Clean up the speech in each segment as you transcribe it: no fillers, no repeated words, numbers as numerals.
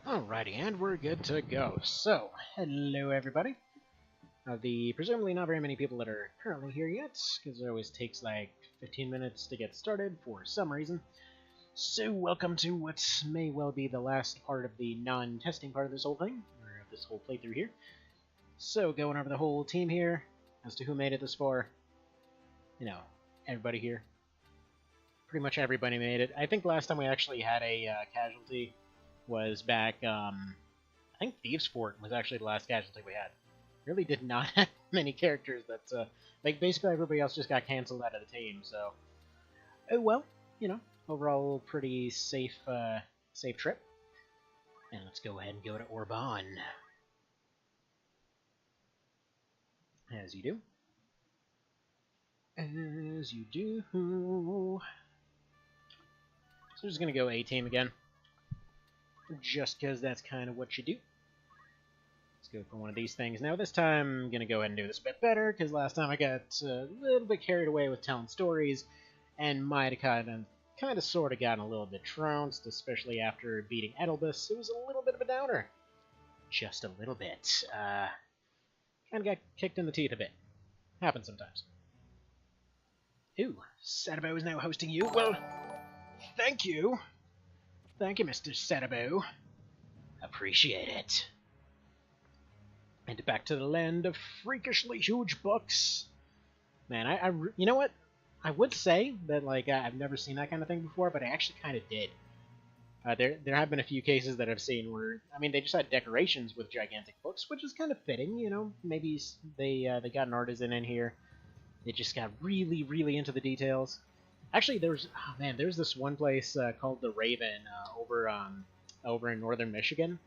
Alrighty, and we're good to go. So, hello everybody. The presumably not very many people that are currently here yet, because it always takes like 15 minutes to get started for some reason. So, welcome to what may well be the last part of the non-testing part of this whole thing, or of this whole playthrough here. So, going over the whole team here, as to who made it this far. You know, everybody here. Pretty much everybody made it. I think last time we actually had a casualty was back, I think Thieves Fort was actually the last casualty we had. Really did not have many characters that, like, basically everybody else just got cancelled out of the team, so... Oh well, you know, overall pretty safe, safe trip. And let's go ahead and go to Orban. As you do. As you do. So we're just gonna go A-team again. Just because that's kind of what you do. Let's go for one of these things. Now this time I'm going to go ahead and do this a bit better, because last time I got a little bit carried away with telling stories, and might have kind of sort of gotten a little bit trounced, especially after beating Edelbus. It was a little bit of a downer. Just a little bit. Kind of got kicked in the teeth a bit. Happens sometimes. Ooh, Cerabow is now hosting you. Well, thank you. Thank you, Mr. Cerabow. Appreciate it. And back to the land of freakishly huge books. Man, you know what? I would say that, like, I've never seen that kind of thing before, but I actually kind of did. There have been a few cases that I've seen where, I mean, they just had decorations with gigantic books, which is kind of fitting, you know? Maybe they got an artisan in here. They just got really, really into the details. Actually, there's this one place called the Raven over in northern Michigan.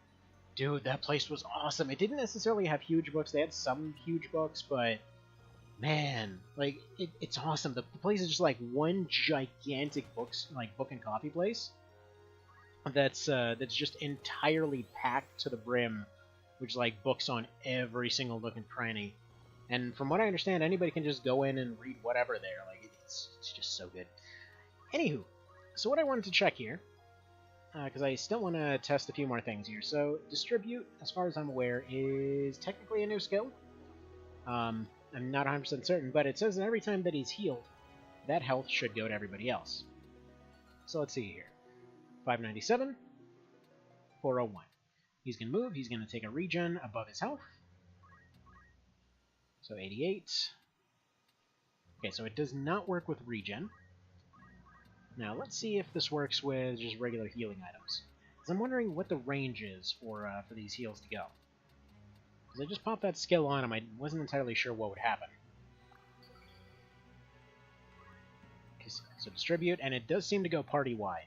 Dude, that place was awesome. It didn't necessarily have huge books. They had some huge books, but man, like it's awesome. The place is just like one gigantic book and coffee place. That's just entirely packed to the brim, which is like books on every single nook and cranny. And from what I understand, anybody can just go in and read whatever there. Like it's just so good. Anywho, so what I wanted to check here, because I still want to test a few more things here. So, Distribute, as far as I'm aware, is technically a new skill. I'm not 100% certain, but it says that every time that he's healed, that health should go to everybody else. So let's see here. 597, 401. He's going to move, he's going to take a regen above his health. So 88. Okay, so it does not work with regen. Now, let's see if this works with just regular healing items. Because I'm wondering what the range is for these heals to go. Because I just popped that skill on him, I wasn't entirely sure what would happen. Okay, so Distribute, and it does seem to go party-wide.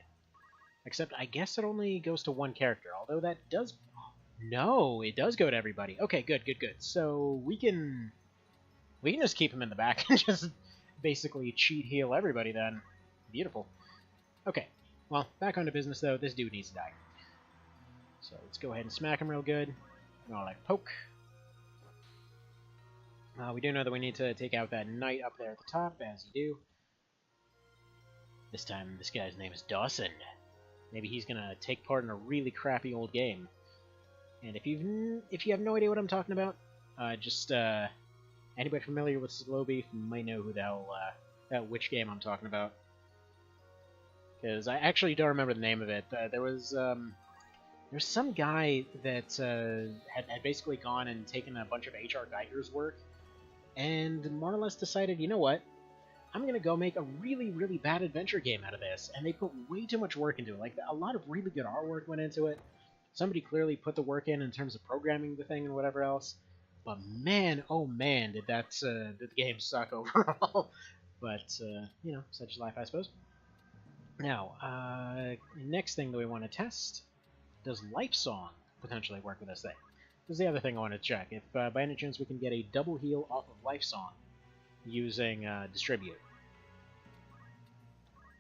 Except, I guess it only goes to one character, although that does... No, it does go to everybody. Okay, good, good, good. So, we can just keep him in the back and just basically cheat heal everybody then. Beautiful. Okay, well, back onto business though. This dude needs to die. So let's go ahead and smack him real good. All like poke. We do know that we need to take out that knight up there at the top, as you do. This time, this guy's name is Dawson. Maybe he's gonna take part in a really crappy old game. And if you have no idea what I'm talking about, anybody familiar with Slow Beef might know who the hell which game I'm talking about. Because I actually don't remember the name of it. There's some guy that had basically gone and taken a bunch of H.R. Geiger's work, and more or less decided, you know what, I'm going to go make a really, really bad adventure game out of this. And they put way too much work into it. Like, a lot of really good artwork went into it. Somebody clearly put the work in terms of programming the thing and whatever else. But man, oh man, did the game suck overall. But, you know, such is life, I suppose. Now, next thing that we want to test, does Life Song potentially work with this thing? This is the other thing I want to check. If by any chance we can get a double heal off of Life Song using Distribute.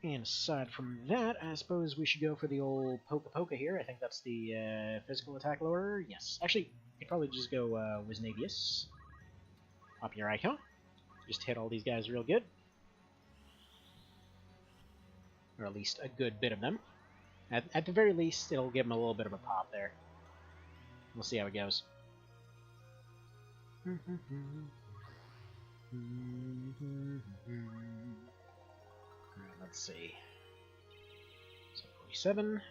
And aside from that, I suppose we should go for the old Poka here. I think that's the physical attack lower. Yes. Actually, you'd probably just go Wisnavius. Pop your icon. Just hit all these guys real good. Or at least a good bit of them. At the very least, it'll give him a little bit of a pop there. We'll see how it goes. Alright, let's see. So 47.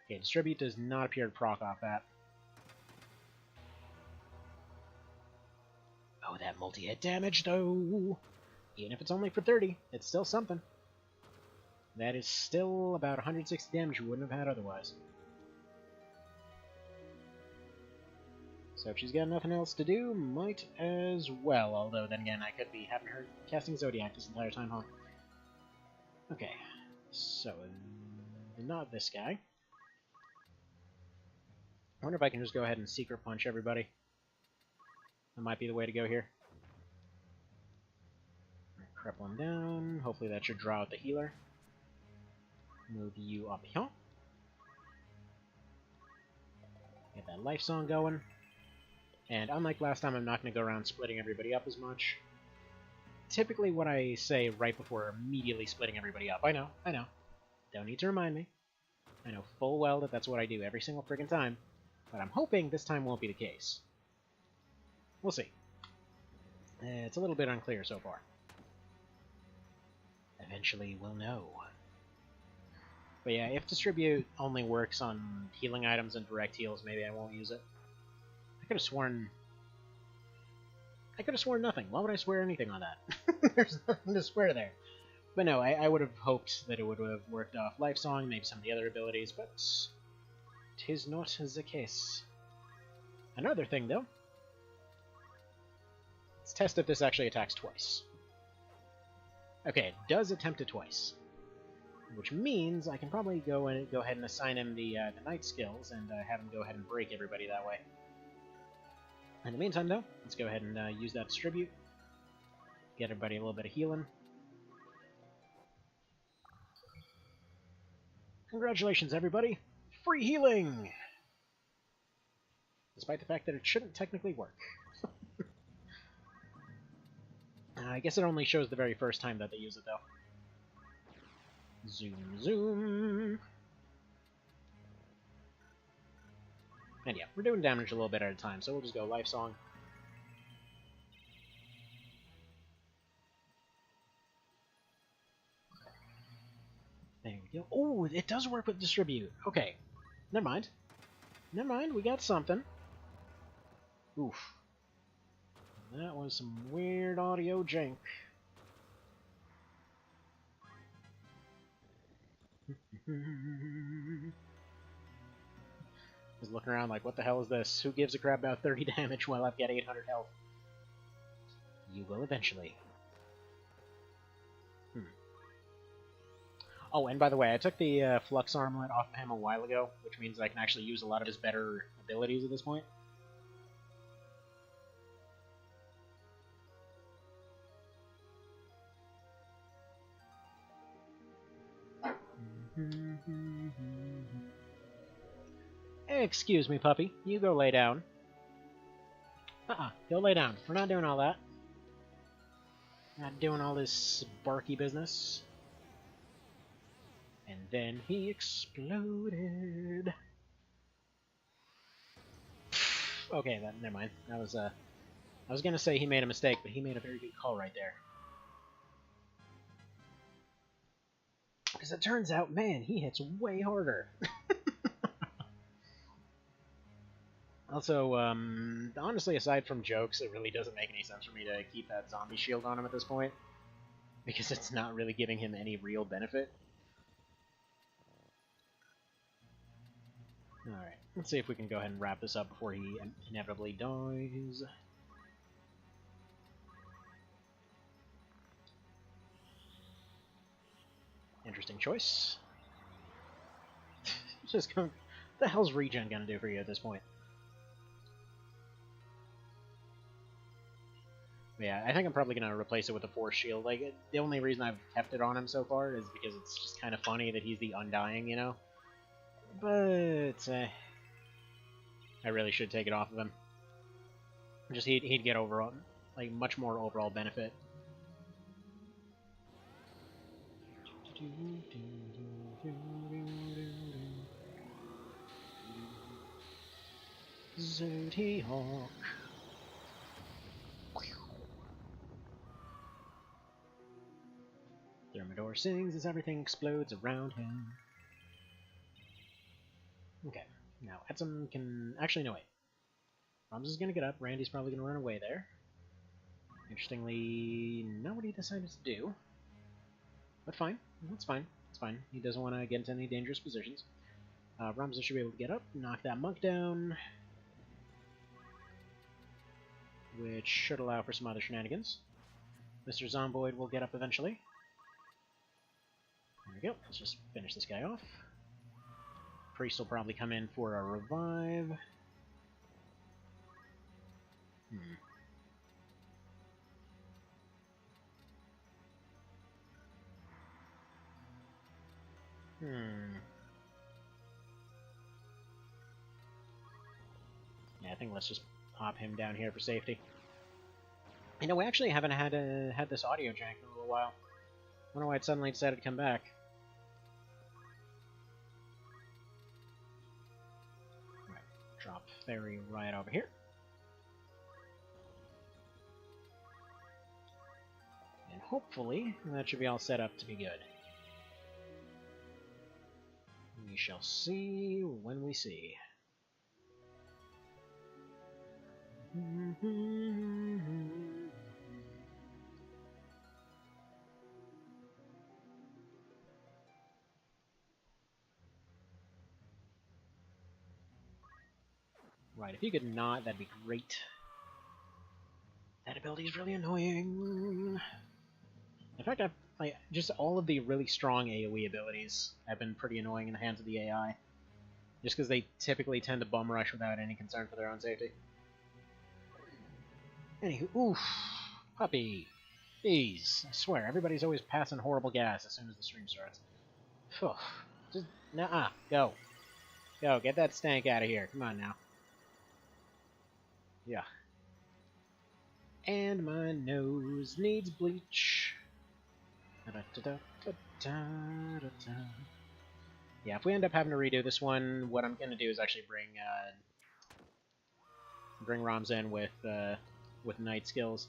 Okay, distribute does not appear to proc off that. Oh, that multi-hit damage, though! Even if it's only for 30, it's still something. That is still about 160 damage you wouldn't have had otherwise. So if she's got nothing else to do, might as well. Although, then again, I could be having her casting Zodiac this entire time, huh? Okay, so not this guy. I wonder if I can just go ahead and Secret Punch everybody. That might be the way to go here. Crep one down. Hopefully that should draw out the healer. Move you up here. Get that life song going. And unlike last time, I'm not going to go around splitting everybody up as much. Typically what I say right before immediately splitting everybody up. I know. Don't need to remind me. I know full well that that's what I do every single friggin' time. But I'm hoping this time won't be the case. We'll see. It's a little bit unclear so far. Eventually we'll know. But yeah, if distribute only works on healing items and direct heals, maybe I won't use it. I could have sworn nothing. Why would I swear anything on that? There's nothing to swear there. But no, I would have hoped that it would have worked off Life Song, maybe some of the other abilities, but 'tis not the case. Another thing, though. Let's test if this actually attacks twice. Okay, it does attempt it twice. Which means I can probably go ahead and assign him the Knight skills and have him go ahead and break everybody that way. In the meantime, though, let's go ahead and use that distribute. Get everybody a little bit of healing. Congratulations, everybody! Free healing! Despite the fact that it shouldn't technically work. I guess it only shows the very first time that they use it, though. Zoom, zoom! And yeah, we're doing damage a little bit at a time, so we'll just go Life Song. There we go. Oh, it does work with Distribute. Okay. Never mind. Never mind, we got something. Oof. That was some weird audio jank. Just looking around like, what the hell is this? Who gives a crap about 30 damage while I've got 800 health? You will eventually. Oh, and by the way, I took the Flux Armlet off of him a while ago, which means I can actually use a lot of his better abilities at this point. Excuse me, puppy. You go lay down. Go lay down. We're not doing all that. Not doing all this barky business. And then he exploded. Okay, never mind. That was I was gonna say he made a mistake, but he made a very good call right there. Because it turns out, man, he hits way harder. Also, honestly, aside from jokes, it really doesn't make any sense for me to keep that zombie shield on him at this point. Because it's not really giving him any real benefit. Alright, let's see if we can go ahead and wrap this up before he inevitably dies. Interesting choice. Just going, what the hell's regen gonna do for you at this point? But yeah, I think I'm probably gonna replace it with a Force Shield. Like, the only reason I've kept it on him so far is because it's just kind of funny that he's the Undying, you know? But I really should take it off of him. Just he'd get overall, like, much more overall benefit. Sooty Hawk. Thermidor sings as everything explodes around him. Okay, now Etzem can... Actually, no, wait. Rams is going to get up. Randy's probably going to run away there. Interestingly, not what he decided to do. But fine. That's fine. It's fine. He doesn't want to get into any dangerous positions. Ramza should be able to get up, knock that monk down, which should allow for some other shenanigans. Mr. Zomboid will get up eventually. There we go. Let's just finish this guy off. Priest will probably come in for a revive. Yeah, I think let's just pop him down here for safety. You know, we actually haven't had this audio jank in a little while. I wonder why it suddenly decided to come back. Right, drop Fairy right over here. And hopefully, that should be all set up to be good. We shall see when we see. Right, if you could not, that'd be great. That ability is really annoying. In fact, just all of the really strong AoE abilities have been pretty annoying in the hands of the AI. Just because they typically tend to bum rush without any concern for their own safety. Anywho, oof, puppy. Jeez, I swear, everybody's always passing horrible gas as soon as the stream starts. Phew. Just, nuh-uh, go. Go, get that stank out of here. Come on now. Yeah. And my nose needs bleach. Yeah, if we end up having to redo this one, what I'm gonna do is actually bring Roms in with knight skills.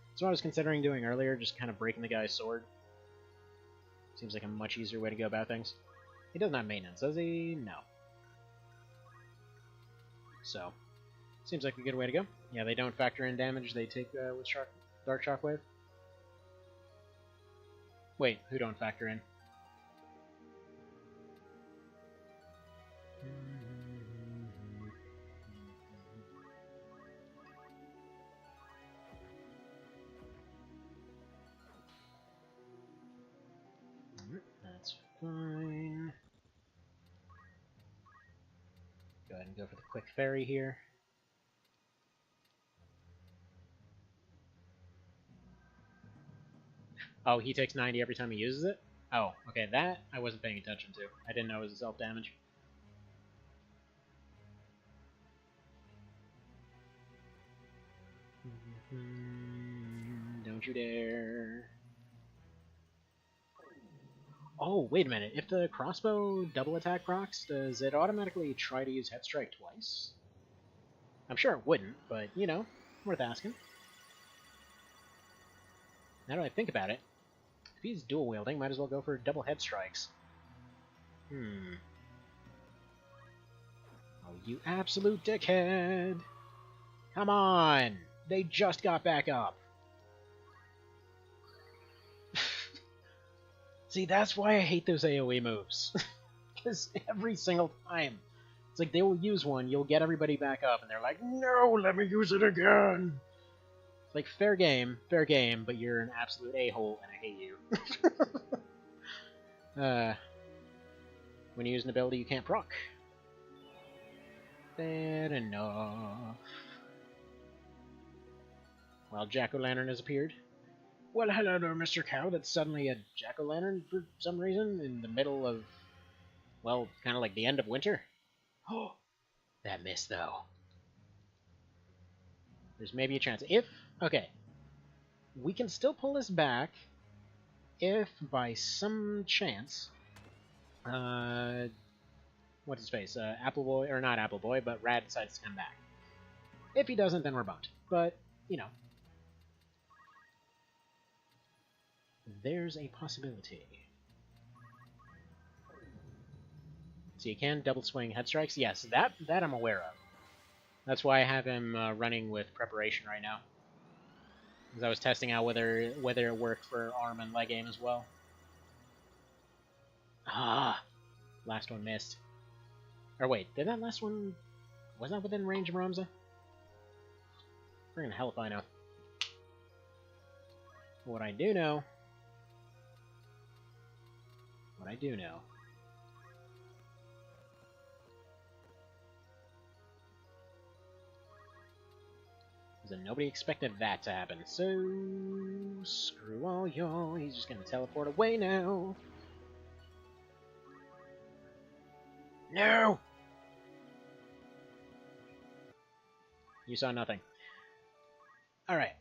That's what I was considering doing earlier, just kind of breaking the guy's sword. Seems like a much easier way to go about things. He doesn't have maintenance, does he? No. So, seems like a good way to go. Yeah, they don't factor in damage they take with Dark Shockwave. Wait, who don't factor in? That's fine. Go ahead and go for the quick fairy here. Oh, he takes 90 every time he uses it? Oh, okay, that I wasn't paying attention to. I didn't know it was a self-damage. Don't you dare. Oh, wait a minute. If the crossbow double attack procs, does it automatically try to use Head Strike twice? I'm sure it wouldn't, but, you know, worth asking. Now that I think about it, if he's dual wielding, might as well go for double head strikes. Oh, you absolute dickhead! Come on! They just got back up! See, that's why I hate those AoE moves. Because every single time, it's like they will use one, you'll get everybody back up, and they're like, no, let me use it again! It's like, fair game, but you're an absolute a-hole, and I hate you. When you use an ability you can't proc. Fair enough. Well, Jack-o'-lantern has appeared. Well, hello there, Mr. Cow. That's suddenly a jack-o'-lantern for some reason in the middle of, well, kind of like the end of winter. Oh, that missed, though. There's maybe a chance. Okay, we can still pull this back if, by some chance, what's his face? Apple Boy, or not Apple Boy, but Rad decides to come back. If he doesn't, then we're bummed. But, you know. There's a possibility. So you can double swing head strikes? Yes, that I'm aware of. That's why I have him running with preparation right now. Because I was testing out whether it worked for arm and leg aim as well. Ah! Last one missed. Or wait, did that last one... Was that within range of Ramza? Friggin' hell if I know. What I do know... is that nobody expected that to happen. So... Screw all y'all, he's just gonna teleport away now. No! You saw nothing. Alright.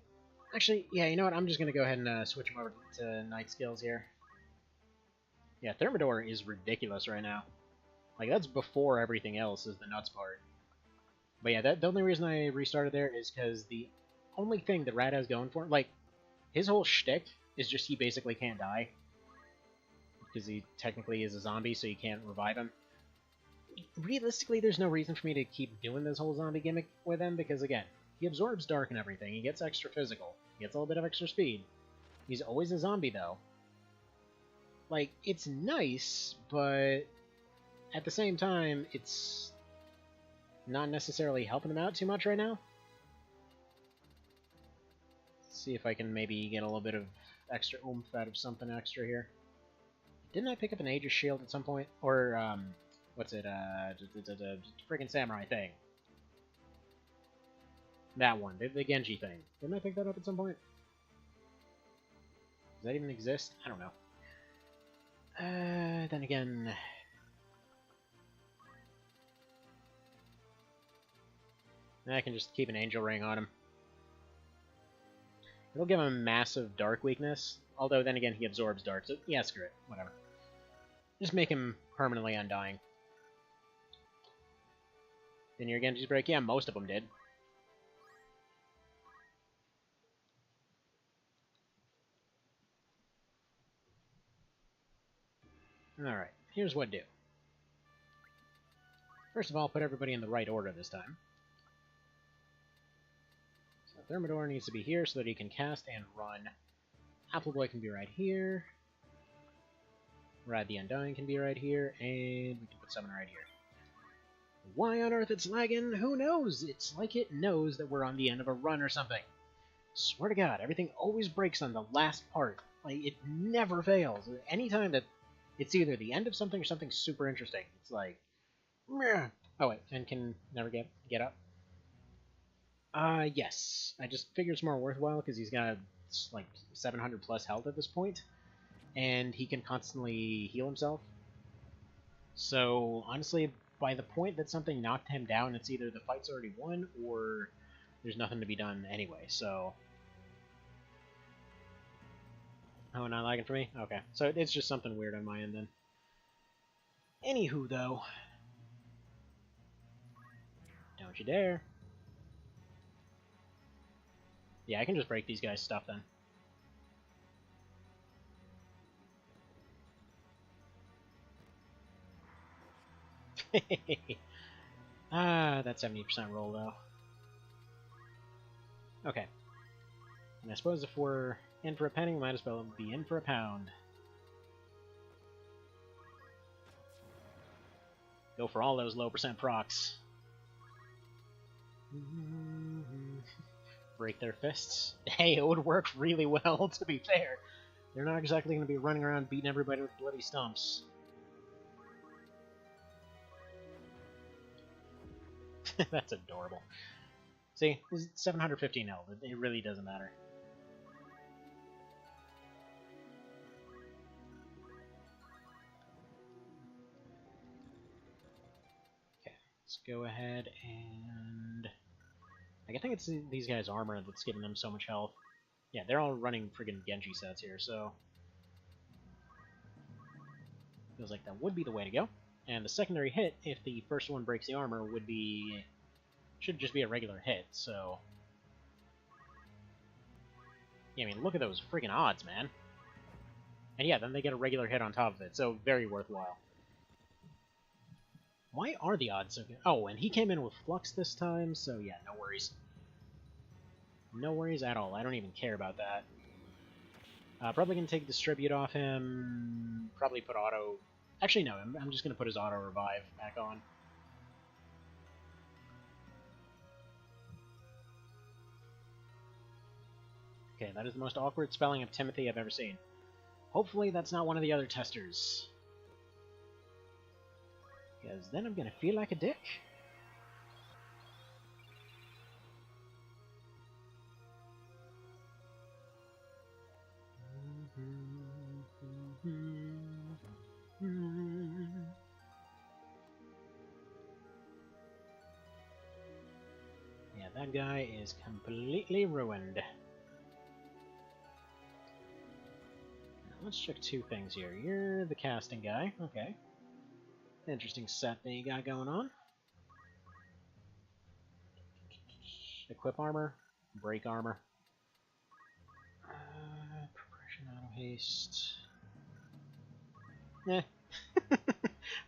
Actually, yeah, you know what? I'm just going to go ahead and switch him over to Night Skills here. Yeah, Thermidor is ridiculous right now. Like, that's before everything else is the nuts part. But yeah, the only reason I restarted there is because the only thing that Rad has going for him, like, his whole shtick is just he basically can't die. Because he technically is a zombie, so you can't revive him. Realistically, there's no reason for me to keep doing this whole zombie gimmick with him, because again, he absorbs dark and everything, he gets extra physical, he gets a little bit of extra speed. He's always a zombie, though. Like, it's nice, but at the same time, it's not necessarily helping him out too much right now. Let's see if I can maybe get a little bit of extra oomph out of something extra here. Didn't I pick up an Aegis Shield at some point? Or, what's it, friggin' samurai thing. That one, the Genji thing. Didn't I pick that up at some point? Does that even exist? I don't know. Then again... I can just keep an Angel Ring on him. It'll give him massive dark weakness, although then again he absorbs dark, so yeah, screw it, whatever. Just make him permanently undying. Then your Genji's break? Yeah, most of them did. Alright, here's what do. First of all, put everybody in the right order this time. So Thermidor needs to be here so that he can cast and run. Appleboy can be right here. Rad the Undying can be right here, and we can put Summon right here. Why on earth it's lagging? Who knows? It's like it knows that we're on the end of a run or something. Swear to God, everything always breaks on the last part. Like, it never fails. Anytime that it's either the end of something or something super interesting, it's like... Meh. Oh wait, and can never get up? Yes. I just figured it's more worthwhile because he's got, like, 700 plus health at this point, and he can constantly heal himself. So, honestly, by the point that something knocked him down, it's either the fight's already won, or there's nothing to be done anyway, so... Oh, not lagging for me? Okay. So it's just something weird on my end, then. Anywho, though... Don't you dare. Yeah, I can just break these guys' stuff, then. That 70% roll, though. Okay. And I suppose if we're in for a penny, we might as well be in for a pound. Go for all those low percent procs. Break their fists. Hey, it would work really well, to be fair. They're not exactly going to be running around beating everybody with bloody stumps. That's adorable. See, 715 health. It really doesn't matter. Okay, let's go ahead and... I think it's these guys' armor that's giving them so much health. Yeah, they're all running friggin' Genji sets here, so... Feels like that would be the way to go. And the secondary hit, if the first one breaks the armor, would be Should just be a regular hit, so... Yeah, I mean, look at those freaking odds, man. And yeah, then they get a regular hit on top of it, so very worthwhile. Why are the odds so good? Oh, and he came in with Flux this time, so yeah, no worries. No worries at all. I don't even care about that. Probably going to take Distribute off him. Probably put Auto... Actually, no, I'm just going to put his Auto Revive back on. Okay, that is the most awkward spelling of Timothy I've ever seen. Hopefully that's not one of the other testers. Because then I'm going to feel like a dick. Yeah, that guy is completely ruined. Let's check two things here. You're the casting guy. Okay. Interesting set that you got going on. Equip armor. Break armor. Preparation auto haste. Eh.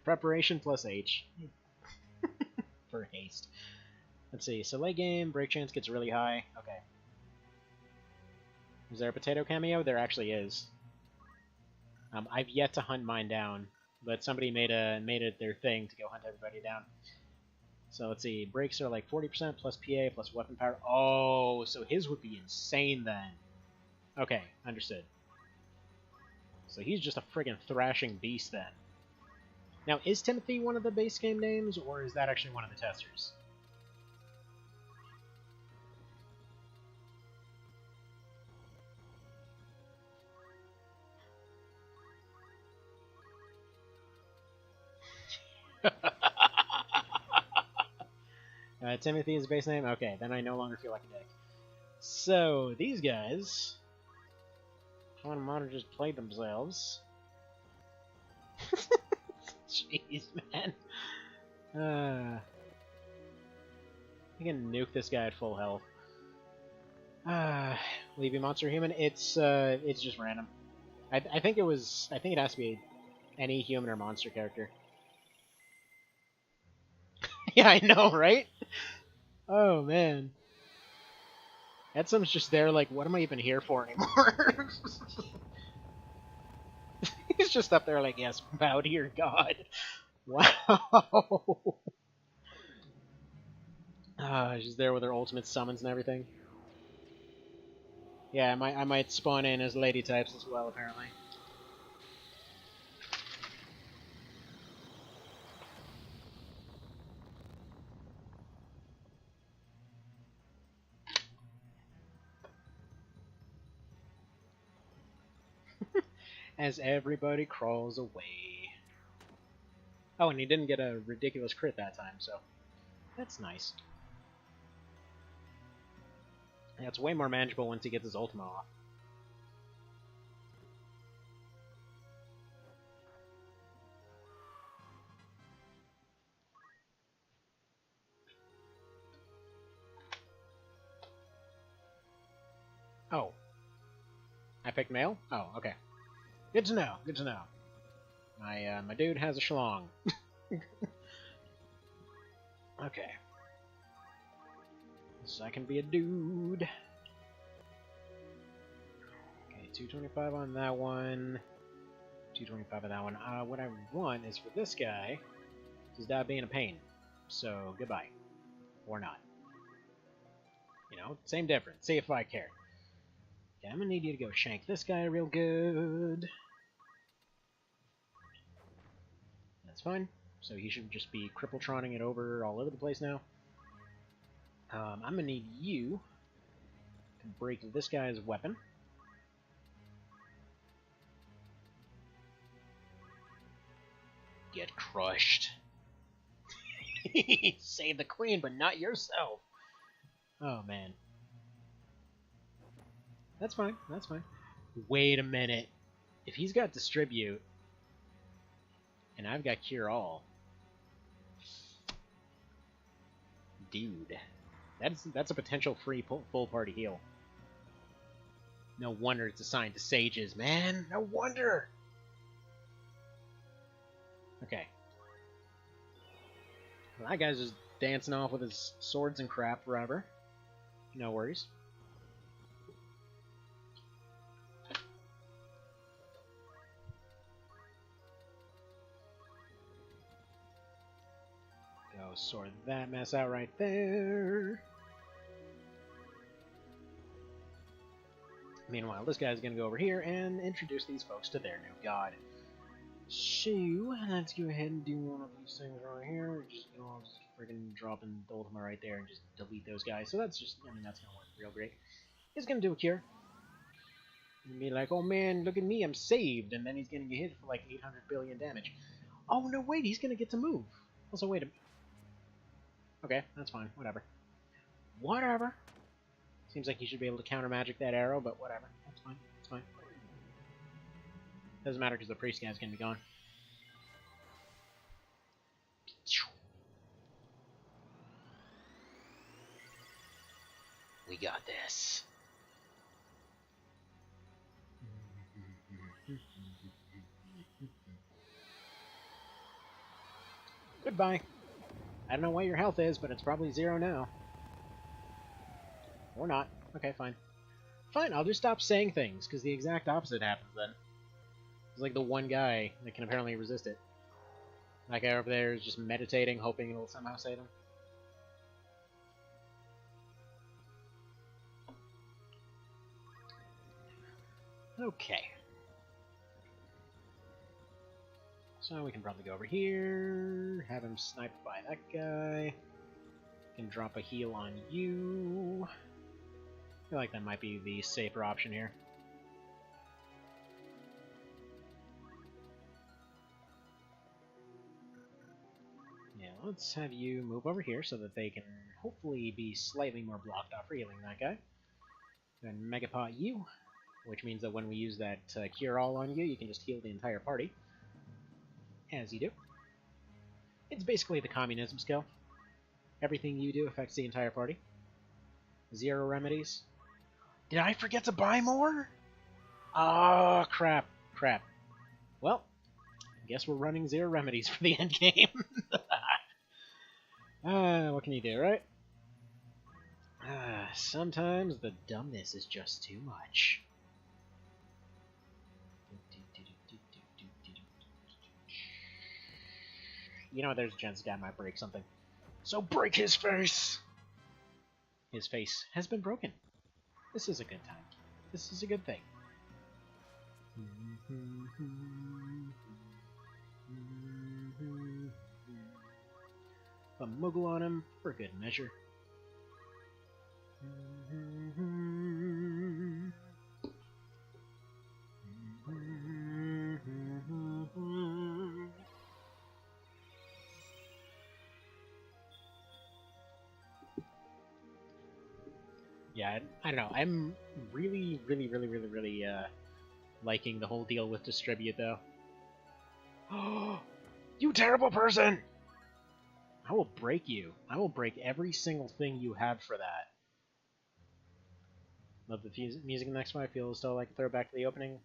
Preparation plus H. For haste. Let's see. So late game, break chance gets really high. Okay. Is there a potato cameo? There actually is. I've yet to hunt mine down, but somebody made it their thing to go hunt everybody down. So let's see, breaks are like 40% plus PA plus weapon power. Oh, so his would be insane then. Okay, understood. So he's just a friggin' thrashing beast then. Now, is Timothy one of the base game names, or is that actually one of the testers? Timothy is the base name? Okay, then I no longer feel like a dick. So, these guys... One might have just played themselves. Jeez, man. I can nuke this guy at full health. Levy Monster Human, it's just random. I think it has to be any human or monster character. Yeah, I know, right? Oh, man. Edsum's just there like, what am I even here for anymore? He's just up there like, yes, bow to your god. Wow. She's there with her ultimate summons and everything. Yeah, I might spawn in as lady types as well, apparently. As everybody crawls away. Oh, and he didn't get a ridiculous crit that time, so that's nice. Yeah, it's way more manageable once he gets his ultima off. Oh. I picked male? Oh, okay. Good to know, good to know. My dude has a schlong. Okay. So I can be a dude. Okay, 225 on that one. 225 on that one. What I want is for this guy to stop being a pain. So, goodbye. Or not. You know, same difference. See if I care. Okay, I'm gonna need you to go shank this guy real good. That's fine. So he should just be crippletroning it over all over the place now. I'm gonna need you to break this guy's weapon. Get crushed. Save the queen, but not yourself. Oh, man. That's fine, that's fine. Wait a minute. If he's got Distribute, and I've got Cure All, Dude. That's a potential free full party heal. No wonder it's assigned to sages, man. No wonder! Okay. Well, that guy's just dancing off with his swords and crap forever. No worries. Go sort that mess out right there. Meanwhile, this guy's gonna go over here and introduce these folks to their new god. So, let's go ahead and do one of these things right here. Just freaking dropping the ultima right there and just delete those guys. So that's just, I mean, that's gonna work real great. He's gonna do a cure. And be like, oh man, look at me, I'm saved. And then he's gonna get hit for like 800 billion damage. Oh no, wait, he's gonna get to move. Also, wait a minute. Okay, that's fine, whatever. Whatever. Seems like he should be able to counter magic that arrow, but whatever. That's fine, that's fine. Doesn't matter because the priest guy's gonna be gone. We got this. Goodbye. I don't know what your health is, but it's probably 0 now. Or not. Okay, fine. Fine, I'll just stop saying things, because the exact opposite happens then. It's like the one guy that can apparently resist it. That guy over there is just meditating, hoping it'll somehow save him. Okay. So we can probably go over here, have him sniped by that guy. Can drop a heal on you. I feel like that might be the safer option here. Yeah, let's have you move over here so that they can hopefully be slightly more blocked off for healing that guy. Then Megapot you, which means that when we use that Cure All on you, you can just heal the entire party. As you do. It's basically the communism skill. Everything you do affects the entire party. 0 remedies. Did I forget to buy more? Ah, crap. Crap. Well, I guess we're running 0 remedies for the end game. What can you do, right? Sometimes the dumbness is just too much. You know, there's a chance this guy might break something. So break his face! His face has been broken. This is a good time. This is a good thing. A Moogle on him for good measure. Yeah, I don't know. I'm really liking the whole deal with Distribute, though. Oh, you terrible person! I will break you. I will break every single thing you have for that. Love the music in the next one. I feel still like a throwback to the opening.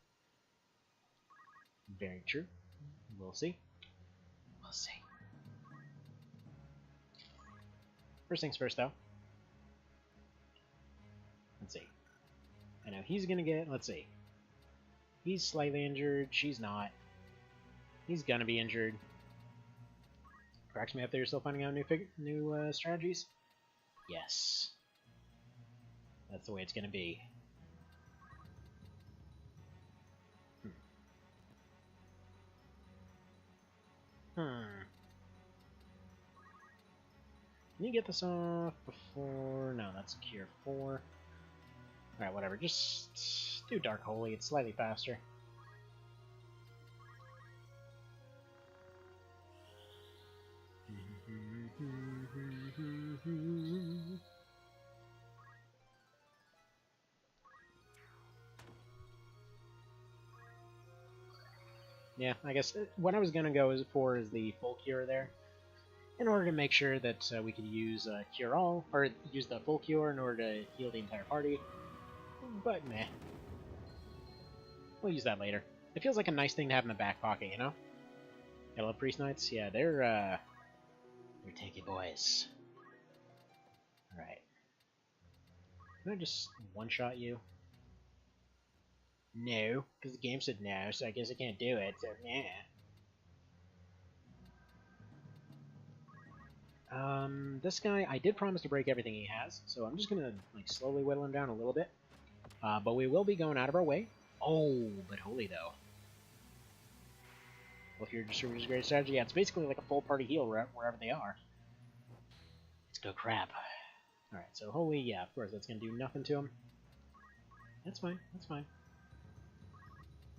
Very true. We'll see. We'll see. First things first, though. Let's see. I know he's gonna get. Let's see. He's slightly injured. She's not. He's gonna be injured. Cracks me up that you're still finding out new strategies. Yes. That's the way it's gonna be. Can you get this off before? No, that's a Cure 4. Alright, whatever. Just do Dark Holy. It's slightly faster. Yeah, I guess what I was gonna go for is the full cure there. in order to make sure that we could use Cure All, or use the full cure in order to heal the entire party. But meh. We'll use that later. It feels like a nice thing to have in the back pocket, you know? I love Priest Knights. Yeah, they're tanky boys. Alright. Can I just one-shot you? No, because the game said no, so I guess I can't do it, so yeah. This guy, I did promise to break everything he has, so I'm just gonna, like, slowly whittle him down a little bit. But we will be going out of our way. Oh, but holy though. Well, if your distributor's a great strategy, yeah, it's basically like a full party heal wherever they are. Let's go crap. Alright, so holy, yeah, of course, that's gonna do nothing to him. That's fine, that's fine.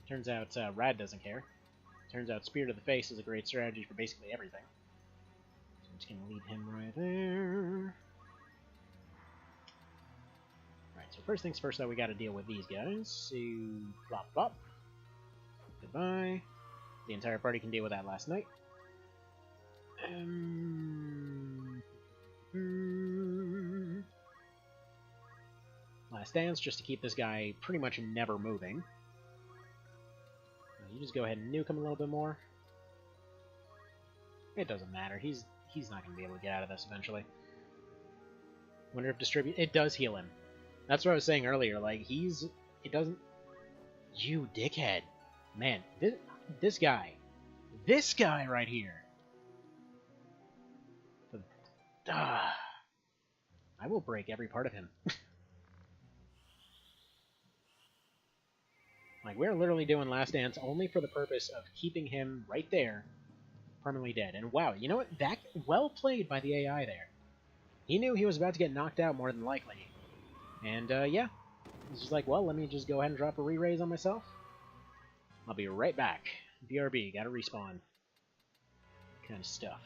Turns out Rad doesn't care. Turns out Spear to the Face is a great strategy for basically everything. So I'm just gonna leave him right there. Alright, so first things first though, we gotta deal with these guys. So, flop flop. Goodbye. The entire party can deal with that last night. Last dance, just to keep this guy pretty much never moving. You just go ahead and nuke him a little bit more. It doesn't matter. He's not going to be able to get out of this eventually. Wonder if distribute... It does heal him. That's what I was saying earlier. Like, it doesn't... You dickhead. Man, this guy. This guy right here. I will break every part of him. Like, we're literally doing Last Dance only for the purpose of keeping him right there, permanently dead. And wow, you know what? That well played by the AI there. He knew he was about to get knocked out more than likely. And, yeah. He's just like, well, let me just go ahead and drop a re-raise on myself. I'll be right back. BRB, gotta respawn. Kind of stuff.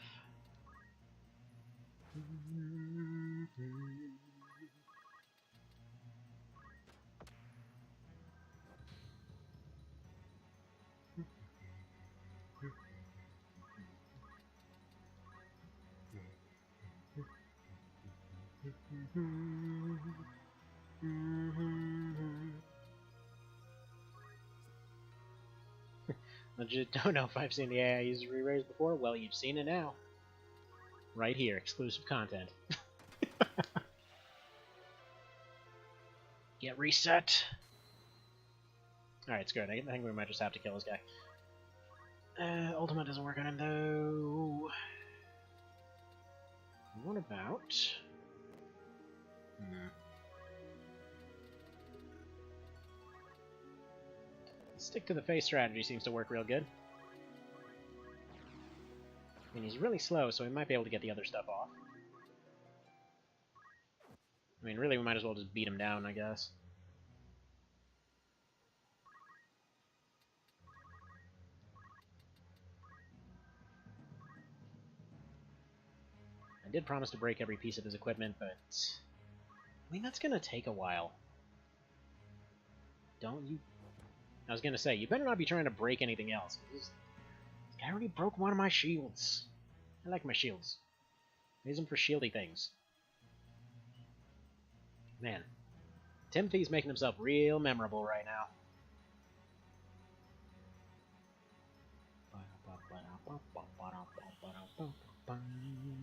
Legit don't know if I've seen the AI use re-raise before. Well, you've seen it now. Right here, exclusive content. Get reset. Alright, it's good. I think we might just have to kill this guy. Ultimate doesn't work on him, though. What about... Stick to the face strategy seems to work real good. I mean, he's really slow, so we might be able to get the other stuff off. I mean, really, we might as well just beat him down, I guess. I did promise to break every piece of his equipment, but... I mean, that's gonna take a while. Don't you... I was gonna say, you better not be trying to break anything else. This guy already broke one of my shields. I like my shields. I use them for shieldy things. Man, Timothy's making himself real memorable right now.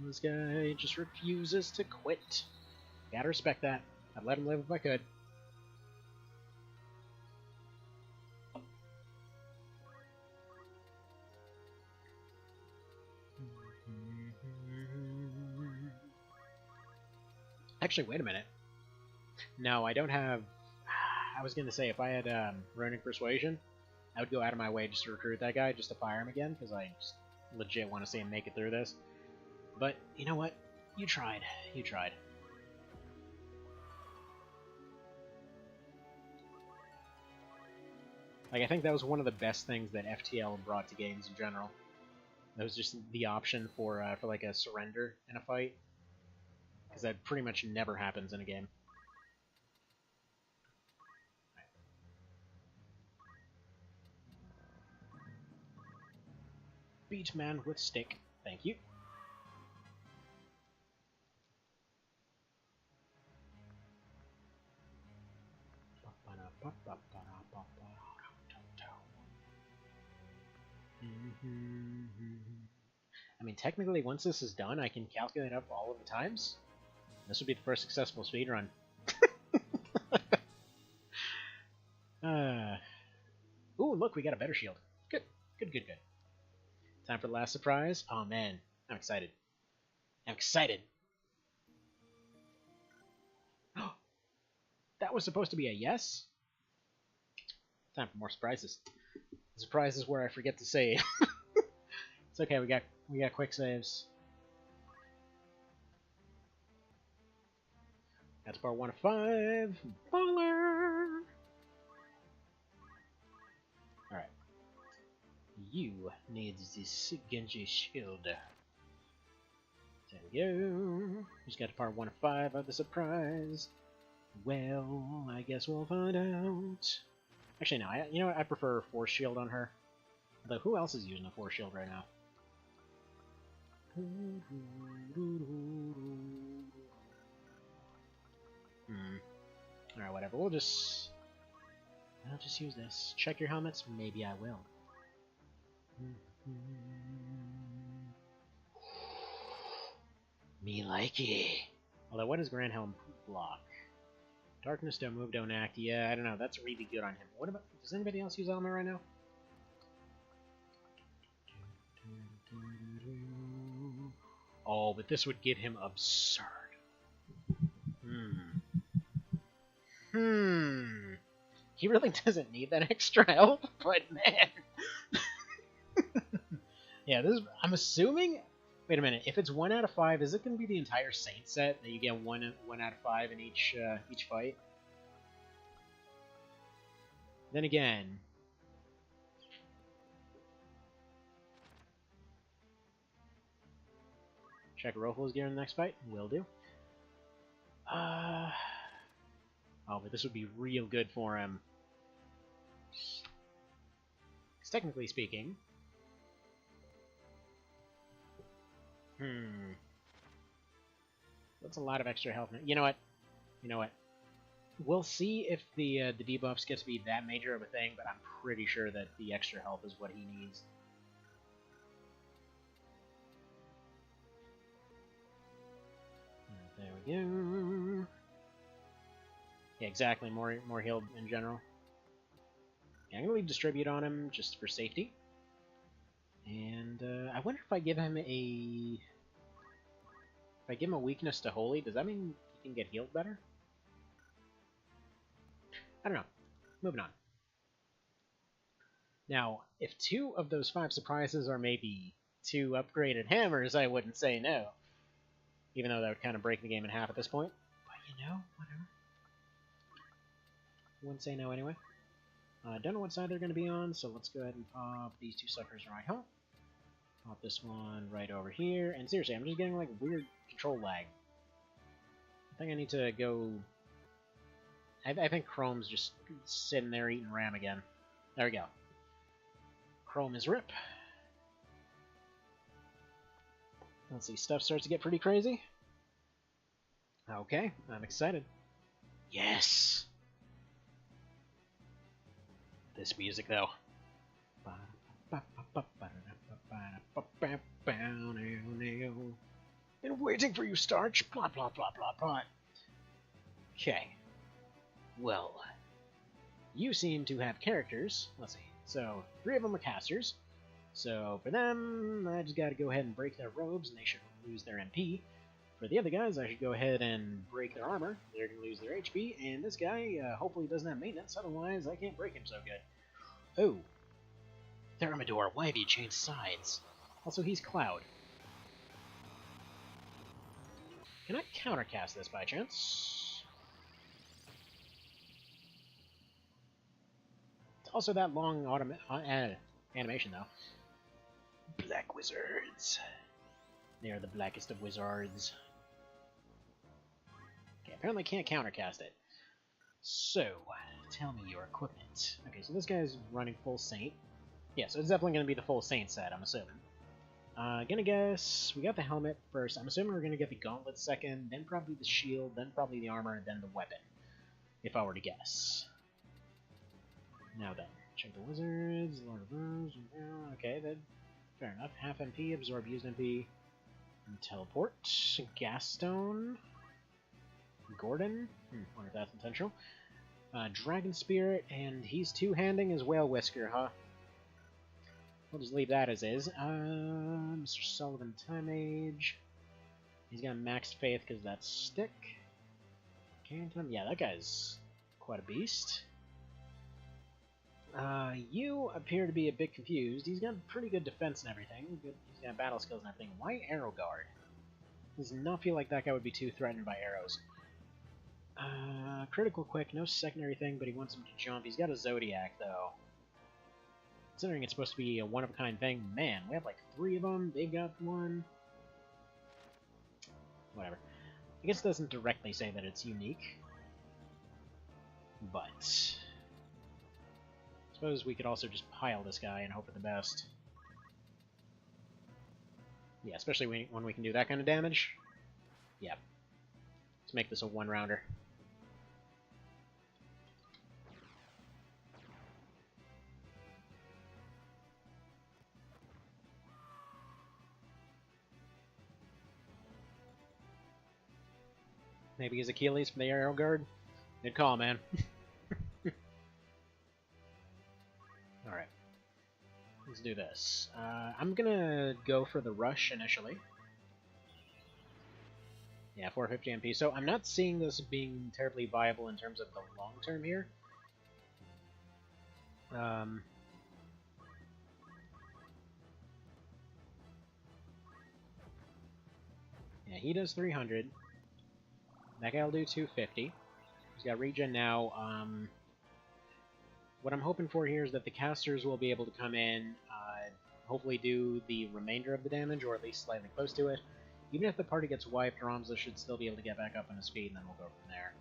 This guy just refuses to quit. Gotta respect that. I'd let him live if I could. Actually, wait a minute. No, I don't have... I was going to say, if I had Runic Persuasion, I would go out of my way just to recruit that guy, just to fire him again, because I just legit want to see him make it through this. But, you know what? You tried. You tried. Like, I think that was one of the best things that FTL brought to games in general. That was just the option for like a surrender in a fight. Because that pretty much never happens in a game. Beat man with stick. Thank you. I mean, technically, once this is done, I can calculate up all of the times. This would be the first successful speedrun. Ooh, look, we got a better shield. Good, good, good, good. Time for the last surprise. Oh, man. I'm excited. I'm excited. That was supposed to be a yes? Time for more surprises. The surprise is where I forget to save. It's okay, we got quick saves. That's part 1 of 5. Baller! Alright. You need this Genji shield. There we go. Just got to part 1 of 5 of the surprise. Well, I guess we'll find out. Actually, no. You know what? I prefer Force Shield on her. Although, who else is using a Force Shield right now? Alright, whatever. I'll just use this. Check your helmets? Maybe I will. Me likey. Although, what does Grand Helm block? Darkness, don't move, don't act. Yeah, I don't know. That's really good on him. What about... Does anybody else use Element right now? Oh, but this would give him absurd. He really doesn't need that extra health, but man. Yeah, this is... I'm assuming... Wait a minute. If it's 1 out of 5, is it going to be the entire Saint set that you get 1 out of 5 in each fight? Then again, check Rofl's gear in the next fight. Will do. Oh, but this would be real good for him. 'Cause technically speaking, that's a lot of extra health. You know what? We'll see if the debuffs get to be that major of a thing, but I'm pretty sure that the extra health is what he needs. There we go. Yeah, exactly. More healed in general. Yeah, I'm gonna leave Distribute on him just for safety. And I wonder if I give him a... If I give him a weakness to Holy, does that mean he can get healed better? I don't know. Moving on. Now, if 2 of those 5 surprises are maybe 2 upgraded hammers, I wouldn't say no. Even though that would kind of break the game in half at this point. But you know, whatever. Wouldn't say no anyway. I don't know what side they're going to be on, so let's go ahead and pop these 2 suckers right home. Pop this one right over here. And seriously, I'm just getting like weird control lag. I think I need to go... I think Chrome's just sitting there eating RAM again. There we go. Chrome is rip. Let's see, stuff starts to get pretty crazy. Okay, I'm excited. Yes! This music, though. Been waiting for you, Starch. Blah, blah, blah, blah, blah. Okay. Well, you seem to have characters. Let's see. So, 3 of them are casters. So, for them, I just gotta go ahead and break their robes, and they should lose their MP. For the other guys, I should go ahead and break their armor. They're gonna lose their HP. And this guy, hopefully doesn't have maintenance, otherwise I can't break him so good. Oh. Thermidor, why have you changed sides? Also, he's Cloud. Can I countercast this by chance? Also, that long animation, though. Black wizards. They are the blackest of wizards. Okay, apparently I can't countercast it. So, tell me your equipment. Okay, so this guy's running full Saint. Yeah, so it's definitely going to be the full Saint set, I'm assuming. Gonna guess... We got the helmet first. I'm assuming we're going to get the gauntlet second, then probably the shield, then probably the armor, and then the weapon. If I were to guess. Now then, check the wizards, Lord of Rose, okay, then Fair enough. Half MP, absorb used MP, and teleport. Gas Stone. Gordon. Wonder if that's intentional. Dragon Spirit, and he's two-handing his Whale Whisker, huh? We'll just leave that as is. Mr. Sullivan, Time Age. He's got maxed faith because that's stick. Canton, yeah, that guy's quite a beast. You appear to be a bit confused. He's got pretty good defense and everything. He's got battle skills and everything. Why Arrow Guard? Does not feel like that guy would be too threatened by arrows. Critical quick, no secondary thing, but he wants him to jump. He's got a Zodiac, though. Considering it's supposed to be a one-of-a-kind thing, man, we have like 3 of them. They've got 1. Whatever. I guess it doesn't directly say that it's unique. But I suppose we could also just pile this guy and hope for the best. Yeah, especially when we can do that kind of damage. Yeah. Let's make this a 1-rounder. Maybe he's Achilles from the Arrow Guard? Good call, man. Alright. Let's do this. I'm gonna go for the rush initially. Yeah, 450 MP. So I'm not seeing this being terribly viable in terms of the long term here. Yeah, he does 300. That guy'll do 250. He's got regen now. What I'm hoping for here is that the casters will be able to come in, hopefully do the remainder of the damage, or at least slightly close to it. Even if the party gets wiped, Ramza should still be able to get back up on his feet, and then we'll go from there.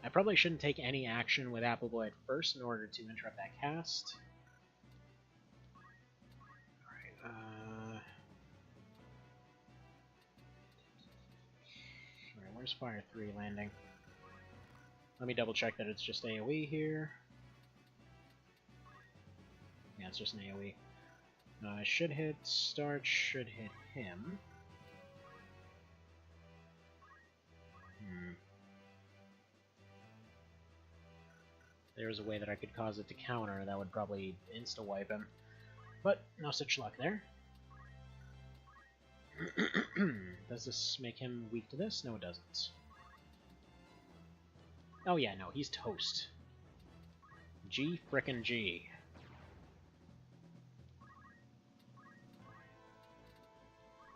I probably shouldn't take any action with Appleboy at first in order to interrupt that cast. Alright, where's Fire 3 landing? Let me double check that it's just AoE here. Yeah, it's just an AoE. Should hit Starch, should hit him. There's a way that I could cause it to counter that would probably insta-wipe him. But no such luck there. Does this make him weak to this? No, it doesn't. Oh yeah, no, he's toast. G frickin' G.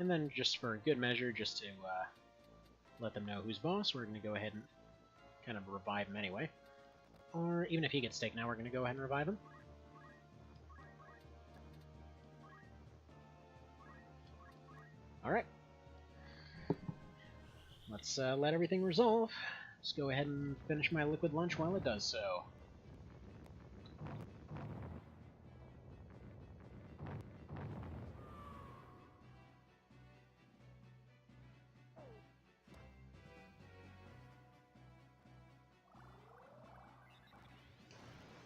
And then just for good measure, just to let them know who's boss, we're going to go ahead and kind of revive him anyway. Or even if he gets taken out, we're going to go ahead and revive him. Alright. Let's let everything resolve. Just go ahead and finish my liquid lunch while it does so.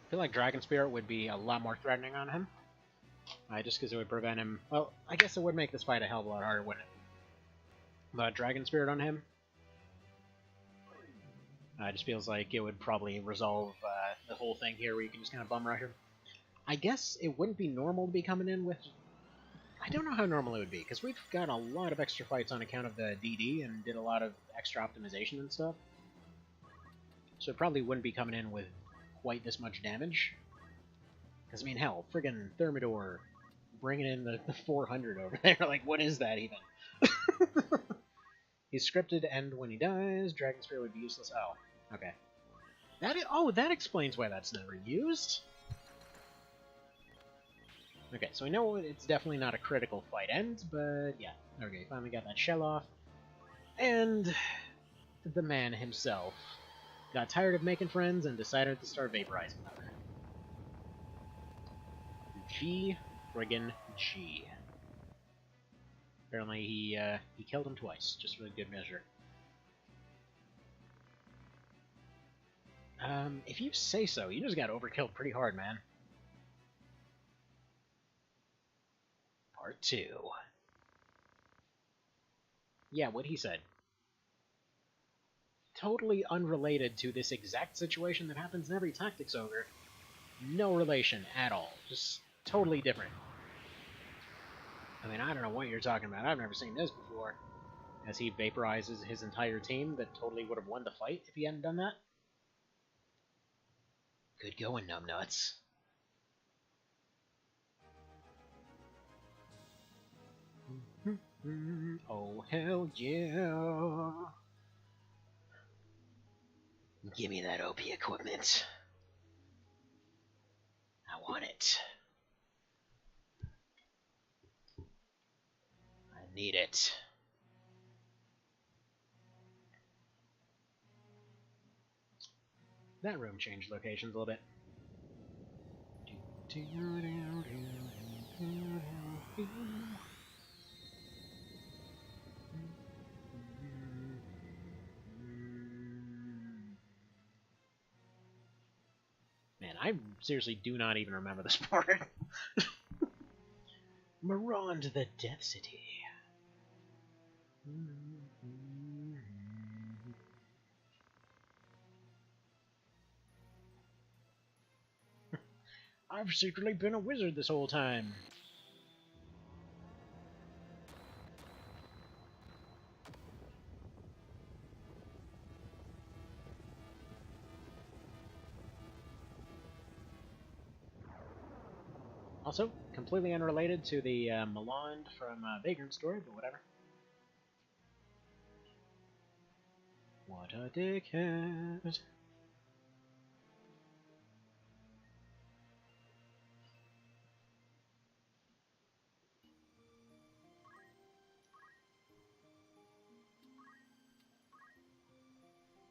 I feel like Dragon Spirit would be a lot more threatening on him. Just because it would prevent him... Well, I guess it would make this fight a hell of a lot harder, wouldn't it? But Dragon Spirit on him... it just feels like it would probably resolve the whole thing here where you can just kind of bum rush him. I guess it wouldn't be normal to be coming in with... I don't know how normal it would be, because we've got a lot of extra fights on account of the DD and did a lot of extra optimization and stuff. So it probably wouldn't be coming in with quite this much damage. Because, I mean, hell, friggin' Thermidor bringing in the 400 over there. Like, what is that even? He's scripted to end when he dies. Dragon Spirit would be useless. Oh, okay. That explains why that's never used. Okay, so we know it's definitely not a critical fight end, but yeah. Okay, finally got that shell off. And the man himself got tired of making friends and decided to start vaporizing them. G friggin' G. Apparently he killed him twice, just for good measure. If you say so, you just got overkilled pretty hard, man. Part 2. Yeah, what he said. Totally unrelated to this exact situation that happens in every Tactics Ogre. No relation at all. Just totally different. I mean, I don't know what you're talking about. I've never seen this before. As he vaporizes his entire team that totally would have won the fight if he hadn't done that. Good going, numbnuts. Oh, hell yeah. Give me that OP equipment. I want it. I need it. That room changed locations a little bit. Man, I seriously do not even remember this part. Maraude the Death City. I've secretly been a wizard this whole time. Also, completely unrelated to the Milan from Vagrant story, but whatever. What a dickhead.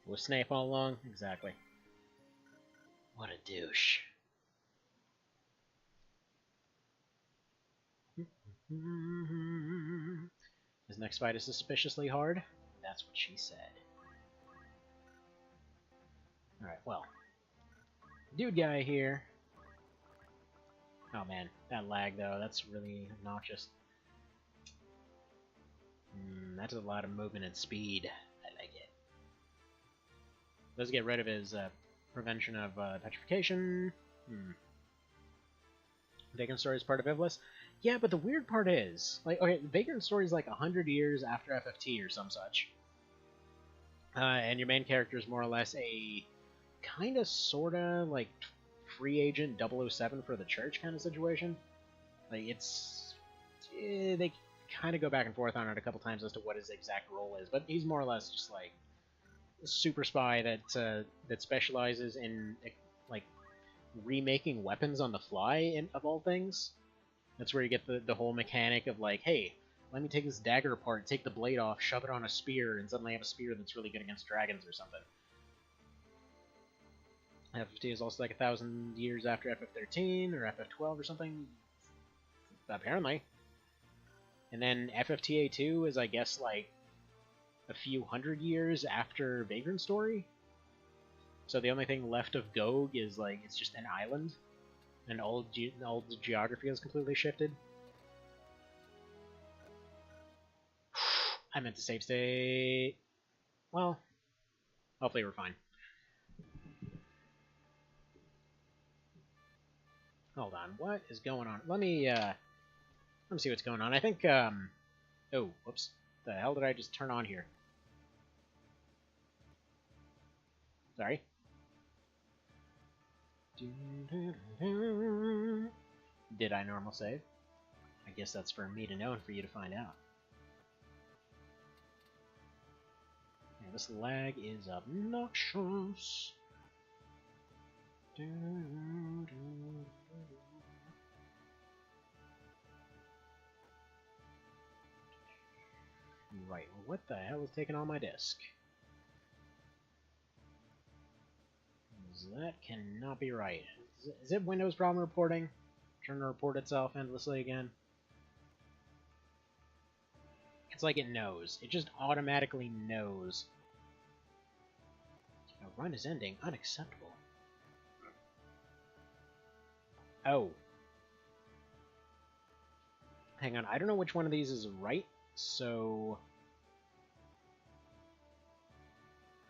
Was Snape all along? Exactly. What a douche. His next fight is suspiciously hard. That's what she said. Alright, well. Dude guy here. Oh man, that lag though, that's really obnoxious. That's a lot of movement and speed. I like it. Does get rid of his prevention of petrification. Vagrant Story is part of Ivlis. Yeah, but the weird part is, like, okay, Vagrant Story is like 100 years after FFT or some such. And your main character is more or less a kind of, sort of, like, free agent 007 for the church kind of situation. Like, it's... they kind of go back and forth on it a couple times as to what his exact role is, but he's more or less just, like, a super spy that specializes in, like, remaking weapons on the fly, of all things. That's where you get the whole mechanic of, like, hey, let me take this dagger apart, take the blade off, shove it on a spear, and suddenly have a spear that's really good against dragons or something. FFT is also like 1,000 years after FF13 or FF12 or something, apparently. And then FFTA2 is, I guess, like a few hundred years after Vagrant Story. So the only thing left of Gog is, like, it's just an island, and all the geography has completely shifted. I meant to save state. Well, hopefully we're fine. Hold on, what is going on? Let me see what's going on. I think, oh, whoops. The hell did I just turn on here? Sorry. Did I normal save? I guess that's for me to know and for you to find out. Yeah, this lag is obnoxious. Right, well, what the hell is taking on my disk? That cannot be right. Is it Windows problem reporting? Trying to report itself endlessly again? It's like it knows. It just automatically knows. A run is ending. Unacceptable. Oh. Hang on, I don't know which one of these is right, so...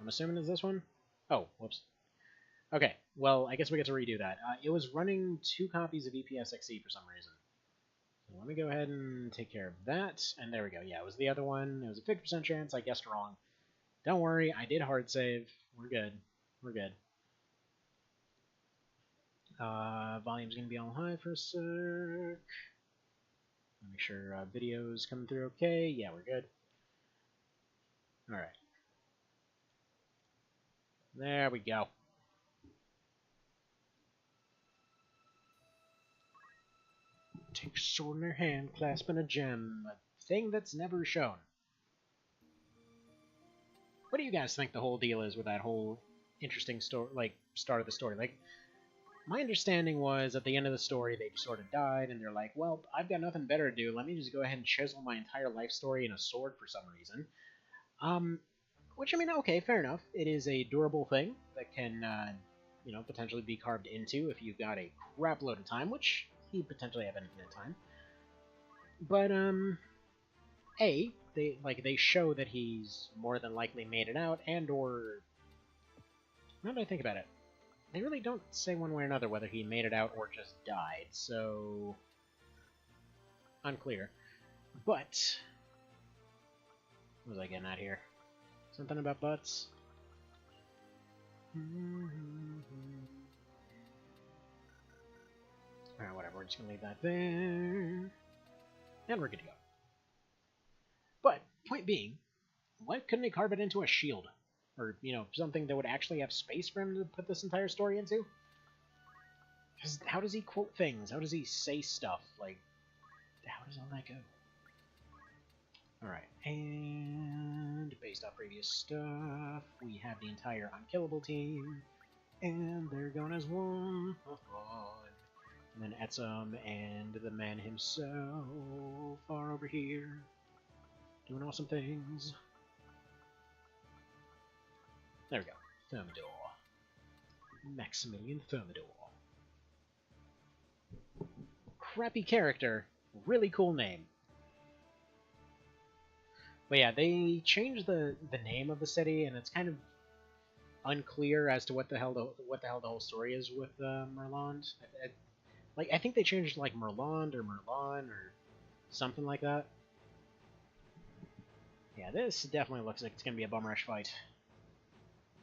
I'm assuming it's this one? Oh, whoops. Okay, well, I guess we get to redo that. It was running 2 copies of EPSXE for some reason. So let me go ahead and take care of that, and there we go. Yeah, it was the other one. It was a 50% chance. I guessed wrong. Don't worry, I did hard save. We're good. We're good. Volume's going to be all high for a sec. Make sure video's coming through okay. Yeah, we're good. Alright. There we go. Take a sword in her hand, clasping a gem. A thing that's never shown. What do you guys think the whole deal is with that whole interesting story, like, start of the story? Like, my understanding was at the end of the story they sort of died, and they're like, well, I've got nothing better to do. Let me just go ahead and chisel my entire life story in a sword for some reason. Which, I mean, okay, fair enough. It is a durable thing that can, you know, potentially be carved into if you've got a crap load of time, which he potentially have infinite time. But, they show that he's more than likely made it out, and or... Now that I think about it, they really don't say one way or another whether he made it out or just died, so... unclear. But... what was I getting at here? Something about butts? Alright, whatever, we're just gonna leave that there. And we're good to go. But, point being, why couldn't he carve it into a shield? Or, you know, something that would actually have space for him to put this entire story into? Because how does he quote things? How does he say stuff? Like, how does all that go? Alright, and based off previous stuff, we have the entire Unkillable team, and they're gone as one. And then Etzum and the man himself are over here, doing awesome things. There we go. Thermidor. Maximilian Thermidor. Crappy character, really cool name. But yeah, they changed the name of the city, and it's kind of unclear as to what the hell the whole story is with Merland. I think they changed like Merland or Merlon or something like that. Yeah, this definitely looks like it's gonna be a bum rush fight.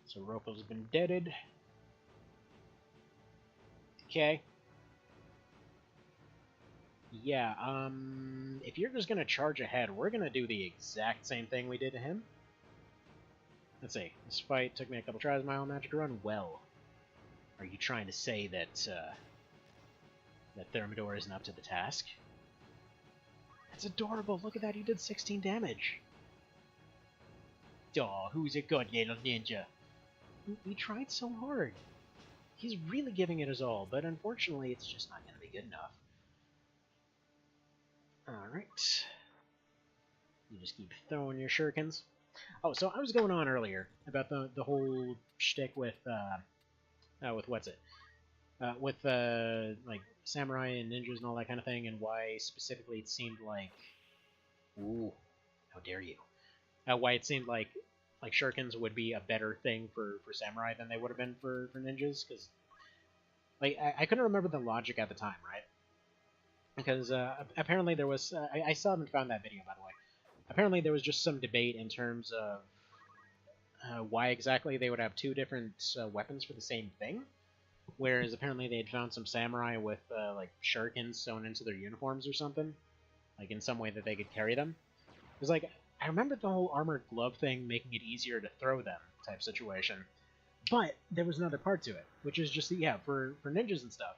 So Roko's been deaded. Okay. Yeah, if you're just gonna charge ahead, we're gonna do the exact same thing we did to him. Let's see, this fight took me a couple tries of my own magic run. Well, are you trying to say that, that Thermidor isn't up to the task? That's adorable, look at that, he did 16 damage! Aw, who's a good little ninja? He tried so hard. He's really giving it his all, but unfortunately it's just not gonna be good enough. Alright. You just keep throwing your shurikens. Oh, so I was going on earlier about the whole shtick with what's it? With like samurai and ninjas and all that kind of thing, and why specifically it seemed like, ooh, how dare you? Why it seemed like shurikens would be a better thing for samurai than they would have been for ninjas, because like I couldn't remember the logic at the time, right? Because apparently there was, I still haven't found that video, by the way. Apparently there was just some debate in terms of why exactly they would have 2 different weapons for the same thing. Whereas apparently they had found some samurai with like shurikens sewn into their uniforms or something. Like in some way that they could carry them. It was like, I remember the whole armored glove thing making it easier to throw them type situation. But there was another part to it, which is just, yeah, for ninjas and stuff.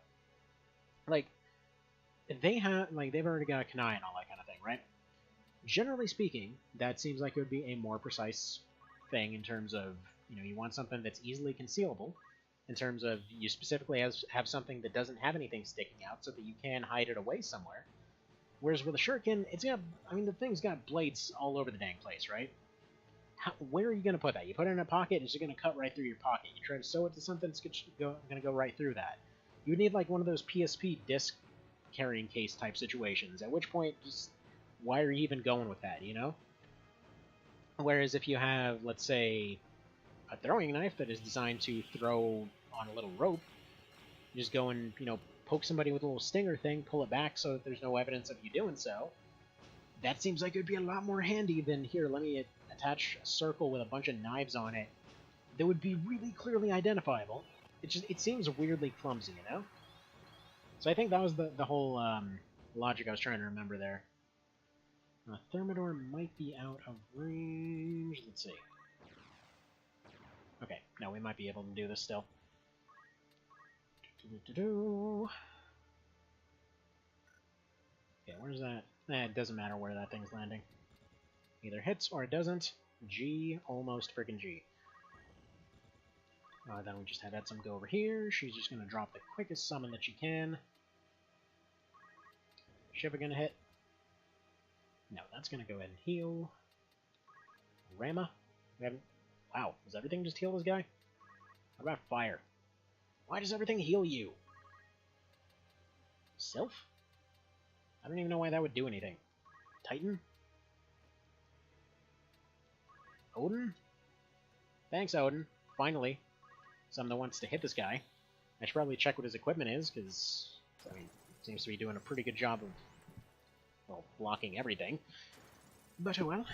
Like, they have, like, they've already got a kunai and all that kind of thing, right? Generally speaking, that seems like it would be a more precise thing in terms of, you know, you want something that's easily concealable, in terms of you specifically have something that doesn't have anything sticking out so that you can hide it away somewhere. Whereas with a shuriken, it's got, I mean, the thing's got blades all over the dang place, right? Where are you going to put that? You put it in a pocket, it's going to cut right through your pocket. You try to sew it to something, it's going to go right through that. You would need like one of those PSP disc carrying case type situations, at which point, just why are you even going with that, you know? Whereas if you have, let's say, a throwing knife that is designed to throw on a little rope, you just go and, you know, poke somebody with a little stinger thing, pull it back so that there's no evidence of you doing so. That seems like it would be a lot more handy than, here, let me attach a circle with a bunch of knives on it that would be really clearly identifiable. It seems weirdly clumsy, you know? So I think that was the whole logic I was trying to remember there. Thermidor might be out of range. Let's see. Okay, no, we might be able to do this still. Okay, where's that? It doesn't matter where that thing's landing. Either hits or it doesn't. G, almost freaking G. Then we just had Edsum go over here. She's just going to drop the quickest summon that she can. Shiva going to hit. No, that's going to go ahead and heal. Rama. We haven't... Wow, does everything just heal this guy? What about fire? Why does everything heal you? Sylph? I don't even know why that would do anything. Titan? Odin? Thanks, Odin. Finally. Someone that wants to hit this guy. I should probably check what his equipment is, because, I mean, seems to be doing a pretty good job of, well, blocking everything. But oh well.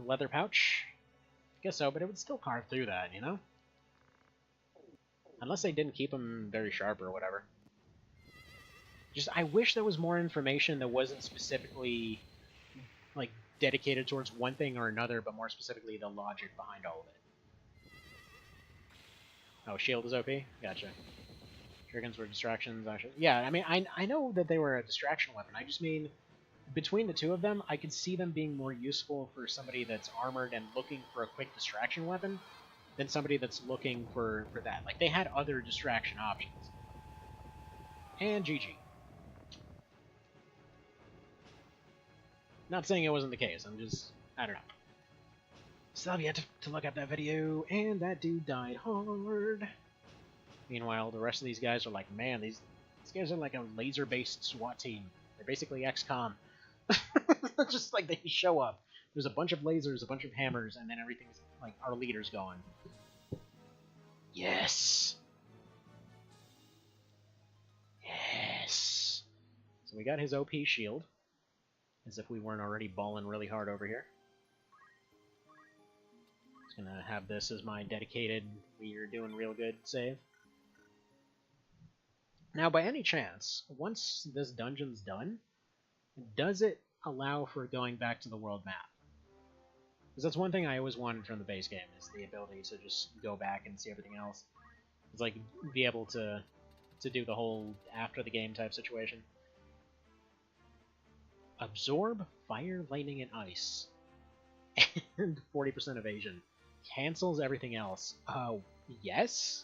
Leather pouch? Guess so, but it would still carve through that, you know? Unless they didn't keep him very sharp or whatever. Just, I wish there was more information that wasn't specifically, like, dedicated towards one thing or another, but more specifically the logic behind all of it. Oh, shield is OP? Gotcha. Shurikens were distractions, actually. Yeah, I mean, I know that they were a distraction weapon. I just mean, between the two of them, I could see them being more useful for somebody that's armored and looking for a quick distraction weapon than somebody that's looking for that. Like, they had other distraction options. And GG. Not saying it wasn't the case, I'm just, I don't know. Still have yet to look up that video, and that dude died hard. Meanwhile, the rest of these guys are like, man, these guys are like a laser-based SWAT team. They're basically XCOM. Just like they show up. There's a bunch of lasers, a bunch of hammers, and then everything's like, our leader's gone. Yes! Yes! So we got his OP shield. As if we weren't already balling really hard over here. Just gonna have this as my dedicated, we're doing real good save. Now, by any chance, once this dungeon's done, does it allow for going back to the world map? Because that's one thing I always wanted from the base game, is the ability to just go back and see everything else. It's like, be able to do the whole after the game type situation. Absorb fire, lightning, and ice. And 40% evasion. Cancels everything else. Yes?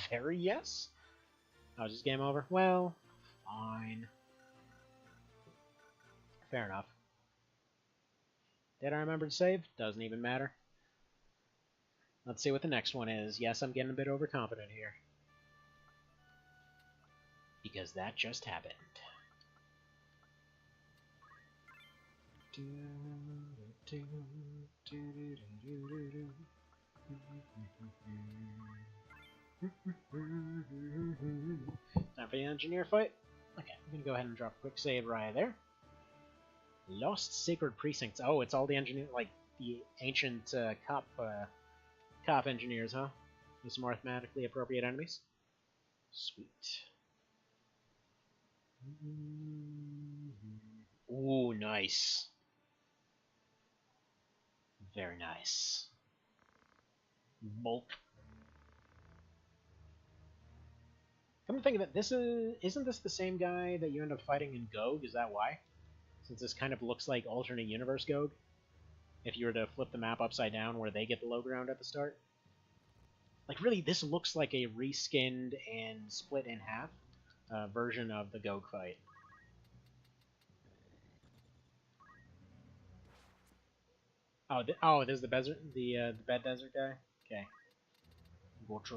Very yes? Oh, is this game over? Well, fine. Fair enough. Did I remember to save? Doesn't even matter. Let's see what the next one is. Yes, I'm getting a bit overconfident here. Because that just happened. Time for the engineer fight? Okay, I'm gonna go ahead and drop a quick save right there. Lost Sacred Precincts. Oh, it's all the engineer, like the ancient cop engineers, huh? With some arithmetically appropriate enemies. Sweet. Ooh, nice. Very nice. Bulk. Come to think of it, isn't this the same guy that you end up fighting in Gog? Is that why? Since this kind of looks like alternate universe Gog. If you were to flip the map upside down where they get the low ground at the start. Like, really, this looks like a reskinned and split in half version of the Gog fight. Oh, there's the desert, the bed desert guy. Okay. Gotcha.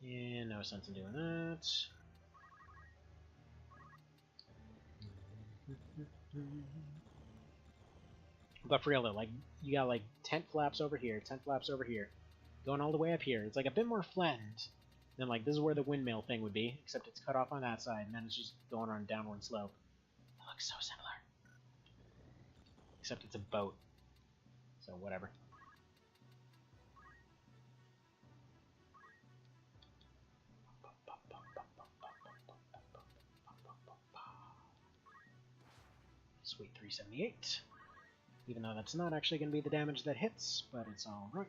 Yeah, no sense in doing that. But for real though, like, you got like tent flaps over here, tent flaps over here, going all the way up here. It's like a bit more flattened than like this is where the windmill thing would be, except it's cut off on that side, and then it's just going on a downward slope. It looks so similar. Except it's a boat. So whatever. Sweet 378. Even though that's not actually going to be the damage that hits, but it's alright.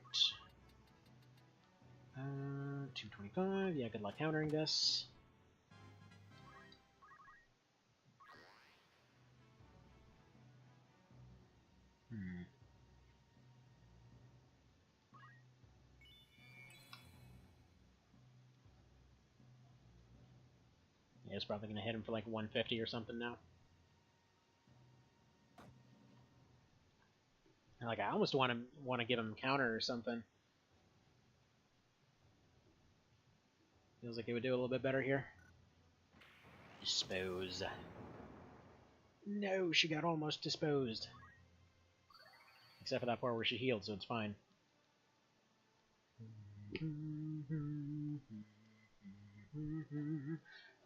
225. Yeah, good luck countering this. Yeah, it's probably going to hit him for like 150 or something now. Like, I almost want to give him counter or something. Feels like it would do a little bit better here. Dispose. No, she got almost disposed. Except for that part where she healed, so it's fine.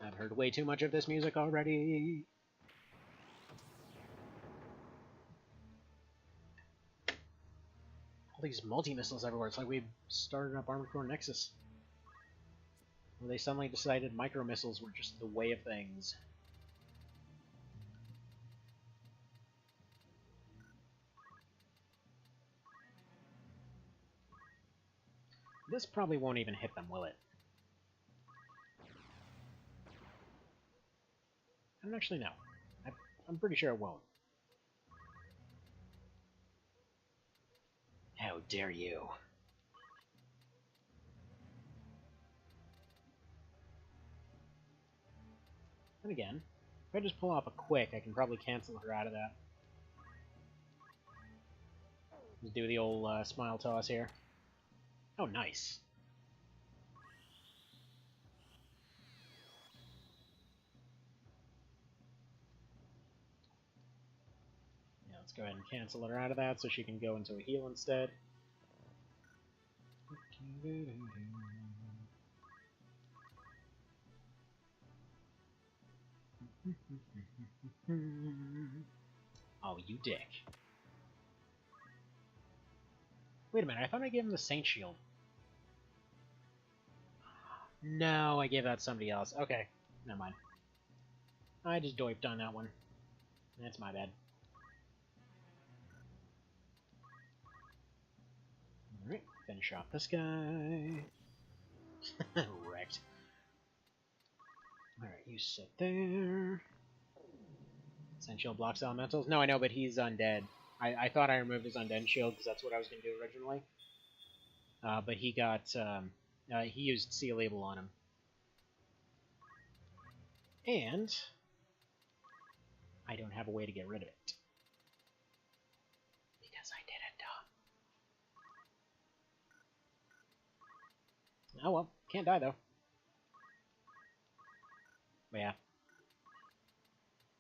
I've heard way too much of this music already. All these multi-missiles everywhere. It's like we started up Armored Core Nexus. Where they suddenly decided micro-missiles were just the way of things. This probably won't even hit them, will it? I don't actually know. I'm pretty sure it won't. How dare you? And again, if I just pull off a quick, I can probably cancel her out of that. Just do the old smile toss here. Oh, nice. Yeah, let's go ahead and cancel her out of that so she can go into a heal instead. Oh, you dick. Wait a minute, I thought I gave him the Saint Shield. No, I gave that to somebody else. Okay, never mind. I just doiped on that one. That's my bad. Alright, finish off this guy. Wrecked. Alright, you sit there. Saint Shield blocks elementals. No, I know, but he's undead. I thought I removed his undead shield because that's what I was going to do originally. But he got, he used Seal Label on him. And I don't have a way to get rid of it. Because I didn't. Oh well, can't die though. But yeah.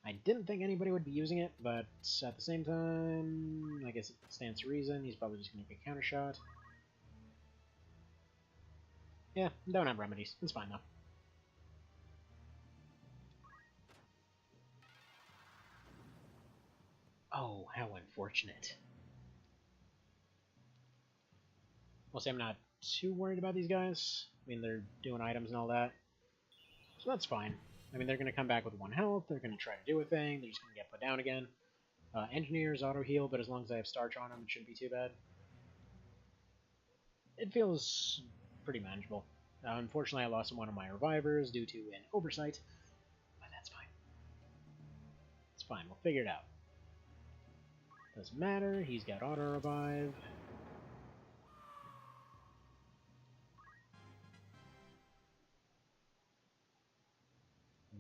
I didn't think anybody would be using it, but at the same time, I guess it stands to reason. He's probably just going to get counter shot. Yeah, don't have remedies. It's fine though. Oh, how unfortunate. Well, see, I'm not too worried about these guys. I mean, they're doing items and all that. So that's fine. I mean, they're going to come back with 1 health. They're going to try to do a thing. They're just going to get put down again. Engineers auto-heal, but as long as I have starch on them, it shouldn't be too bad. It feels pretty manageable. Unfortunately, I lost one of my revivers due to an oversight, but that's fine. It's fine. We'll figure it out. Doesn't matter. He's got auto-revive.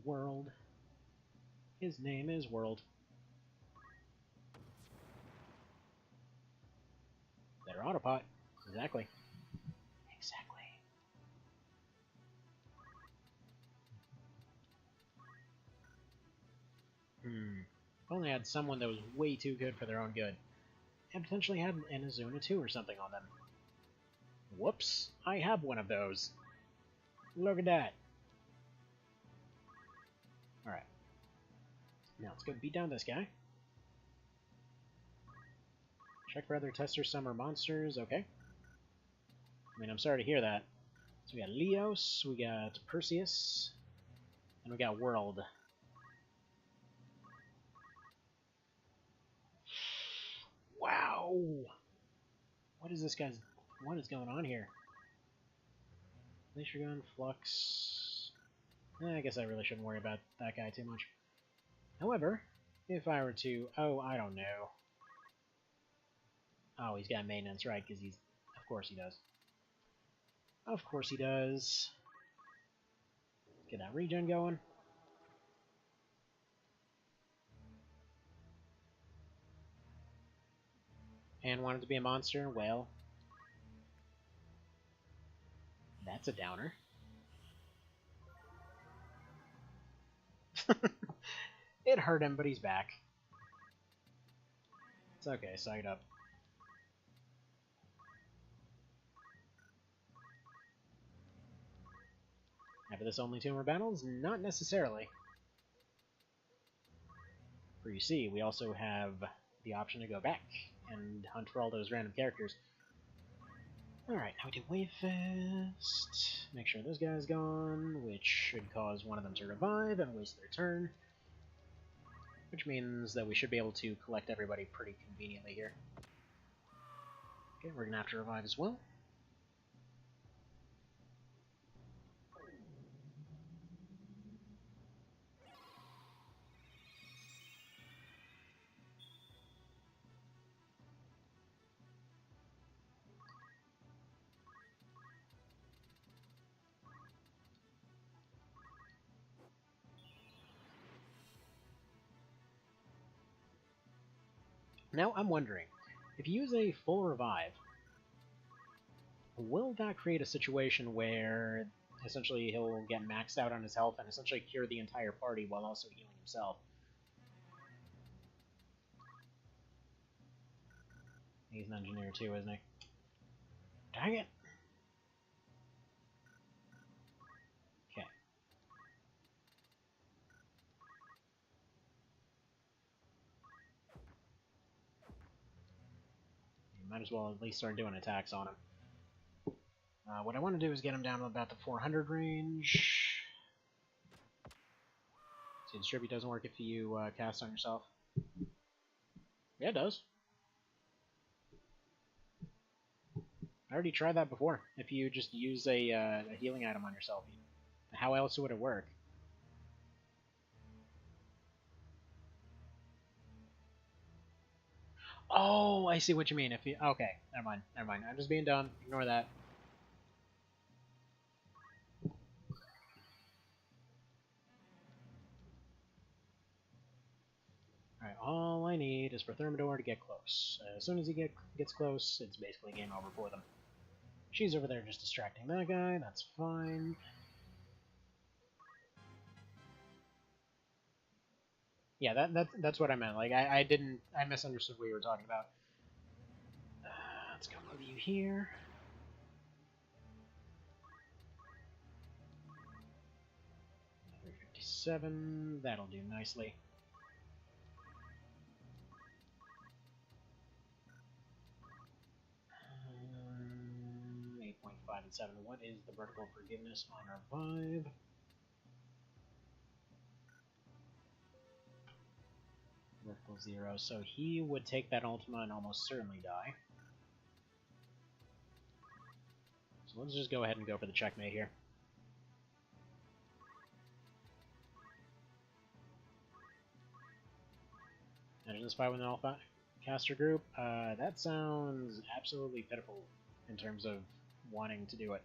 World. His name is World. Better autopot. Exactly. Exactly. If only I had someone that was way too good for their own good. And potentially had an Inazuna 2 or something on them. Whoops, I have one of those. Look at that. Alright. Now let's go beat down this guy. Check for other tester summer monsters, okay. I mean, I'm sorry to hear that. So we got Leos, we got Perseus, and we got World. Wow! What is this guy's... What is going on here? Glacier Gun, Flux... I guess I really shouldn't worry about that guy too much. However, if I were to... Oh, I don't know. Oh, he's got maintenance, right, because he's... Of course he does. Of course he does. Get that regen going. And wanted to be a monster? Well... That's a downer. It hurt him, but he's back. It's okay, suck it up. After this only 2 more battles? Not necessarily. For you see, we also have the option to go back and hunt for all those random characters. Alright, now we do Wave Fest. Make sure this guy's gone, which should cause one of them to revive and waste their turn. Which means that we should be able to collect everybody pretty conveniently here. Okay, we're gonna have to revive as well. Now, I'm wondering, if you use a full revive, will that create a situation where essentially he'll get maxed out on his health and essentially cure the entire party while also healing himself? He's an engineer too, isn't he? Dang it! Okay. Might as well at least start doing attacks on him. What I want to do is get him down to about the 400 range. See, distribute doesn't work if you cast on yourself. Yeah, it does. I already tried that before. If you just use a healing item on yourself, how else would it work? Oh, I see what you mean. If you okay, never mind. I'm just being dumb. Ignore that. Alright, all I need is for Thermidor to get close. As soon as he gets close, it's basically game over for them. She's over there just distracting that guy. That's fine. Yeah, that's what I meant. Like, I misunderstood what you were talking about. Let's go move you here. $357, that'll do nicely. 8.5 and 7. What is the vertical forgiveness on our Vibe? Vertical 0, so he would take that Ultima and almost certainly die. So let's just go ahead and go for the checkmate here. Enter this fight with an Alpha caster group. That sounds absolutely pitiful in terms of wanting to do it.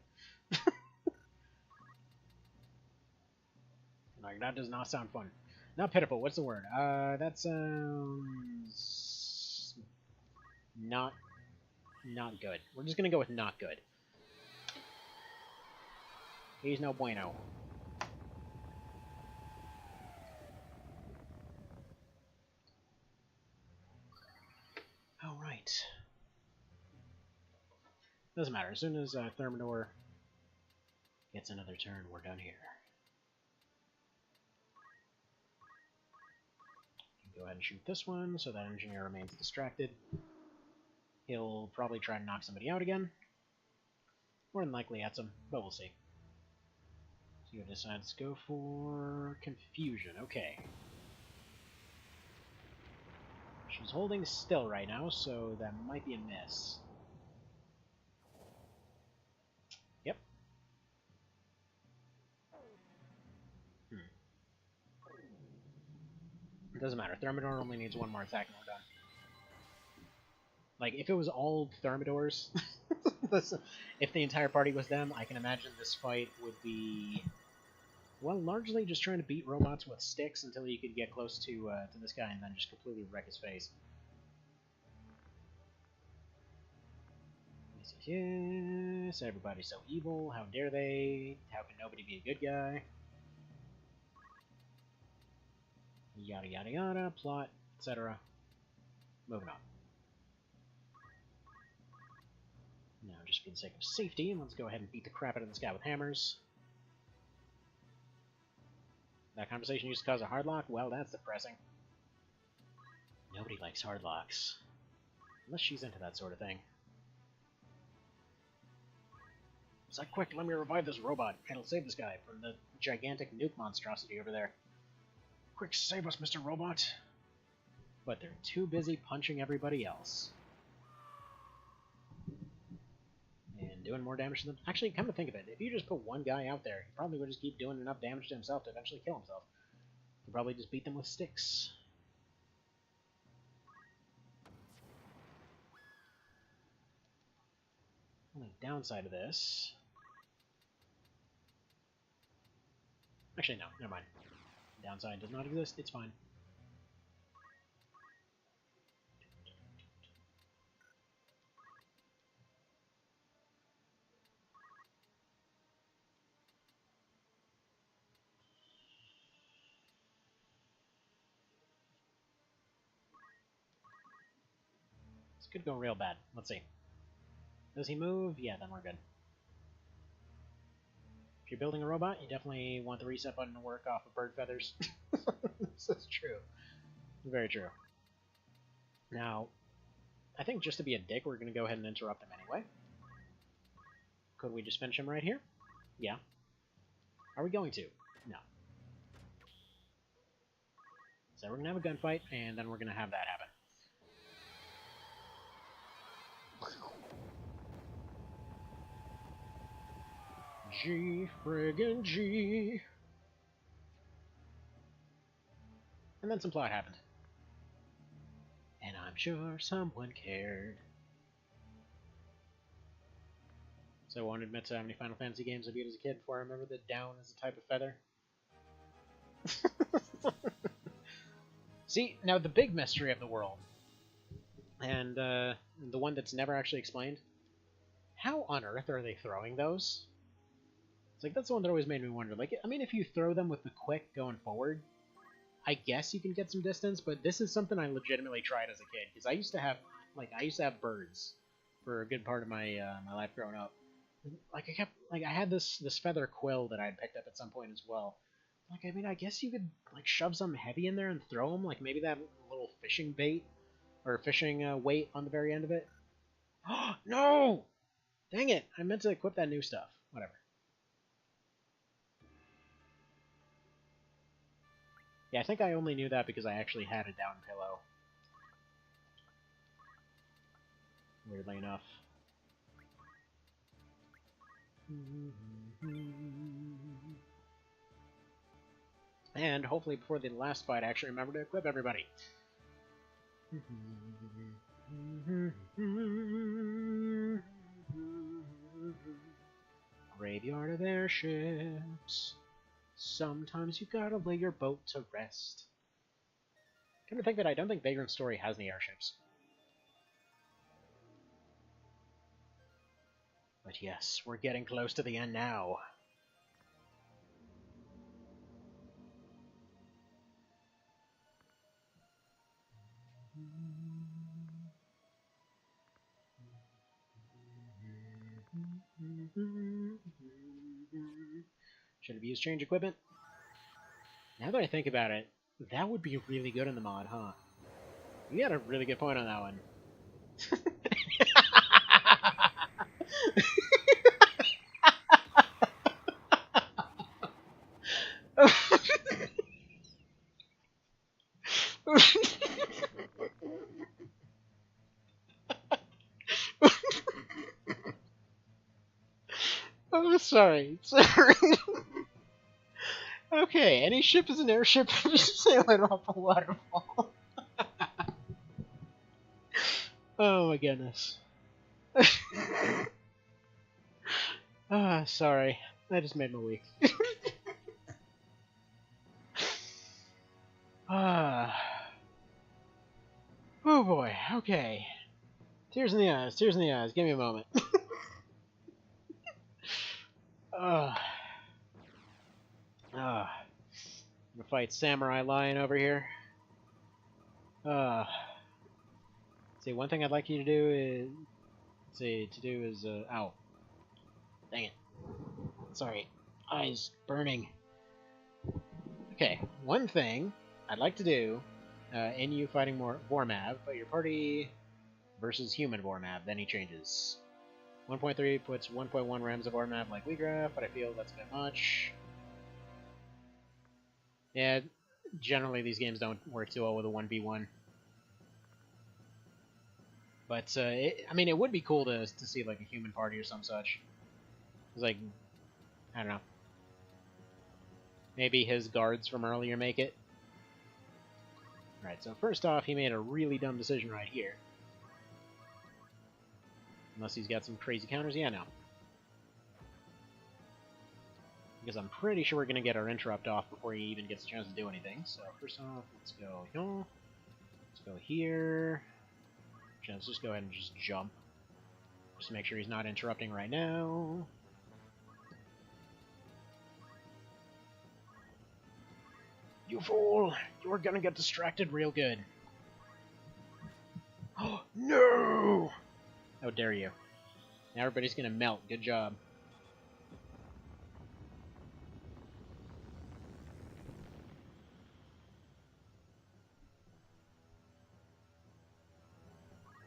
Like, that does not sound fun. Not pitiful, what's the word? That sounds... not good. We're just gonna go with not good. He's no bueno. I 'll Alright. Doesn't matter. As soon as Thermidor gets another turn, we're done here. Go ahead and shoot this one, so that engineer remains distracted. He'll probably try to knock somebody out again. More than likely at some, but we'll see. So he decides to go for confusion. Okay. She's holding still right now, so that might be a miss. Yep. It doesn't matter. Thermidor only needs one more attack and we're done. Like, if it was all Thermidors, if the entire party was them, I can imagine this fight would be, well, largely just trying to beat robots with sticks until you could get close to this guy and then just completely wreck his face. Yes, everybody's so evil. How dare they? How can nobody be a good guy? Yada yada yada, plot, etc. Moving on. Now, just for the sake of safety, let's go ahead and beat the crap out of this guy with hammers. That conversation used to cause a hardlock? Well, that's depressing. Nobody likes hardlocks. Unless she's into that sort of thing. It's like, quick, let me revive this robot. It'll save this guy from the gigantic nuke monstrosity over there. Quick, save us, Mr. Robot! But they're too busy punching everybody else. And doing more damage to them. Actually, come to think of it, if you just put one guy out there, he probably would just keep doing enough damage to himself to eventually kill himself. He'd probably just beat them with sticks. Only downside of this... Actually, no, never mind. Downside does not exist, it's fine. This could go real bad. Let's see. Does he move? Yeah, then we're good. If you're building a robot, you definitely want the reset button to work off of bird feathers. This is true. Very true. Now, I think just to be a dick, we're going to go ahead and interrupt him anyway. Could we just finish him right here? Yeah. Are we going to? No. So we're going to have a gunfight, and then we're going to have that happen. G friggin' G. And then some plot happened. And I'm sure someone cared. So I won't admit to how many Final Fantasy games I beat as a kid before I remember that down is a type of feather. See, now the big mystery of the world, and the one that's never actually explained, how on earth are they throwing those? It's like, that's the one that always made me wonder. Like, I mean, if you throw them with the quick going forward, I guess you can get some distance, but this is something I legitimately tried as a kid, because I used to have birds for a good part of my my life growing up. Like, I had this feather quill that I had picked up at some point as well. Like, I mean, I guess you could, like, shove something heavy in there and throw them, like maybe that little fishing bait, or fishing weight on the very end of it. Oh, no! Dang it! I meant to equip that new stuff. Whatever. Yeah, I think I only knew that because I actually had a down pillow. Weirdly enough. And hopefully before the last fight I actually remember to equip everybody. Graveyard of airships. Sometimes you gotta lay your boat to rest. Come to think that I don't think Vagrant Story has any airships. But yes, we're getting close to the end now. Should have used change equipment. Now that I think about it, that would be really good in the mod, huh? You had a really good point on that one. Oh, sorry. Okay, any ship is an airship sailing off a waterfall. Oh my goodness. Sorry. I just made my week. Oh boy, okay. Tears in the eyes, tears in the eyes. Give me a moment. I'm gonna fight Samurai Lion over here. See, one thing I'd like you to do is, ow. Dang it. Sorry. Eyes burning. Okay, one thing I'd like to do, NU fighting more Vormav, but your party versus human Vormav, then he changes. 1.3 puts 1.1 rams of Vormav like we graph, but I feel that's a bit much. Yeah, generally these games don't work too well with a 1v1. But, I mean, it would be cool to see, like, a human party or some such. It's like, I don't know. Maybe his guards from earlier make it. Alright, so first off, he made a really dumb decision right here. Unless he's got some crazy counters. Yeah, no. Because I'm pretty sure we're going to get our interrupt off before he even gets a chance to do anything. So first off, let's go here. Let's go here. Actually, let's just go ahead and just jump. Just to make sure he's not interrupting right now. You fool! You're gonna get distracted real good. Oh, no! How dare you. Now everybody's gonna melt. Good job.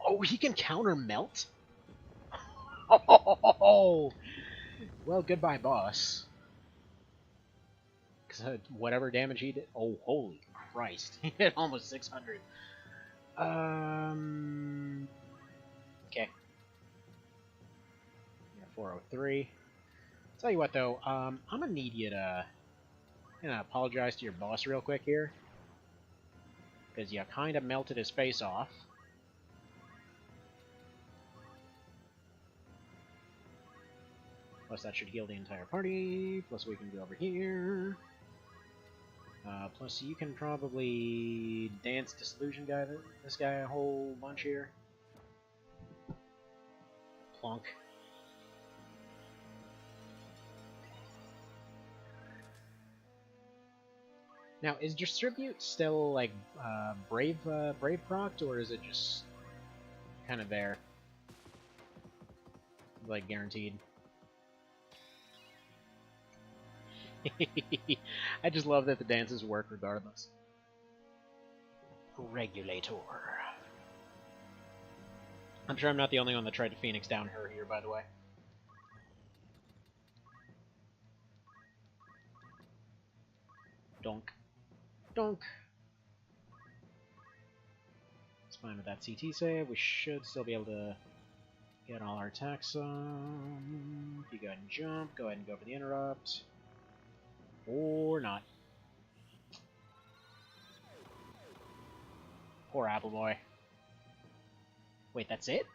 Oh, he can counter melt? Oh! Well, goodbye, boss. Because whatever damage he did... Oh, holy Christ. He hit almost 600. Okay. Yeah, 403. Tell you what, though, I'm gonna need you to... I'm gonna apologize to your boss real quick here. Because you kind of melted his face off. Plus that should heal the entire party. Plus we can go over here. Plus you can probably dance disillusion this guy a whole bunch here. Plonk. Now, is distribute still like brave procced, or is it just kind of there, like guaranteed? I just love that the dances work regardless. Regulator. I'm sure I'm not the only one that tried to Phoenix down her here, by the way. Donk. Donk. It's fine with that CT save. We should still be able to get all our attacks on. If you go ahead and jump, go ahead and go for the interrupt. Or not. Poor Apple Boy. Wait, that's it?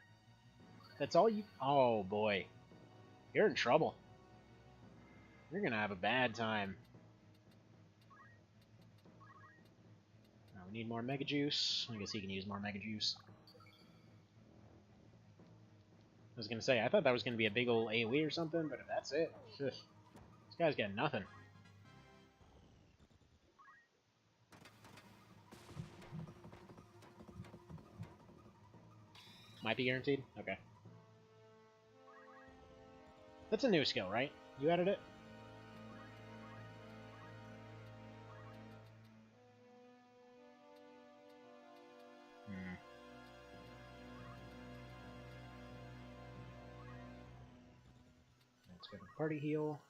That's all you... Oh, boy. You're in trouble. You're gonna have a bad time. Now we need more Mega Juice. I guess he can use more Mega Juice. I was gonna say, I thought that was gonna be a big old AoE or something, but if that's it, this guy's got nothing. Might be guaranteed? Okay. That's a new skill, right? You added it? Hmm. Let's go to party heal.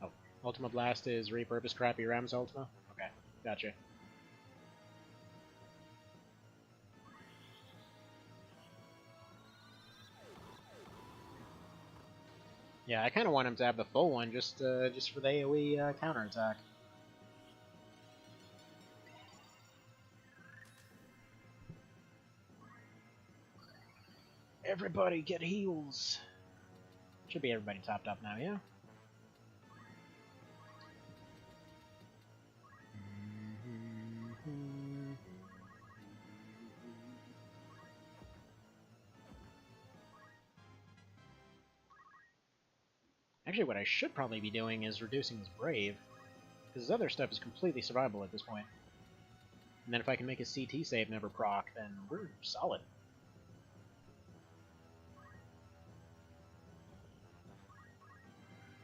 Oh, Ultima Blast is repurposed crappy Ram's Ultima? Okay, gotcha. Yeah, I kind of want him to have the full one, just for the AoE counterattack. Everybody get heals! Should be everybody topped up now, yeah? Actually, what I should probably be doing is reducing his Brave, because his other stuff is completely survivable at this point. And then if I can make his CT save never proc, then we're solid.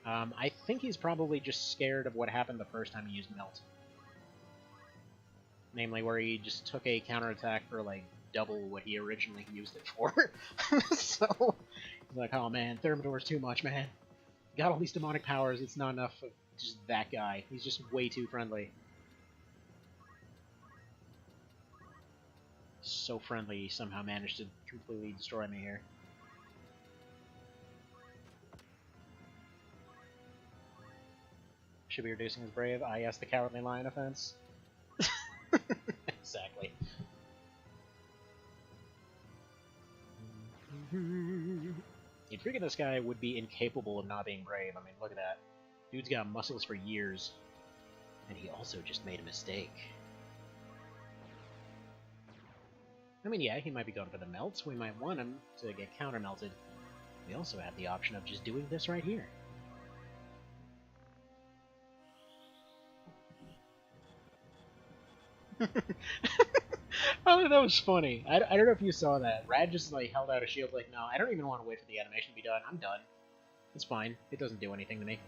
I think he's probably just scared of what happened the first time he used Melt. Namely, where he just took a counterattack for, like, double what he originally used it for. So, he's like, oh man, Thermidor's too much, man. Got all these demonic powers, it's not enough of just that guy. He's just way too friendly. So friendly, he somehow managed to completely destroy me here. Should be reducing his Brave. Ah, yes, the Cowardly Lion offense. Exactly. You'd figure this guy would be incapable of not being brave. I mean, look at that. Dude's got muscles for years. And he also just made a mistake. I mean, yeah, he might be going for the melts. We might want him to get counter-melted. We also have the option of just doing this right here. Oh, that was funny. I don't know if you saw that. Rad just like held out a shield like, no, I don't even want to wait for the animation to be done. I'm done. It's fine. It doesn't do anything to me.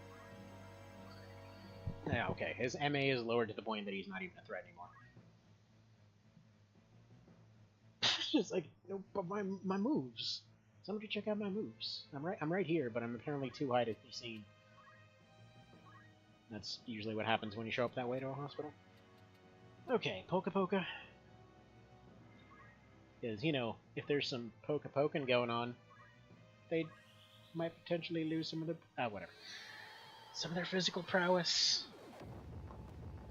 Yeah, okay. His MA is lowered to the point that he's not even a threat anymore. Just like, no, but my moves. Somebody check out my moves. I'm right here, but I'm apparently too high to be seen. That's usually what happens when you show up that way to a hospital. Okay, Poka Poka. Because, you know, if there's some Poka Pokin' going on, they might potentially lose some of their... whatever. Some of their physical prowess.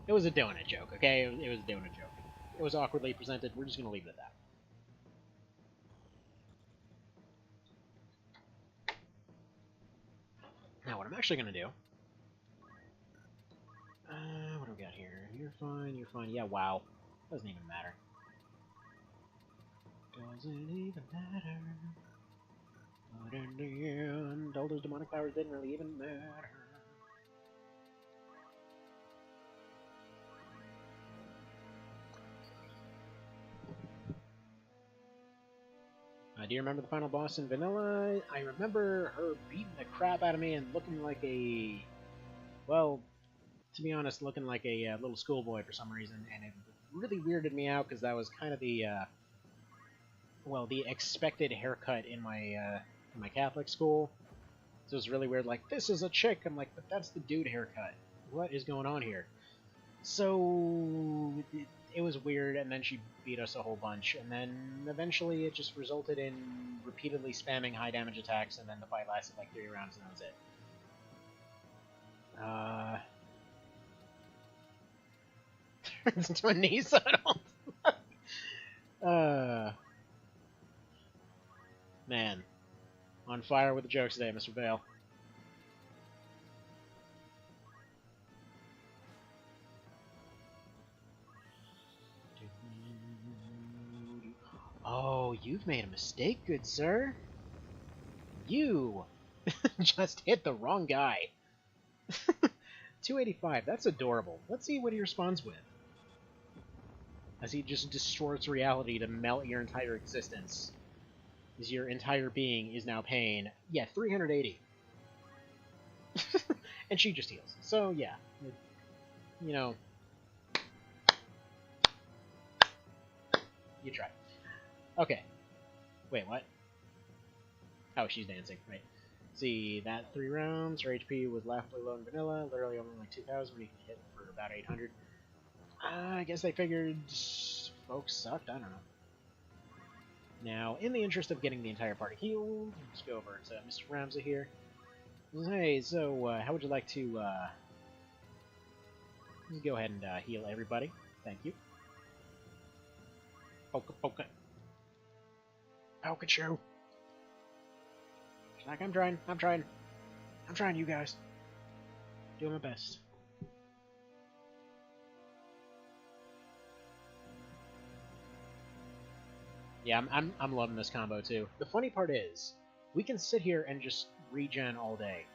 It was a donut joke, okay? It was a donut joke. It was awkwardly presented. We're just going to leave it at that. Now, what I'm actually going to do... what do we got here? You're fine, you're fine. Yeah, wow. Doesn't even matter. Doesn't even matter. But in the end, all those demonic powers didn't really even matter. Do you remember the final boss in Vanilla? I remember her beating the crap out of me and looking like a... Well, to be honest, looking like a little schoolboy for some reason, and it really weirded me out because that was kind of the, well, the expected haircut in my Catholic school. So it was really weird, like, this is a chick! I'm like, but that's the dude haircut. What is going on here? So... It was weird, and then she beat us a whole bunch, and then eventually it just resulted in repeatedly spamming high damage attacks, and then the fight lasted like 3 rounds, and that was it. Turns into a knee saddle. Man. On fire with the jokes today, Mr. Vale. Oh, you've made a mistake, good sir. You just hit the wrong guy. 285, that's adorable. Let's see what he responds with. As he just distorts reality to melt your entire existence. As your entire being is now pain. Yeah, 380. And she just heals. So, yeah. You know. You try. Okay. Wait, what? Oh, she's dancing. Right. See, that 3 rounds, her HP was laughably low in vanilla, literally only like 2,000, we can hit for about 800. I guess they figured folks sucked, I don't know. Now, in the interest of getting the entire party healed, let's go over to Mr. Ramsey here. Hey, so, how would you like to, go ahead and, heal everybody? Thank you. Poke, poke. Pikachu! She's like, I'm trying, you guys. Doing my best. Yeah, I'm loving this combo too. The funny part is, we can sit here and just regen all day.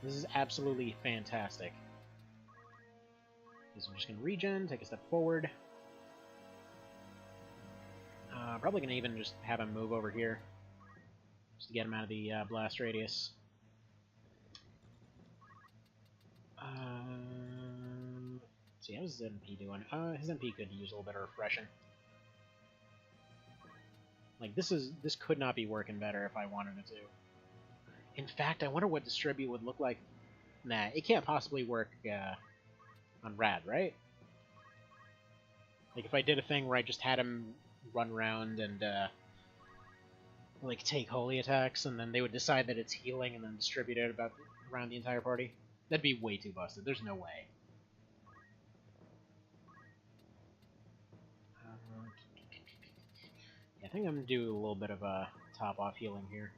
This is absolutely fantastic. So I'm just gonna regen, take a step forward. Probably gonna even just have him move over here, just to get him out of the blast radius. Let's see, how's his MP doing? His MP could use a little bit of refreshing. Like, this could not be working better if I wanted it to. In fact, I wonder what distribute would look like. Nah, it can't possibly work on Rad, right? Like, if I did a thing where I just had him run around and, like, take holy attacks, and then they would decide that it's healing and then distribute it around the entire party, that'd be way too busted. There's no way. I think I'm going to do a little bit of a top-off healing here.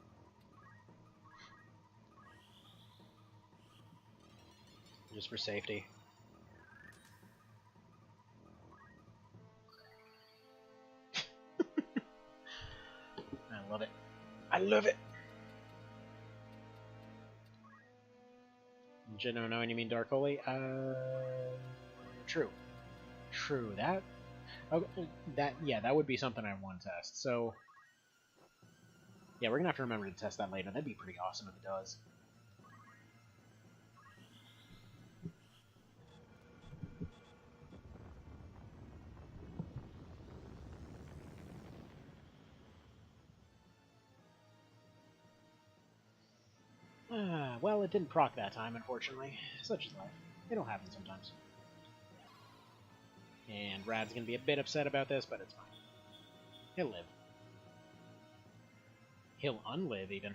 Just for safety. I love it. I love it! Jino, no, you mean Dark Holy? True. True, that... Oh, that would be something I want to test. So, yeah, we're gonna have to remember to test that later. That'd be pretty awesome if it does. Well, it didn't proc that time, unfortunately. Such is life. It'll happen sometimes. And Rad's gonna be a bit upset about this, but it's fine. He'll live. He'll unlive, even.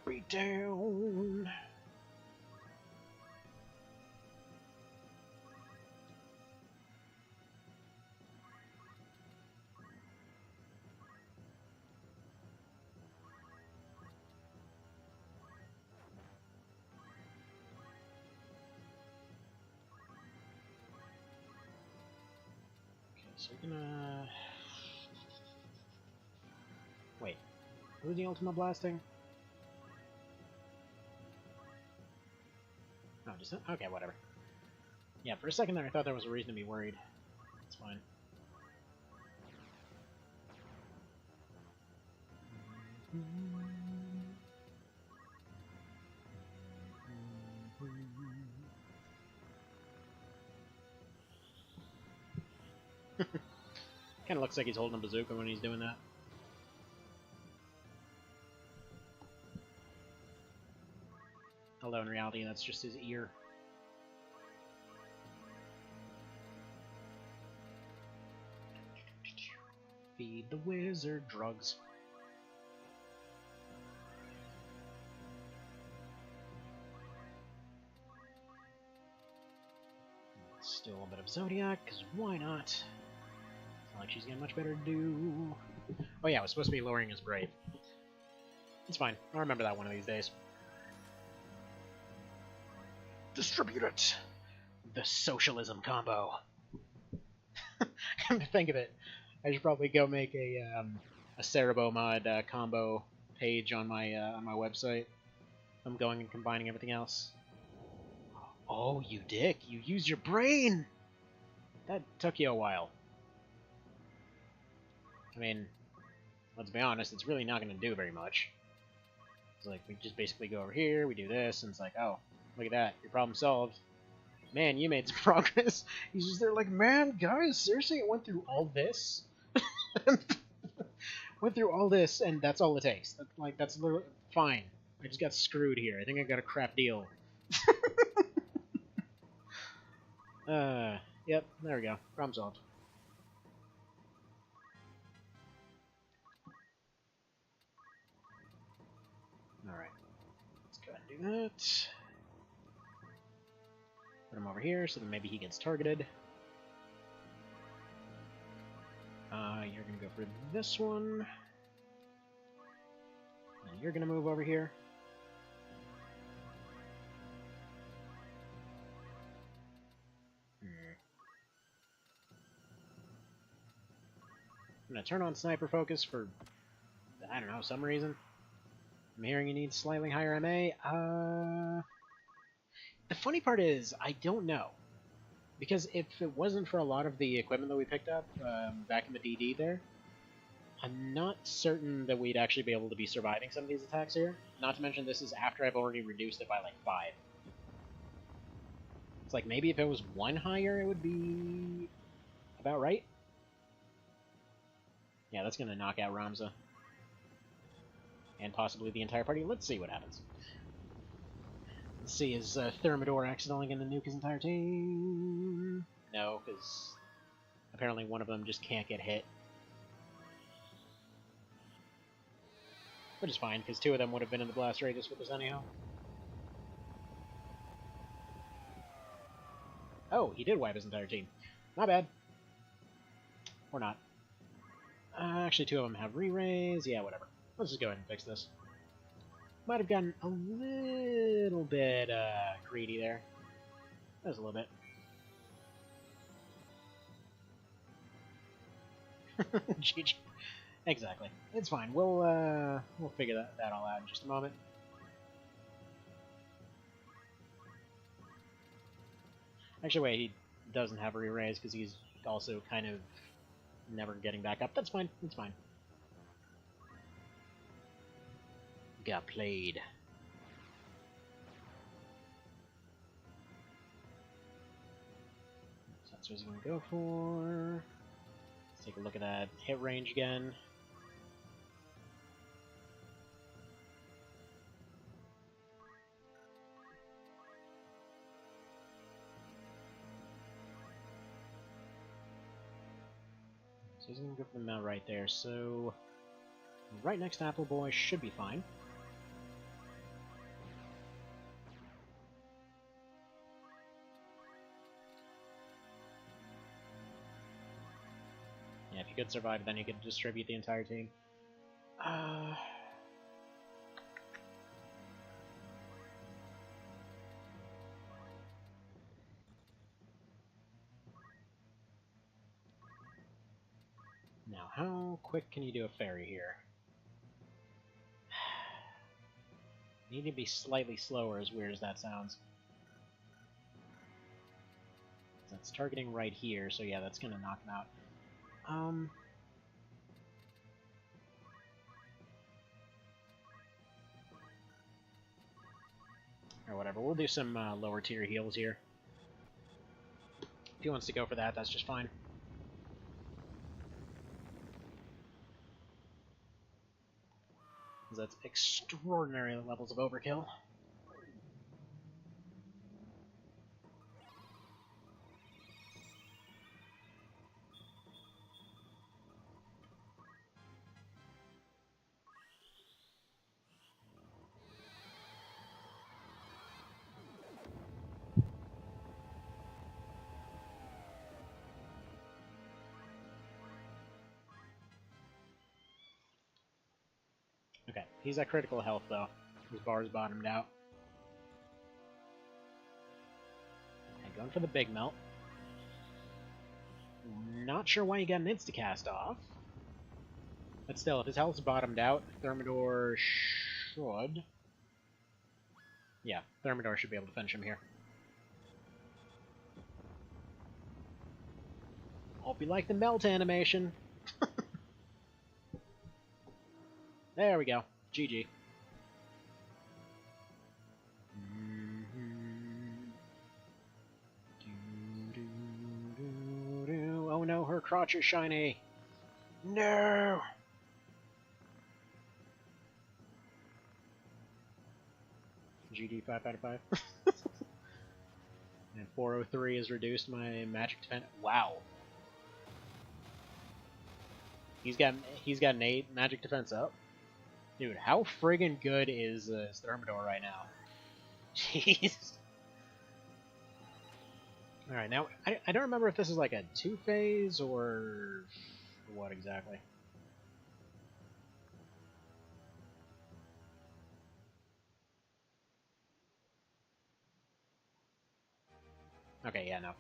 Break down. So we're gonna... Wait. Who's the Ultima blasting? Oh, just... Okay, whatever. Yeah, for a second there I thought there was a reason to be worried. It's fine. Kinda looks like he's holding a bazooka when he's doing that. Although in reality that's just his ear. Feed the wizard drugs. Still a bit of Zodiac, because why not? It's not like she's got much better to do. Oh yeah, it was supposed to be lowering his brave. It's fine. I'll remember that one of these days. Distribute it! The socialism combo. Come to think of it, I should probably go make a Cerabow mod combo page on my website. I'm going and combining everything else. Oh, you dick! You used your brain! That took you a while. I mean, let's be honest, it's really not going to do very much. It's like, we just basically go over here, we do this, and it's like, oh, look at that, your problem solved. Man, you made some progress. He's just there like, man, guys, seriously, it went through all this? Went through all this, and that's all it takes. That's literally fine. I just got screwed here. I think I got a crap deal. Yep, there we go. Problem solved. Alright. Let's go ahead and do that. Put him over here so that maybe he gets targeted. You're gonna go for this one. And you're gonna move over here. I'm gonna turn on sniper focus for, I don't know, some reason. I'm hearing you need slightly higher MA. The funny part is, I don't know. Because if it wasn't for a lot of the equipment that we picked up back in the DD there, I'm not certain that we'd actually be able to be surviving some of these attacks here. Not to mention this is after I've already reduced it by like 5. It's like maybe if it was 1 higher it would be about right. Yeah, that's going to knock out Ramza. And possibly the entire party. Let's see what happens. Let's see, is Thermidor accidentally going to nuke his entire team? No, because apparently one of them just can't get hit. Which is fine, because 2 of them would have been in the blast radius with us anyhow. Oh, he did wipe his entire team. Not bad. Or not. Actually, 2 of them have re-raise. Yeah, whatever. Let's just go ahead and fix this. Might have gotten a little bit greedy there. Just a little bit. GG. Exactly. It's fine. We'll figure that all out in just a moment. Actually, wait, he doesn't have a re-raise because he's also kind of never getting back up. That's fine. It's fine. Got played. So that's what he's going to go for. Let's take a look at that hit range again. So he's going to go for the mount right there. So right next to Apple Boy should be fine. Yeah, if you could survive, then you could distribute the entire team. Now, how quick can you do a ferry here? You need to be slightly slower, as weird as that sounds. That's targeting right here, so yeah, that's gonna knock him out. Or whatever, we'll do some lower tier heals here. If he wants to go for that, that's just fine. That's extraordinary levels of overkill. Okay, he's at critical health though. His bar's bottomed out. Going for the big melt. Not sure why he got an insta-cast off. But still, if his health's bottomed out, Thermidor should... Yeah, Thermidor should be able to finish him here. Hope you like the melt animation. There we go. GG. Oh no, her crotch is shiny. No! GD 5 out of 5. And 403 has reduced my magic defense. Wow. He's got an 8 magic defense up. Dude, how friggin' good is Thermidor right now? Jeez. Alright, now, I don't remember if this is like a 2-phase or what exactly. Okay, yeah, no.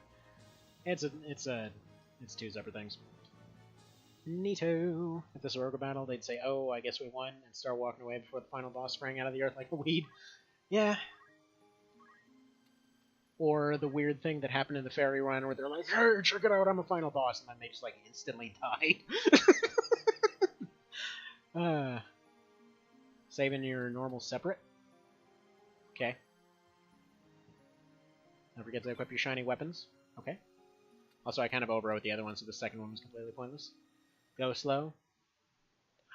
It's 2 separate things. Neato. If this were a battle, they'd say, oh, I guess we won, and start walking away before the final boss sprang out of the earth like a weed. Yeah. Or the weird thing that happened in the fairy run where they're like, hey, check it out, I'm a final boss, and then they just, like, instantly died. Saving your normal separate. Okay. Don't forget to equip your shiny weapons. Okay. Also, I kind of overwrote the other one, so the second one was completely pointless. Go slow.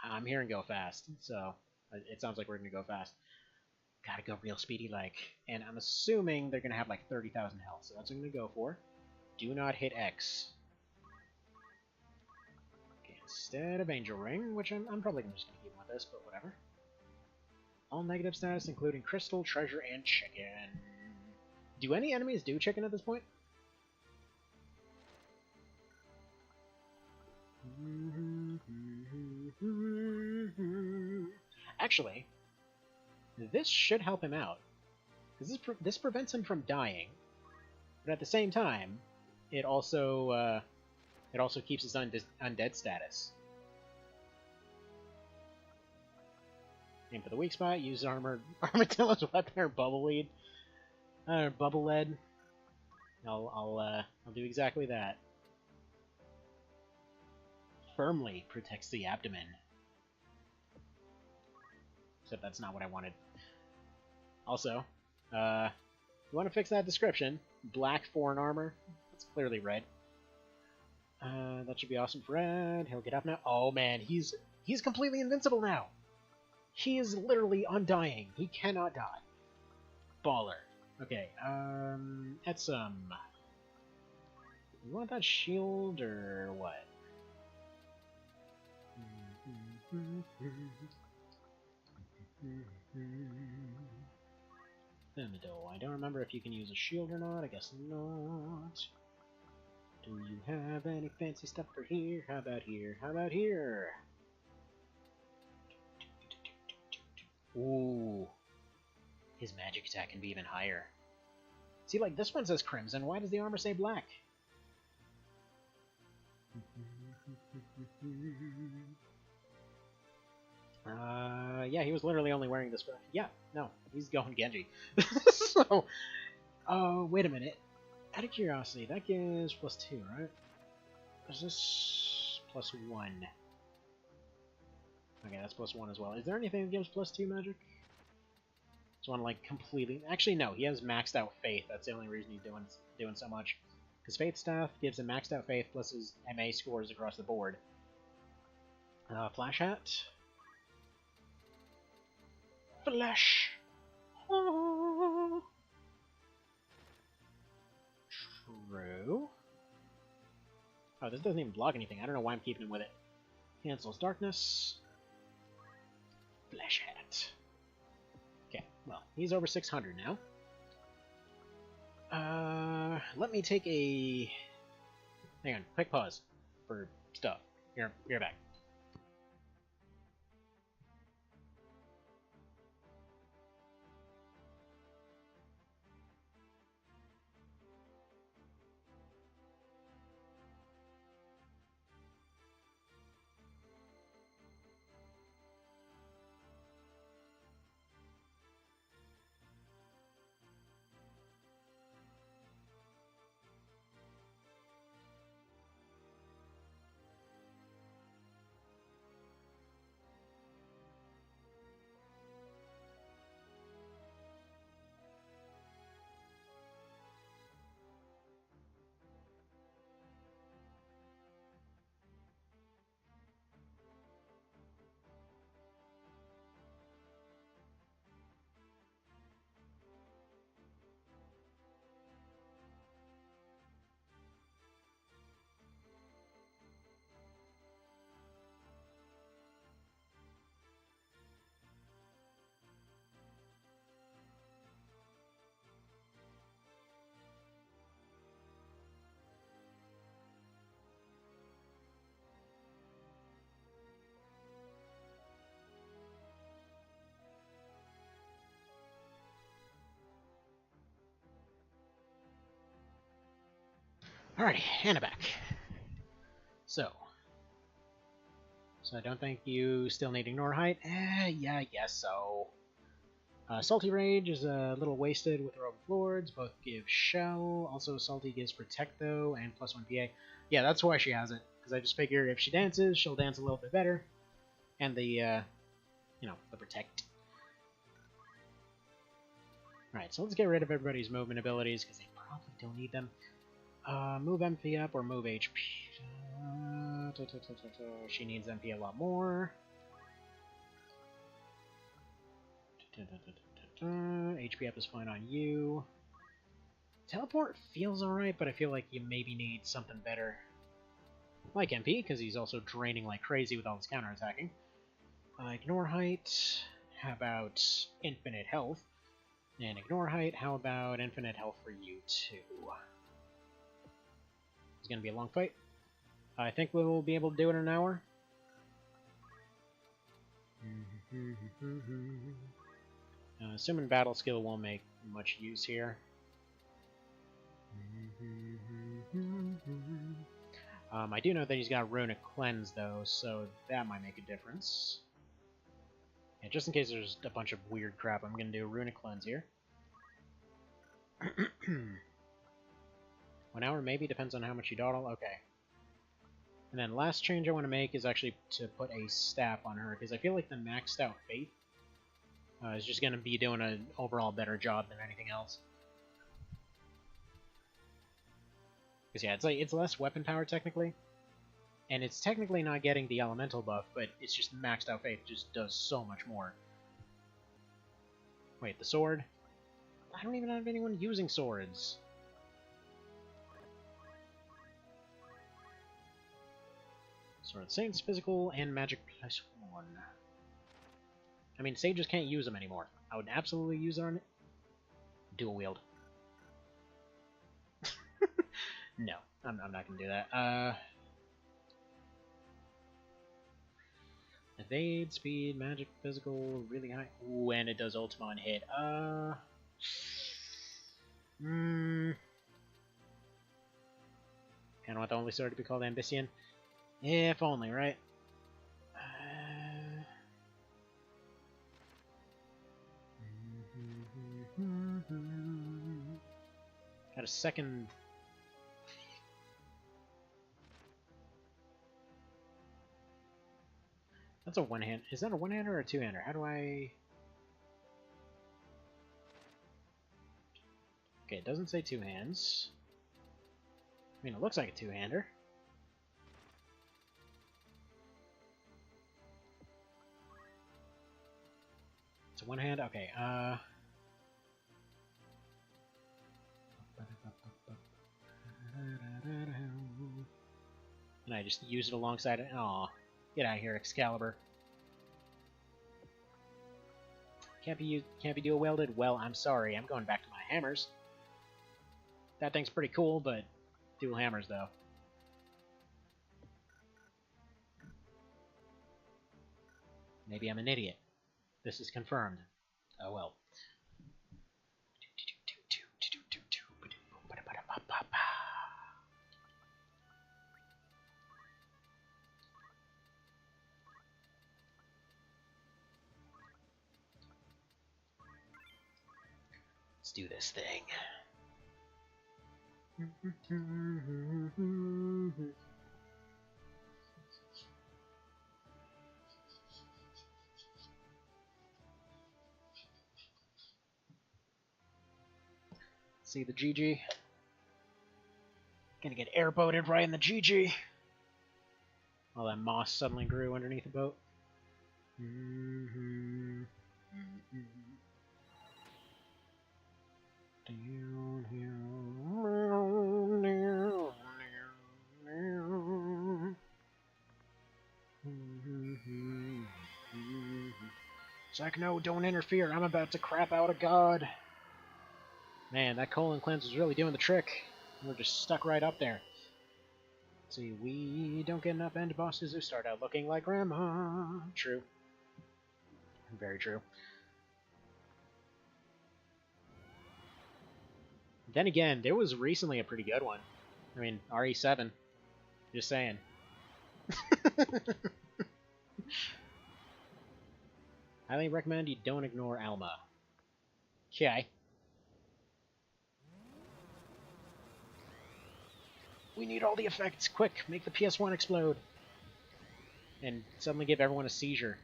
I'm hearing go fast, so it sounds like we're going to go fast. Gotta go real speedy like. And I'm assuming they're going to have like 30,000 health, so that's what I'm going to go for. Do not hit X. Okay, instead of Angel Ring, which I'm probably just going to keep with this, but whatever. All negative status, including Crystal, Treasure, and Chicken. Do any enemies do Chicken at this point? Actually, this should help him out, because this prevents him from dying, but at the same time, it also keeps his undead status. Aim for the weak spot. Use Armadillo's weapon or Bubble Lead, Bubble Lead. I'll do exactly that. Firmly protects the abdomen. Except that's not what I wanted. Also, you want to fix that description. Black foreign armor. It's clearly red. That should be awesome for Red. He'll get up now. Oh man, he's completely invincible now. He is literally undying. He cannot die. Baller. Okay, Etsum. You want that shield or what? Thermidor. I don't remember if you can use a shield or not. I guess not. Do you have any fancy stuff for here? How about here? How about here? Ooh. His magic attack can be even higher. See, like, this one says Crimson. Why does the armor say black? Yeah, he was literally only wearing this. Yeah, no, he's going Genji. So, wait a minute. Out of curiosity, that gives +2, right? Is this +1? Okay, that's +1 as well. Is there anything that gives +2 magic? Just want to like completely. Actually, no. He has maxed out Faith. That's the only reason he's doing so much. Because Faith Staff gives him maxed out Faith plus his MA scores across the board. Flash Hat. Flash. Oh. True. Oh, this doesn't even block anything. I don't know why I'm keeping him with it. Cancels Darkness. Flash Hat. Okay, well, he's over 600 now. Let me take a... Hang on, quick pause for stuff. Here, you're back. Alrighty, Hannah back. So I don't think you still need Ignore Height. Yeah, I guess so. Salty Rage is a little wasted with Rogue Lords. Both give Shell. Also, Salty gives Protect, though, and +1 PA. Yeah, that's why she has it. Because I just figure if she dances, she'll dance a little bit better. And the, the Protect. Alright, so let's get rid of everybody's movement abilities, because they probably don't need them. Move MP up or move HP. She needs MP a lot more. HP up is fine on you. Teleport feels alright, but I feel like you maybe need something better. Like MP, because he's also draining like crazy with all his counterattacking. Ignore Height. How about Infinite Health? And Ignore Height, how about Infinite Health for you too? It's going to be a long fight. I think we'll be able to do it in an hour. Assuming battle skill won't make much use here. I do know that he's got Runic Cleanse though, so that might make a difference. Yeah, just in case there's a bunch of weird crap, I'm gonna do a Runic Cleanse here. 1 hour maybe, depends on how much you dawdle. Okay. And then last change I want to make is actually to put a staff on her, because I feel like the maxed out Faith is just going to be doing an overall better job than anything else. Because yeah, it's less weapon power technically, and it's technically not getting the elemental buff, but it's just maxed out Faith just does so much more. Wait, the sword? I don't even have anyone using swords. Sword Saints, physical, and magic +1. I mean, sages can't use them anymore. I would absolutely use it on it. Dual wield. No, I'm not going to do that. Evade, speed, magic, physical, really high. Ooh, and it does Ultima on hit. And I want the only sword to be called Ambition. If only, right? Got a second. That's a one-hand. Is that a one-hander or a two-hander? How do I... Okay, it doesn't say two hands. I mean, it looks like a two-hander. It's a one-hand? Okay, and I just use it alongside it. Aw, get out of here, Excalibur. Can't be dual wielded? Well, I'm sorry. I'm going back to my hammers. That thing's pretty cool, but dual hammers though. Maybe I'm an idiot. This is confirmed. Oh well. Let's do this thing. See the GG? Gonna get airboated right in the GG. All that moss suddenly grew underneath the boat. Down here. It's like, no, don't interfere. I'm about to crap out a god. Man, that colon cleanse was really doing the trick. We're just stuck right up there. Let's see, we don't get enough end bosses who start out looking like grandma. True. Very true. Then again, there was recently a pretty good one. I mean, RE7. Just saying. Highly recommend you don't ignore Alma. Okay. We need all the effects. Quick, make the PS1 explode. And suddenly give everyone a seizure.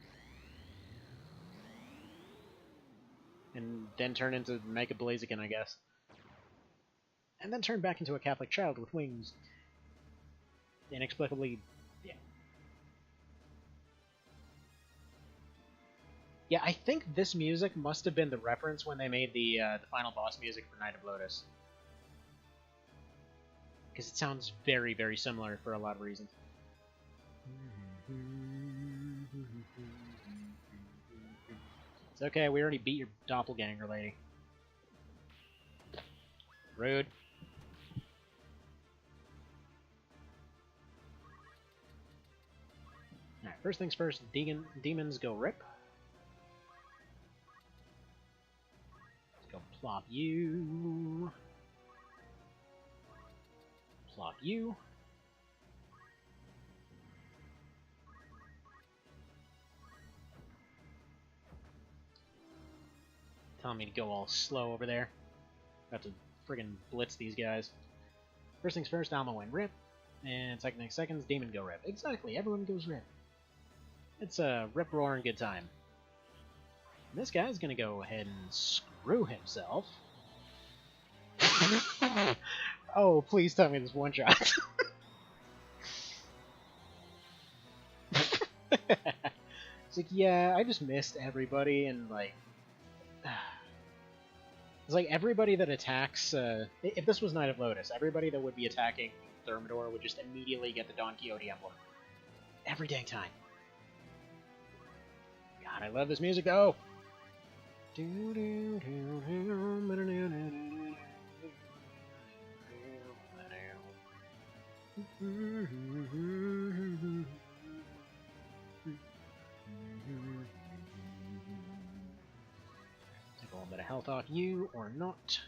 And then turn into Mega Blaziken, I guess. And then turn back into a Catholic child with wings. Inexplicably... yeah. Yeah, I think this music must have been the reference when they made the final boss music for Night of Lotus. Because it sounds very, very similar for a lot of reasons. It's okay, we already beat your doppelganger lady. Rude. Alright, first things first, demons go rip. Let's go plop you. Plop you. Telling me to go all slow over there. Got to friggin' blitz these guys. First things first, Alma went rip. And second things seconds, demon go rip. Exactly, everyone goes rip. It's a rip roaring good time. And this guy's gonna go ahead and screw himself. Oh, please tell me this one shot. It's like, yeah, I just missed everybody, and like, it's like everybody that attacks. If this was Night of Lotus, everybody that would be attacking Thermidor would just immediately get the Don Quixote emblem. Every dang time. God, I love this music though. Take a little bit of health off you, or not.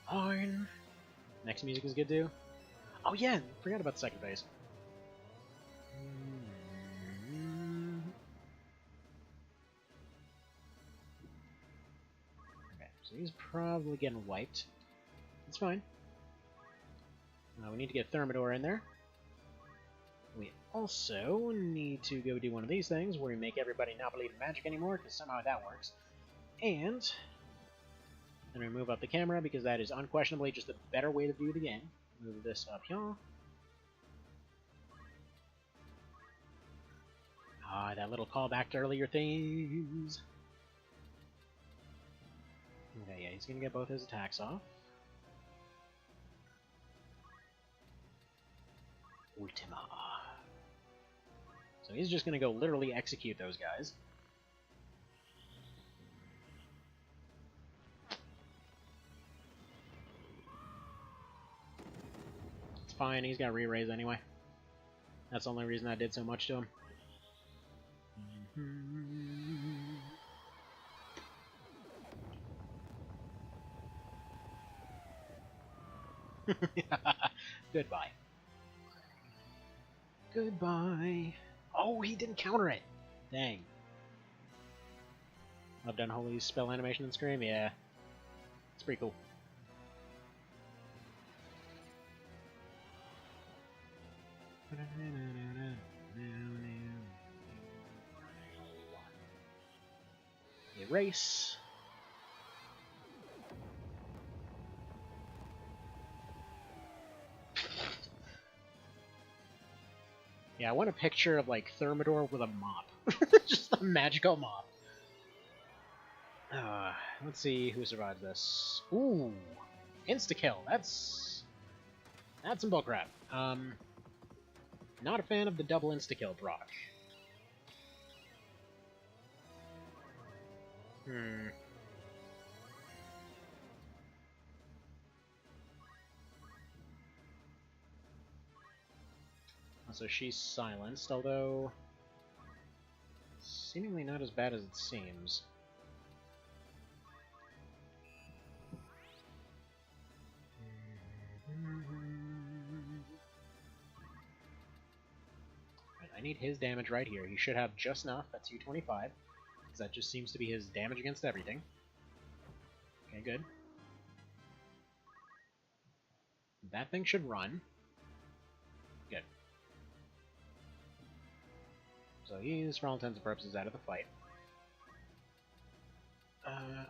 Fine. Next music is good too. Oh yeah, forgot about the second phase. Okay, so he's probably getting wiped. It's fine. We need to get Thermidor in there. We also need to go do one of these things where we make everybody not believe in magic anymore, because somehow that works. And then we move up the camera, because that is unquestionably just a better way to view the game. Move this up here. Ah, that little callback to earlier things. Okay, yeah, he's gonna get both his attacks off. Ultima. So he's just gonna go literally execute those guys. It's fine, he's got re-raise anyway. That's the only reason I did so much to him. Goodbye. Goodbye. Oh, he didn't counter it. Dang. I've done Holy's spell animation and Scream. Yeah, it's pretty cool. Erase. Yeah, I want a picture of, like, Thermidor with a mop. Just a magical mop. Let's see who survives this. Ooh! Insta-kill. That's some bullcrap. Not a fan of the double insta-kill proc. So she's silenced, although seemingly not as bad as it seems. I need his damage right here. He should have just enough at 225, because that just seems to be his damage against everything. Okay, good. That thing should run. Good. So he's, for all intents and purposes, out of the fight.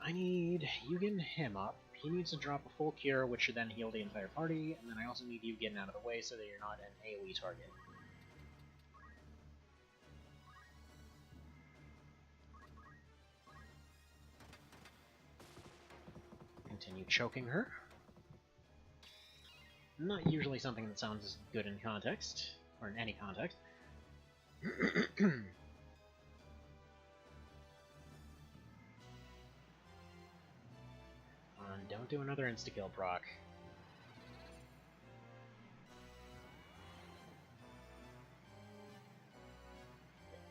I need Yugen him up. He needs to drop a full cure, which should then heal the entire party, and then I also need you getting out of the way so that you're not an AoE target. Continue choking her. Not usually something that sounds good in context, or in any context. Don't do another insta-kill proc.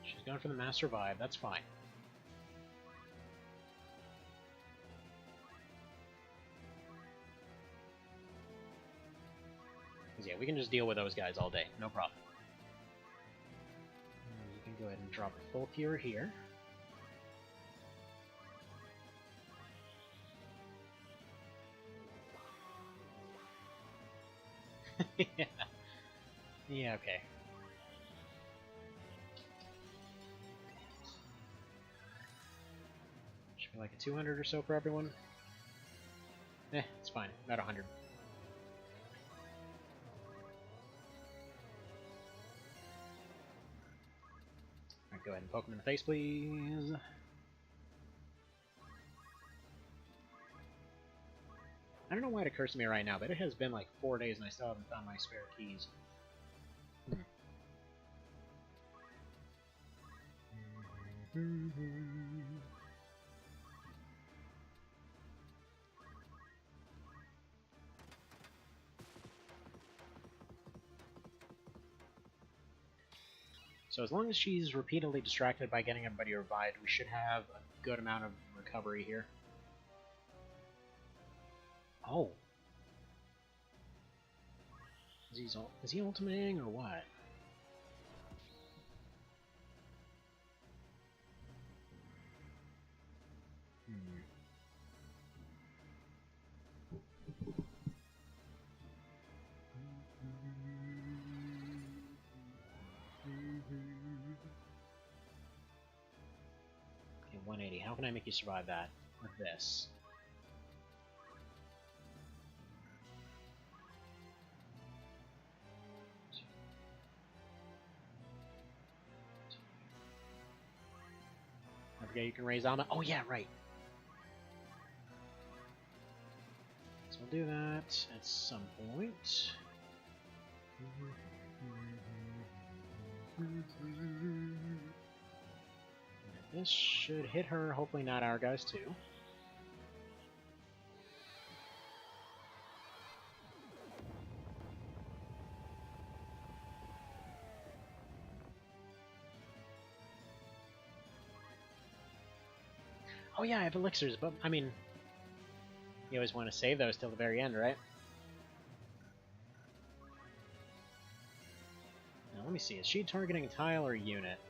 She's going for the mass revive, that's fine. Yeah, we can just deal with those guys all day, no problem. You can go ahead and drop a full cure here. Yeah. Yeah, okay. Should be like a 200 or so for everyone. It's fine. About 100. Alright, go ahead and poke him in the face, please. I don't know why it occurs to me right now, but it has been like 4 days and I still haven't found my spare keys. So as long as she's repeatedly distracted by getting everybody revived, we should have a good amount of recovery here. Oh. Is he ultimating or what? Okay, 180. How can I make you survive that with this? I forget you can raise Alma. Oh yeah, right. So we'll do that at some point. This should hit her, hopefully not our guys too. Oh yeah, I have elixirs, but I mean, you always want to save those till the very end, right? Now let me see, is she targeting a tile or a unit?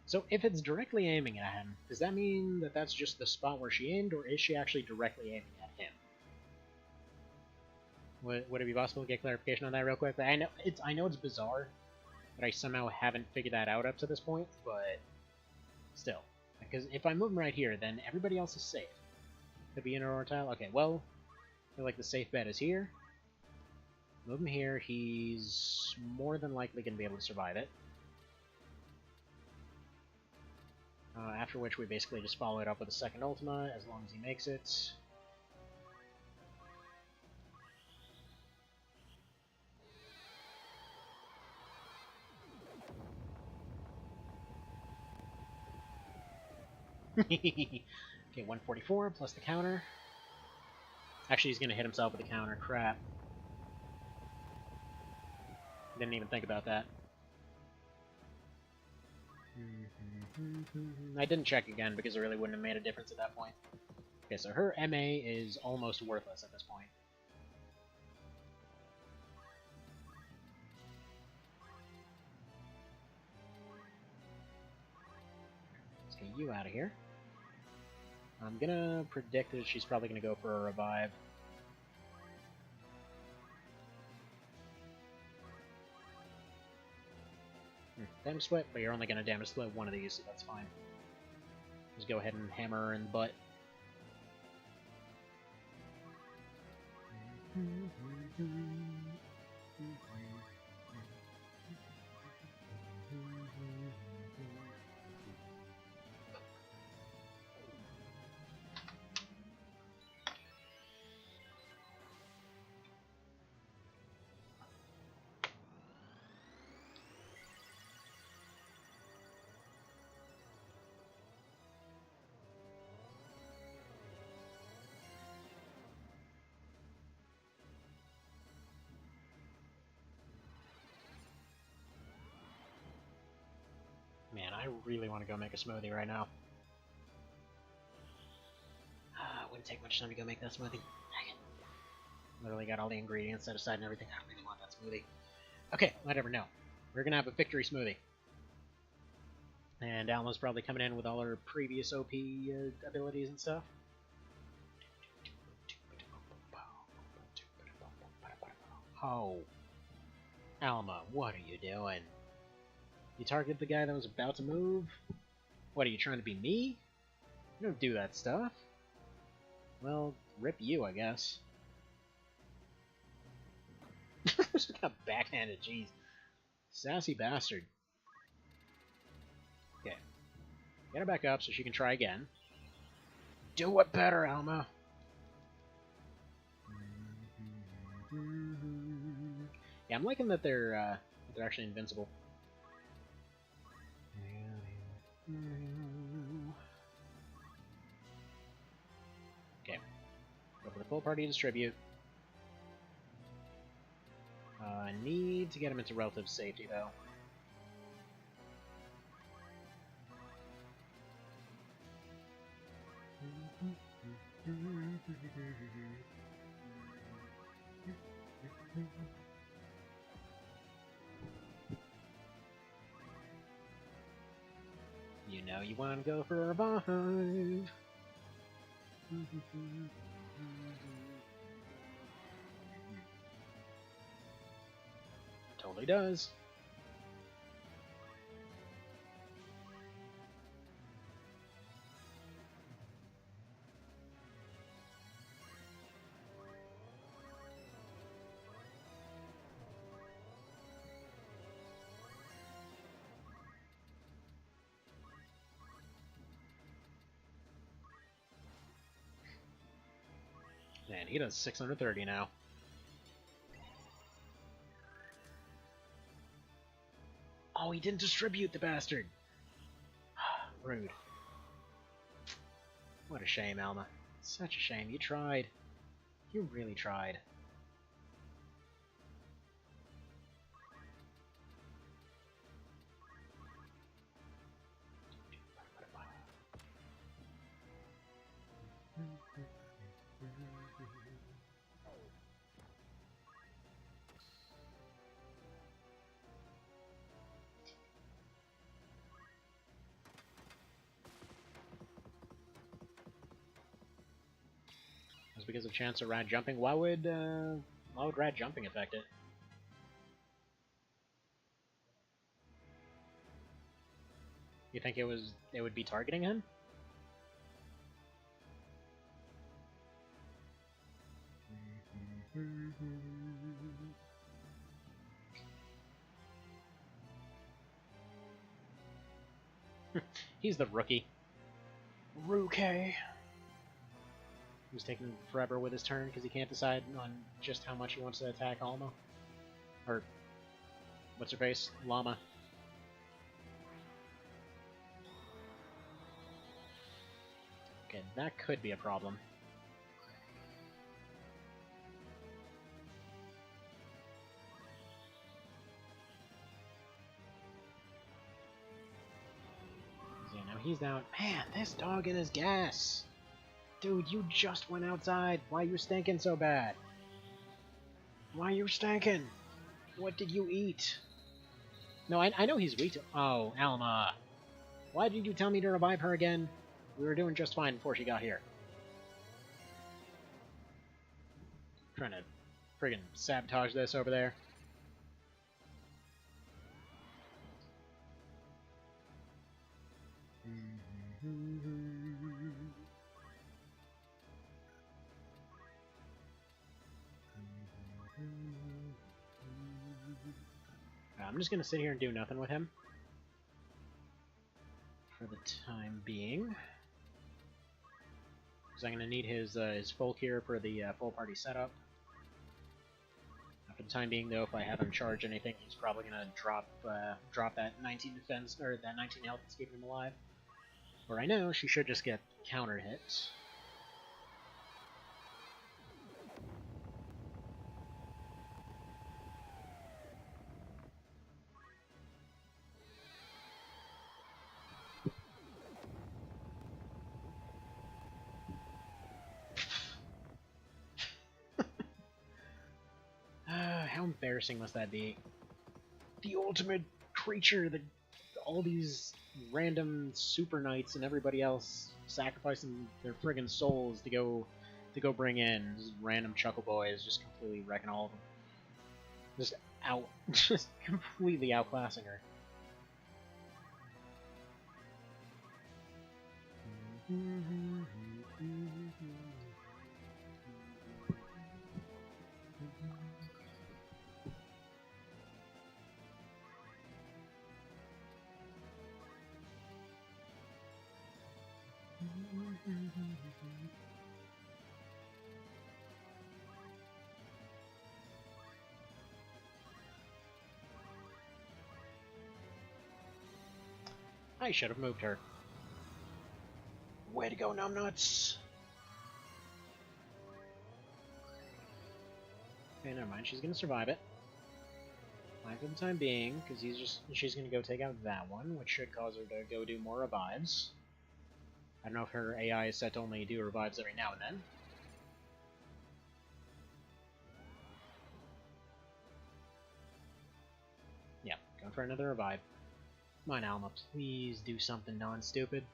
So if it's directly aiming at him, does that mean that that's just the spot where she aimed, or is she actually directly aiming at him? Would it be possible to get clarification on that real quick? I know it's bizarre, but I somehow haven't figured that out up to this point, but still. Because if I move him right here, then everybody else is safe. Could be in a tile? Okay, well, I feel like the safe bet is here. Move him here, he's more than likely going to be able to survive it. After which we basically just follow it up with a second Ultima, as long as he makes it. Okay, 144 plus the counter. Actually, he's going to hit himself with the counter. Crap. Didn't even think about that. I didn't check again because it really wouldn't have made a difference at that point. Okay, so her MA is almost worthless at this point. you out of here. I'm gonna predict that she's probably gonna go for a revive. Damage split, but you're only gonna damage split one of these, so that's fine. Just go ahead and hammer her in the butt. Man, I really want to go make a smoothie right now. It wouldn't take much time to go make that smoothie. Dang it. Literally got all the ingredients set aside and everything. I really want that smoothie. Okay, whatever, no. We're gonna have a victory smoothie. And Alma's probably coming in with all her previous OP abilities and stuff. Oh. Alma, what are you doing? You targeted the guy that was about to move? What, are you trying to be me? You don't do that stuff. Well, rip you, I guess. Just got backhanded, jeez. Sassy bastard. Okay. Get her back up so she can try again. Do it better, Alma! Yeah, I'm liking that they're actually invincible. Okay. Go for the full party distribute. I need to get him into relative safety, though. You know you want to go for a revive. Totally does. Man, he does 630 now. Oh, he didn't distribute, the bastard! Rude. What a shame, Alma. Such a shame. You tried. You really tried. Just because of chance of rad jumping. Why would rad jumping affect it? You think it would be targeting him? He's the rookie. Rookie. He's taking forever with his turn because he can't decide on just how much he wants to attack Alma. Or, what's her face? Llama. Okay, that could be a problem. Yeah, now he's down. Man, this dog in his gas! Dude, you just went outside. Why you stinking so bad? Why you stinking? What did you eat? No, I know he's weak to— Oh, Alma. Why did you tell me to revive her again? We were doing just fine before she got here. Trying to friggin' sabotage this over there. I'm just gonna sit here and do nothing with him for the time being, because I'm gonna need his full cure for the full party setup. For the time being, though, if I have him charge anything, he's probably gonna drop that 19 defense or that 19 health that's keeping him alive. Or I know she should just get counter hit. How embarrassing must that be? The ultimate creature that all these random super knights and everybody else sacrificing their friggin' souls to go bring in. This random chuckle boy is just completely wrecking all of them. Just completely outclassing her. I should have moved her. Way to go, numbnuts! Okay, never mind. She's gonna survive it. Fine for the time being, because she's gonna go take out that one, which should cause her to go do more revives. I don't know if her AI is set to only do revives every now and then. Yeah, going for another revive. Come on, Alma, please do something non-stupid.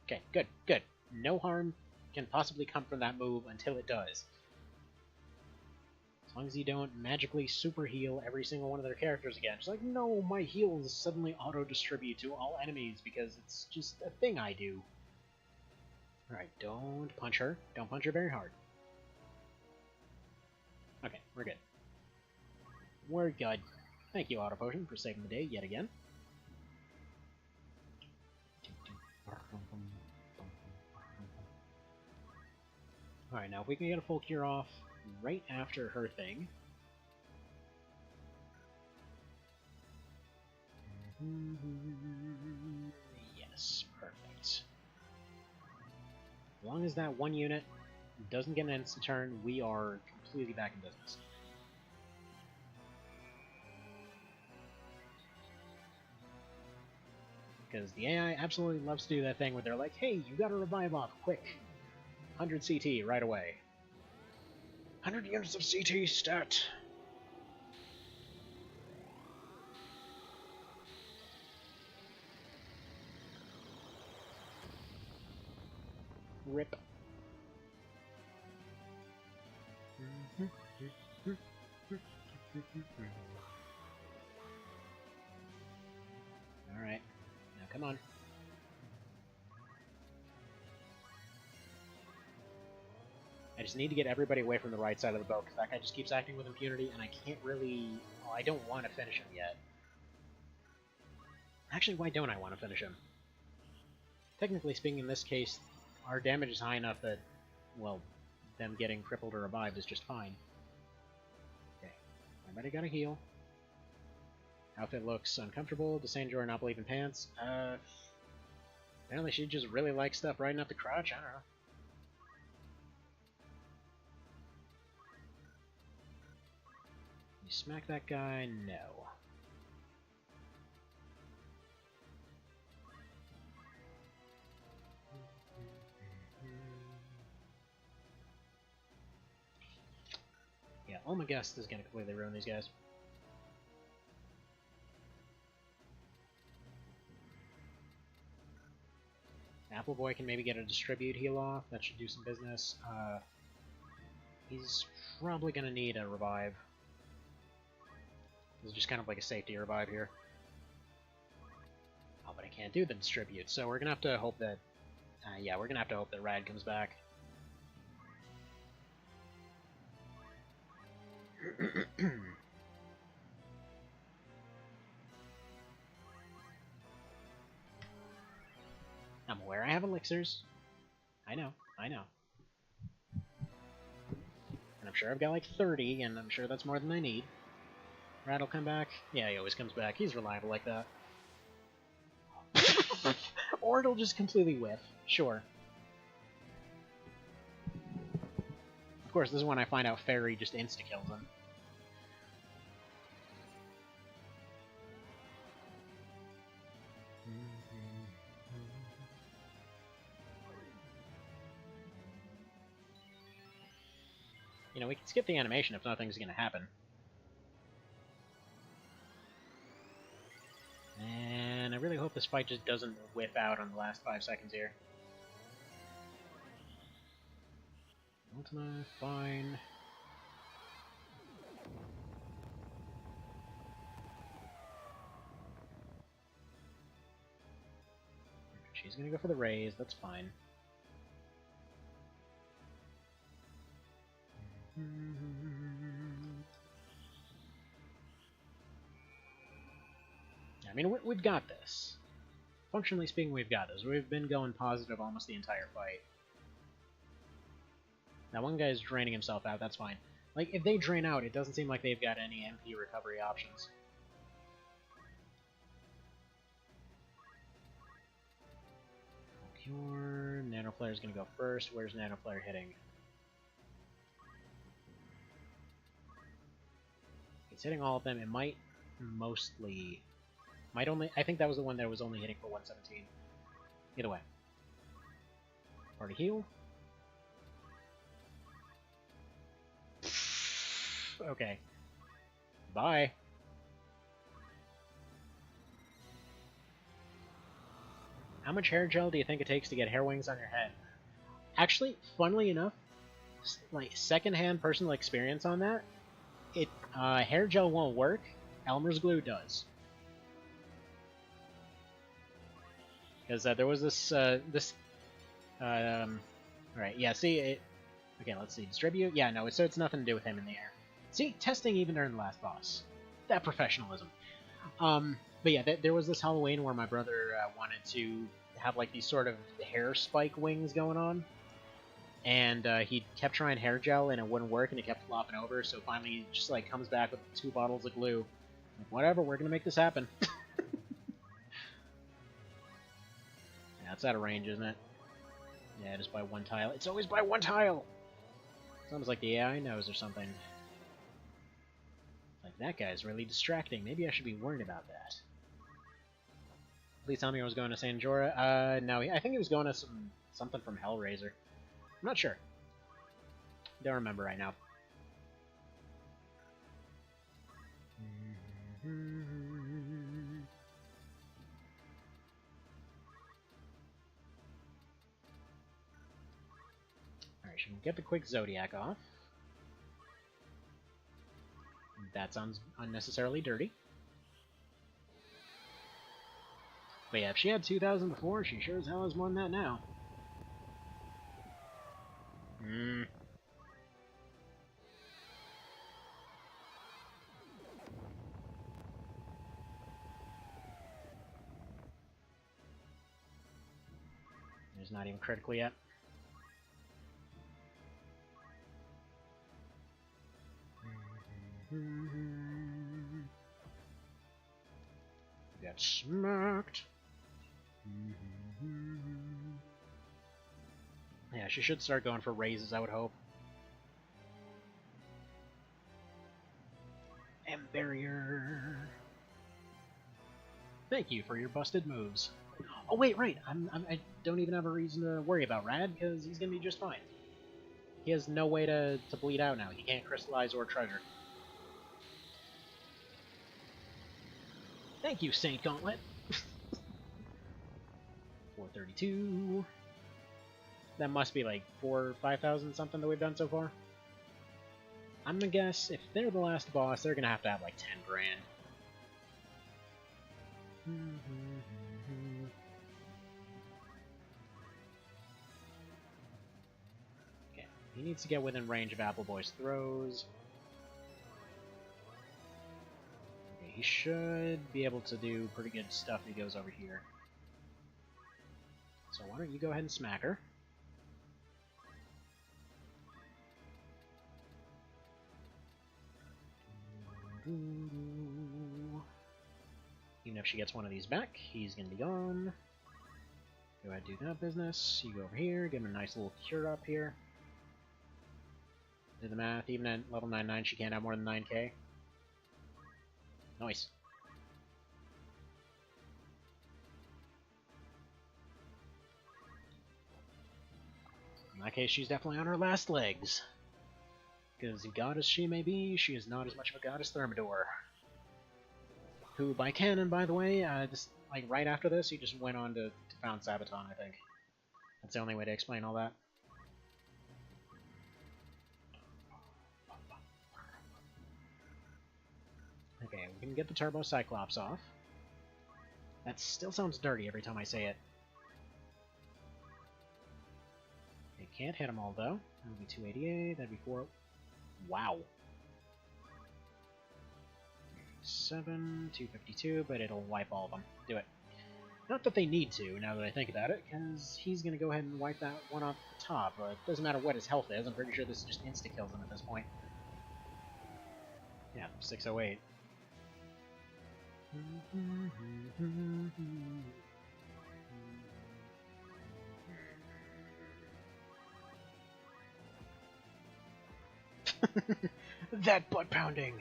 Okay, good, good. No harm can possibly come from that move until it does. As long as you don't magically super heal every single one of their characters again. It's like, no, my heals suddenly auto-distribute to all enemies because it's just a thing I do. Alright, don't punch her. Don't punch her very hard. Okay, we're good. We're good. Thank you, Auto Potion, for saving the day yet again. Alright, now if we can get a full cure off right after her thing. Yes, perfect. As long as that one unit doesn't get an instant turn, we are completely back in business. Because the AI absolutely loves to do that thing where they're like, hey, you gotta revive off, quick. 100 CT right away. 100 units of CT stat! Rip. Alright. Now come on. I just need to get everybody away from the right side of the boat, because that guy just keeps acting with impunity, and I can't really... Well, I don't want to finish him yet. Actually, why don't I want to finish him? Technically speaking, in this case, our damage is high enough that, well, them getting crippled or revived is just fine. Okay, everybody got a heal. Outfit looks uncomfortable. Does Sandra not believe in pants? Apparently she just really likes stuff riding up the crotch, I don't know. You smack that guy? No. Yeah, Almagest is gonna completely ruin these guys. Apple Boy can maybe get a distribute heal off. That should do some business. He's probably going to need a revive. This is just kind of like a safety revive here. Oh, but I can't do the distribute, so we're going to have to hope that... yeah, we're going to have to hope that Rad comes back. I'm aware I have elixirs. I know. And I'm sure I've got like 30, and I'm sure that's more than I need. Rad will come back. Yeah, he always comes back. He's reliable like that. Or it'll just completely whiff. Sure. Of course, this is when I find out Fairy just insta-kills him. You know, we can skip the animation if nothing's going to happen. And I really hope this fight just doesn't whiff out on the last 5 seconds here. Ultima, fine. She's going to go for the raise, that's fine. I mean, we've got this. Functionally speaking, we've got this. We've been going positive almost the entire fight. Now, one guy's draining himself out, that's fine. Like, if they drain out, it doesn't seem like they've got any MP recovery options. Cure. Nanoflare's gonna go first. Where's Nanoflare hitting? It's hitting all of them. It might mostly... Might only... I think that was the one that was only hitting for 117. Either way. Party heal. Okay. Bye. How much hair gel do you think it takes to get hair wings on your head? Actually, funnily enough, like secondhand personal experience on that, hair gel won't work. Elmer's glue does. Because there was this alright, yeah, see, okay, let's see, distribute? Yeah, no, so it's nothing to do with him in the air. See, testing even during the last boss. That professionalism. But yeah, there was this Halloween where my brother wanted to have like these sort of hair spike wings going on. And he kept trying hair gel and it wouldn't work and it kept flopping over, so finally he just like comes back with 2 bottles of glue. Like, whatever, we're gonna make this happen. Yeah, it's out of range, isn't it? Yeah, it is by 1 tile. It's always by 1 tile! It's almost like the AI knows or something. Like, that guy's really distracting. Maybe I should be worried about that. Please tell me I was going to San Jorah. No, I think he was going to something from Hellraiser. I'm not sure. Don't remember right now. Alright, she can get the quick Zodiac off. That sounds unnecessarily dirty. But yeah, if she had 2,000 before, she sure as hell has more than that now. There's not even critical yet. Got smacked. Yeah, she should start going for raises, I would hope. And barrier. Thank you for your busted moves. Oh wait, right. I don't even have a reason to worry about Rad because he's gonna be just fine. He has no way to bleed out now. He can't crystallize or treasure. Thank you, Saint Gauntlet. 432. That must be like 4,000 or 5,000 something that we've done so far. I'm gonna guess if they're the last boss, they're gonna have to have like 10 grand. Okay, he needs to get within range of Apple Boy's throws. Okay, he should be able to do pretty good stuff if he goes over here. So why don't you go ahead and smack her? Even if she gets one of these back, he's gonna be gone. Go ahead and do that business. You go over here, give him a nice little cure up here. Do the math, even at level 99 she can't have more than 9k. Nice. In that case, she's definitely on her last legs. Because god as she may be, she is not as much of a god as Thermidor. Who, by canon, by the way, just like right after this, he just went on to found Sabaton, I think. That's the only way to explain all that. Okay, we can get the Turbo Cyclops off. That still sounds dirty every time I say it. It can't hit them all, though. That would be 288, that'd be 4... Wow. 7, 252, but it'll wipe all of them. Do it. Not that they need to, now that I think about it, because he's going to go ahead and wipe that one off the top. It doesn't matter what his health is, I'm pretty sure this just insta-kills him at this point. Yeah, 608. That butt pounding!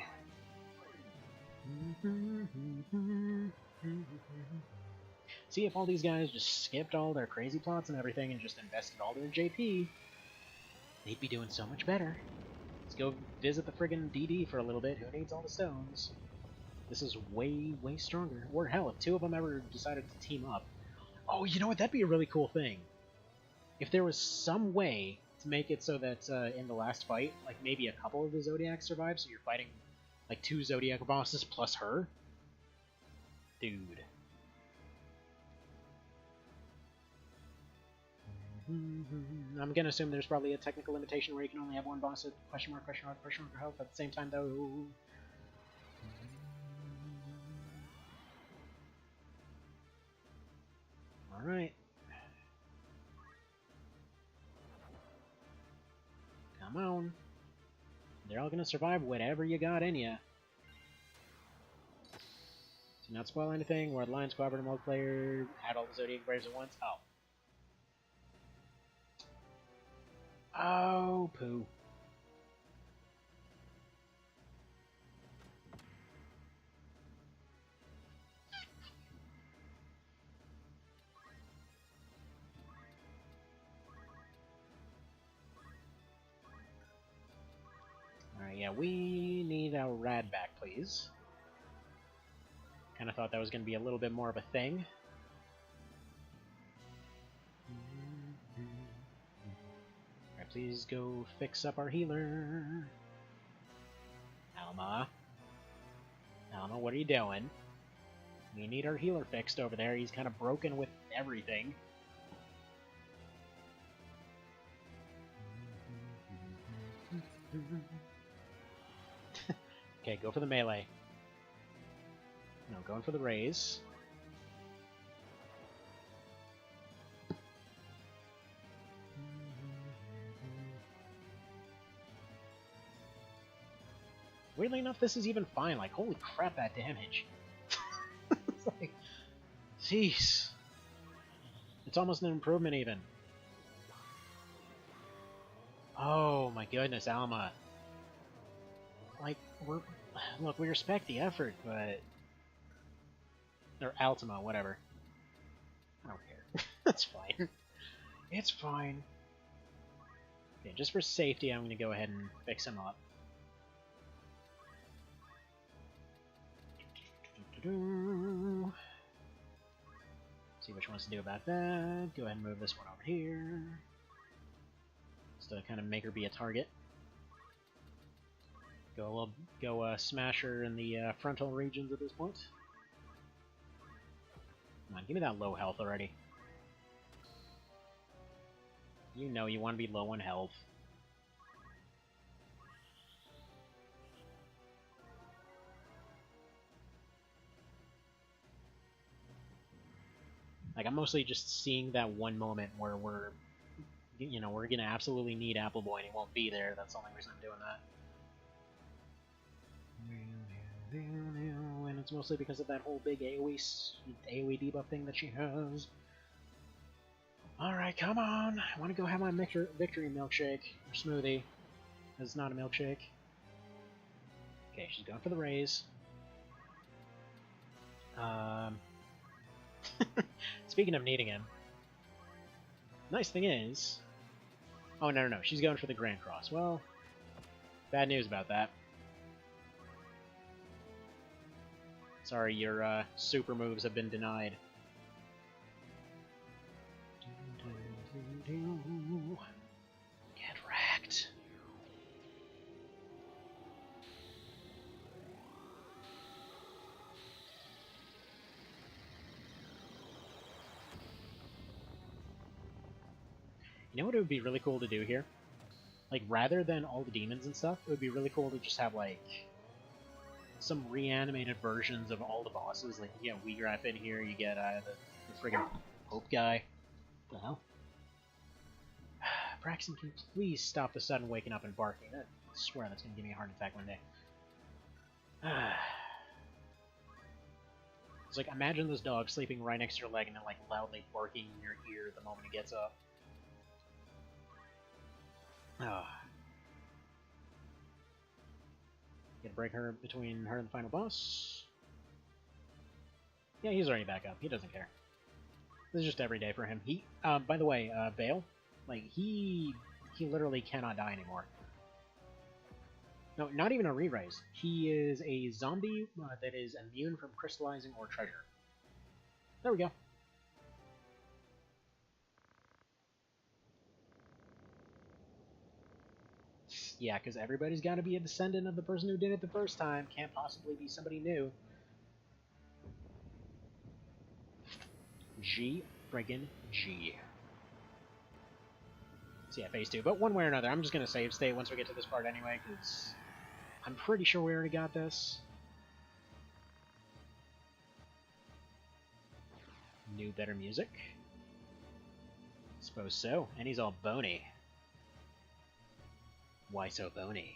See, if all these guys just skipped all their crazy plots and everything and just invested all their JP, they'd be doing so much better. Let's go visit the friggin' DD for a little bit. Who needs all the stones? This is way, way stronger. Or hell, if two of them ever decided to team up. Oh, you know what? That'd be a really cool thing. If there was some way to make it so that in the last fight, like maybe a couple of the Zodiacs survive, so you're fighting like 2 Zodiac bosses plus her. Dude. I'm gonna assume there's probably a technical limitation where you can only have one boss at question mark health at the same time, though. Alright. Come on. They're all gonna survive whatever you got in ya. Do not spoil anything. We're Alliance Cooperative Multiplayer. Add all the Zodiac Braves at once. Oh. Oh, poo. Alright, yeah, we need our rad back, please. Kinda thought that was gonna be a little bit more of a thing. Alright, please go fix up our healer. Alma. Alma, what are you doing? We need our healer fixed over there. He's kind of broken with everything. Okay, go for the melee. No, going for the raise. Weirdly enough, this is even fine. Like, holy crap, that damage. It's like, jeez. It's almost an improvement, even. Oh my goodness, Alma. Like, look, we respect the effort, but... Or Altima, whatever. I don't care. That's fine. It's fine. Okay, just for safety, I'm gonna go ahead and fix him up. See what she wants to do about that. Go ahead and move this one over here. Just to kind of make her be a target. Go smash her in the frontal regions at this point. Come on, give me that low health already. You know you want to be low on health. Like, I'm mostly just seeing that one moment where we're gonna absolutely need Apple Boy and he won't be there. That's the only reason I'm doing that. And it's mostly because of that whole big AoE debuff thing that she has. Alright, come on! I want to go have my victory milkshake, or smoothie. It's not a milkshake. Okay, she's going for the raise. Speaking of needing him, nice thing is... Oh, no, she's going for the Grand Cross. Well, bad news about that. Sorry, your super moves have been denied. Get wrecked. You know what it would be really cool to do here? Like, rather than all the demons and stuff, it would be really cool to just have, like, some reanimated versions of all the bosses. Like, you get Weegraf in here, you get the friggin' Pope guy. What the hell? Braxton, can you please stop the sudden waking up and barking? I swear that's gonna give me a heart attack one day. It's like, imagine this dog sleeping right next to your leg and then, like, loudly barking in your ear the moment he gets up. Gonna break her between her and the final boss. Yeah, he's already back up. He doesn't care. This is just every day for him. He, by the way, Bale, like, he literally cannot die anymore. No, not even a re-raise. He is a zombie that is immune from crystallizing or treasure. There we go. Yeah, because everybody's got to be a descendant of the person who did it the first time. Can't possibly be somebody new. G friggin' G. So yeah, phase 2. But one way or another, I'm just going to save state once we get to this part anyway, because I'm pretty sure we already got this. New, better music. Suppose so. And he's all bony. Why so bony?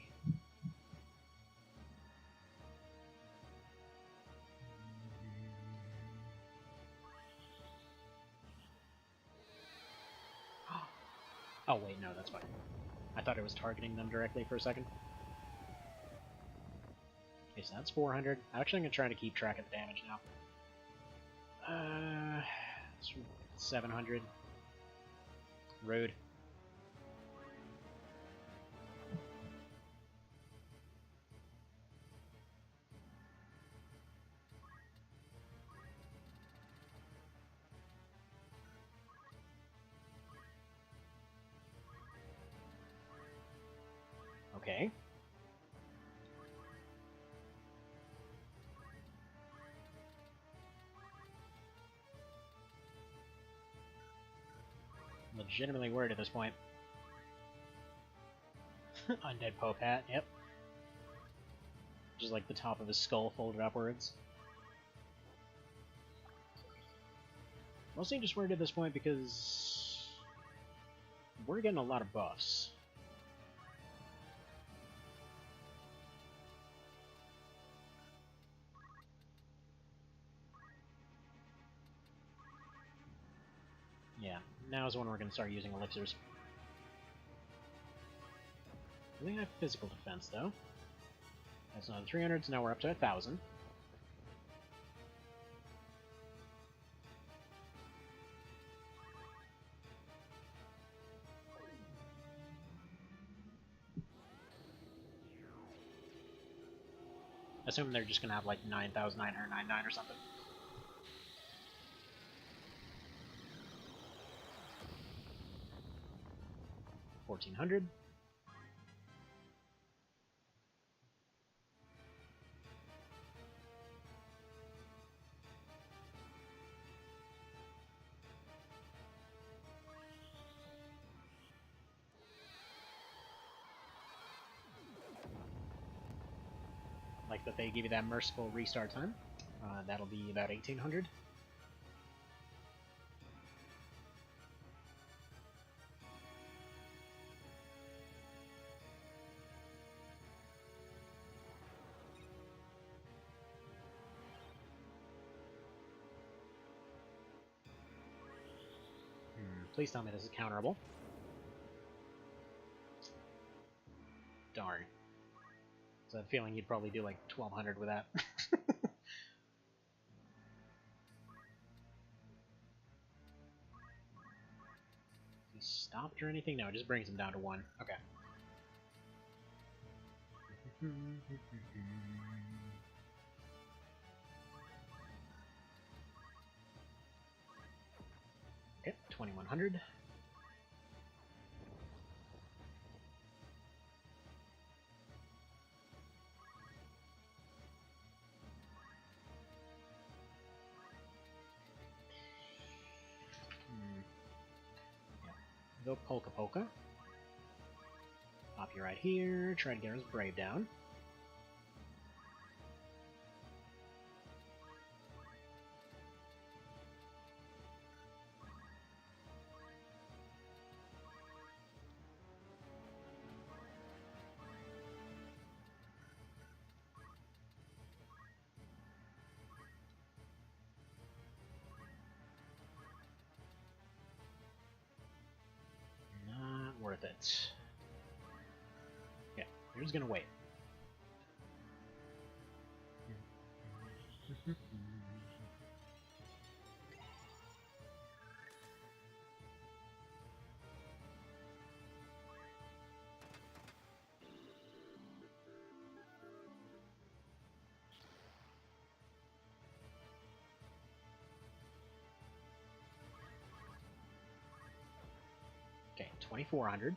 Oh wait, no, that's fine. I thought it was targeting them directly for a second. Okay, so that's 400. Actually, I'm going to try to keep track of the damage now. 700. Rude. Okay. Legitimately worried at this point. Undead Pope hat, yep. Just like the top of his skull folded upwards. Mostly just worried at this point because we're getting a lot of buffs. Yeah, now is when we're going to start using elixirs. I think I have physical defense, though. That's another 300, so now we're up to 1,000. Assume they're just going to have like 9,999 or something. 1400. Like that they give you that merciful restart time. That'll be about 1800. Please tell me this is counterable. Darn. So I have a feeling you'd probably do like 1200 with that. He stopped or anything? No, it just brings him down to 1. Okay. Okay, 2100. Go Polka Polka. Pop you right here. Try to get his Brave down. Not worth it. Yeah, you're just gonna wait. Okay, 2400.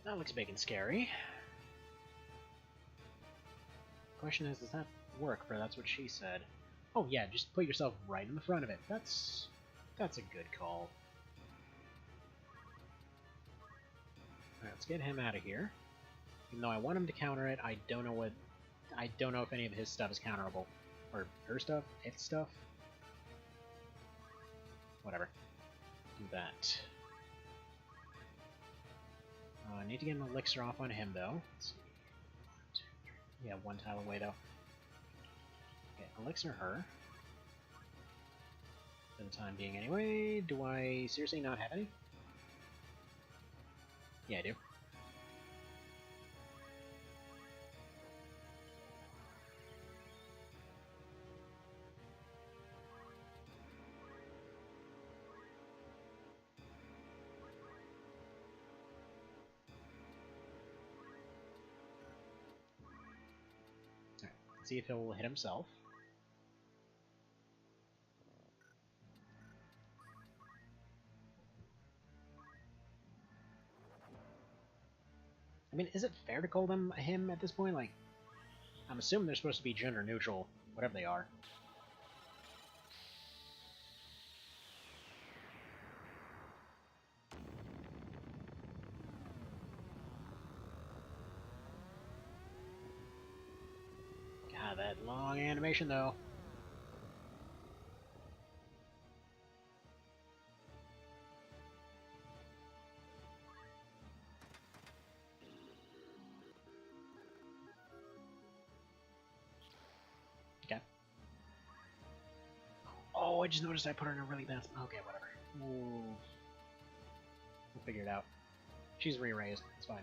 That looks big and scary. Question is, does that work? For that's what she said. Oh yeah, just put yourself right in the front of it. That's a good call. Alright, let's get him out of here. Even though I want him to counter it, I don't know if any of his stuff is counterable. Or her stuff? Its stuff? Whatever. Do that. I need to get an elixir off on him, though. Let's see. Yeah, 1 tile away, though. Okay, elixir her. For the time being, anyway. Do I seriously not have any? Yeah, I do. See if he'll hit himself. I mean, is it fair to call them him at this point? Like, I'm assuming they're supposed to be gender neutral, whatever they are. God, that long animation, though. Okay. Oh, I just noticed I put her in a really bad spot. Okay, whatever. We'll figure it out. She's re-raised. It's fine.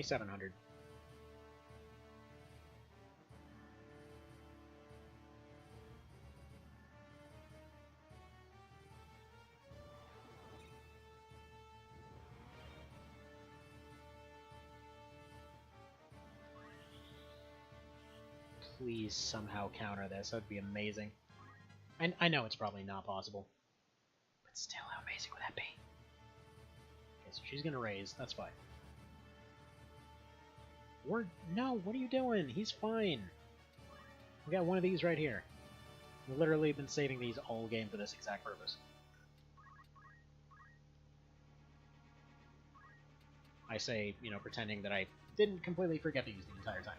2,700. Please somehow counter this. That would be amazing. And I know it's probably not possible. But still, how amazing would that be? Okay, so she's gonna raise. That's fine. No, what are you doing? He's fine. We got one of these right here. We've literally been saving these all game for this exact purpose. I say, you know, pretending that I didn't completely forget these the entire time.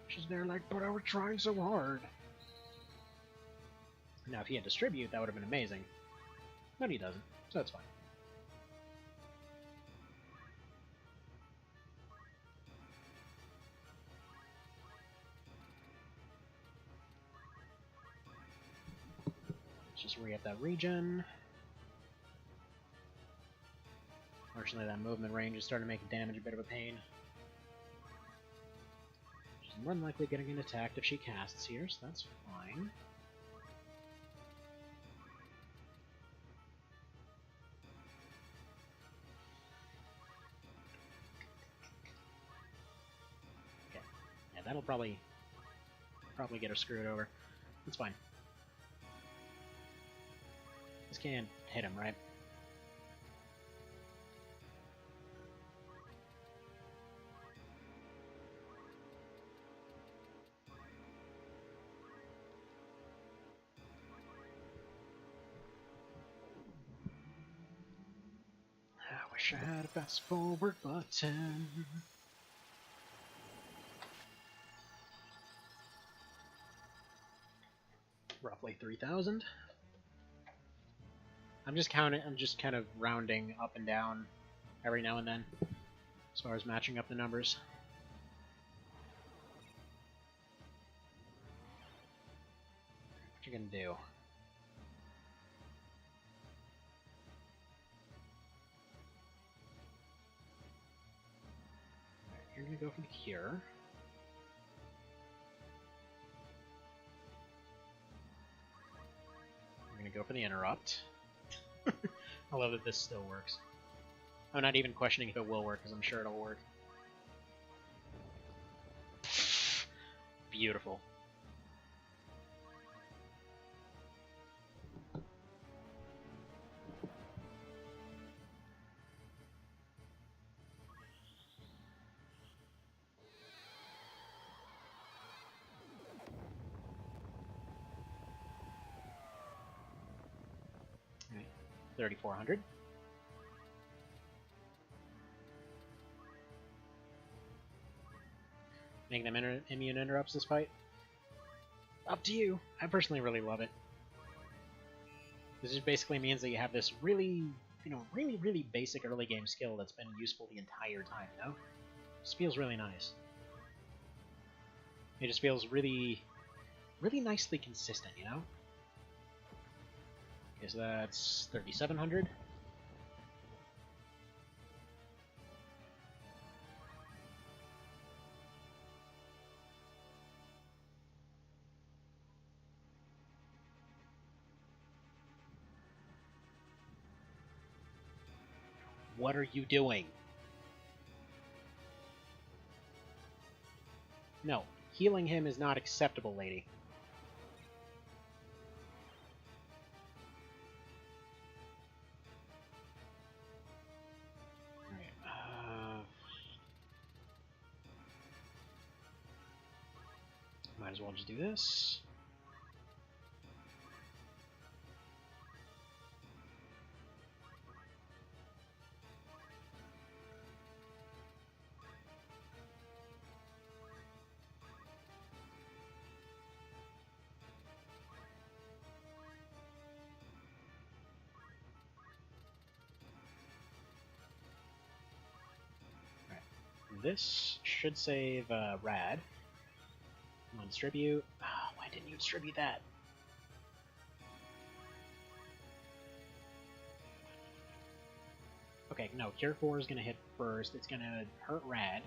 She's there like, but I was trying so hard. Now, if he had distribute, that would have been amazing. But he doesn't, so that's fine. Let's just re-up that regen. Fortunately, that movement range is starting to make damage a bit of a pain. She's more than likely getting attacked if she casts here, so that's fine. Okay, yeah, that'll probably get her screwed over. That's fine. This can't hit him, right? I wish I had a fast forward button. Roughly 3,000. I'm just kind of rounding up and down every now and then, as far as matching up the numbers. What you gonna do? Alright, you're gonna go for the cure. We're gonna go for the interrupt. I love that this still works. I'm not even questioning if it will work, because I'm sure it'll work. Beautiful. Alright, 3,400. Making them immune interrupts this fight? Up to you. I personally really love it. This just basically means that you have this really, really basic early game skill that's been useful the entire time, you know? Just feels really nice. It just feels really nicely consistent, you know? Okay, so that's 3,700. What are you doing? No, healing him is not acceptable, lady. Alright, might as well just do this. This should save Rad. Come on, distribute. Oh, why didn't you distribute that? Okay, no, Cure 4 is going to hit first. It's going to hurt Rad.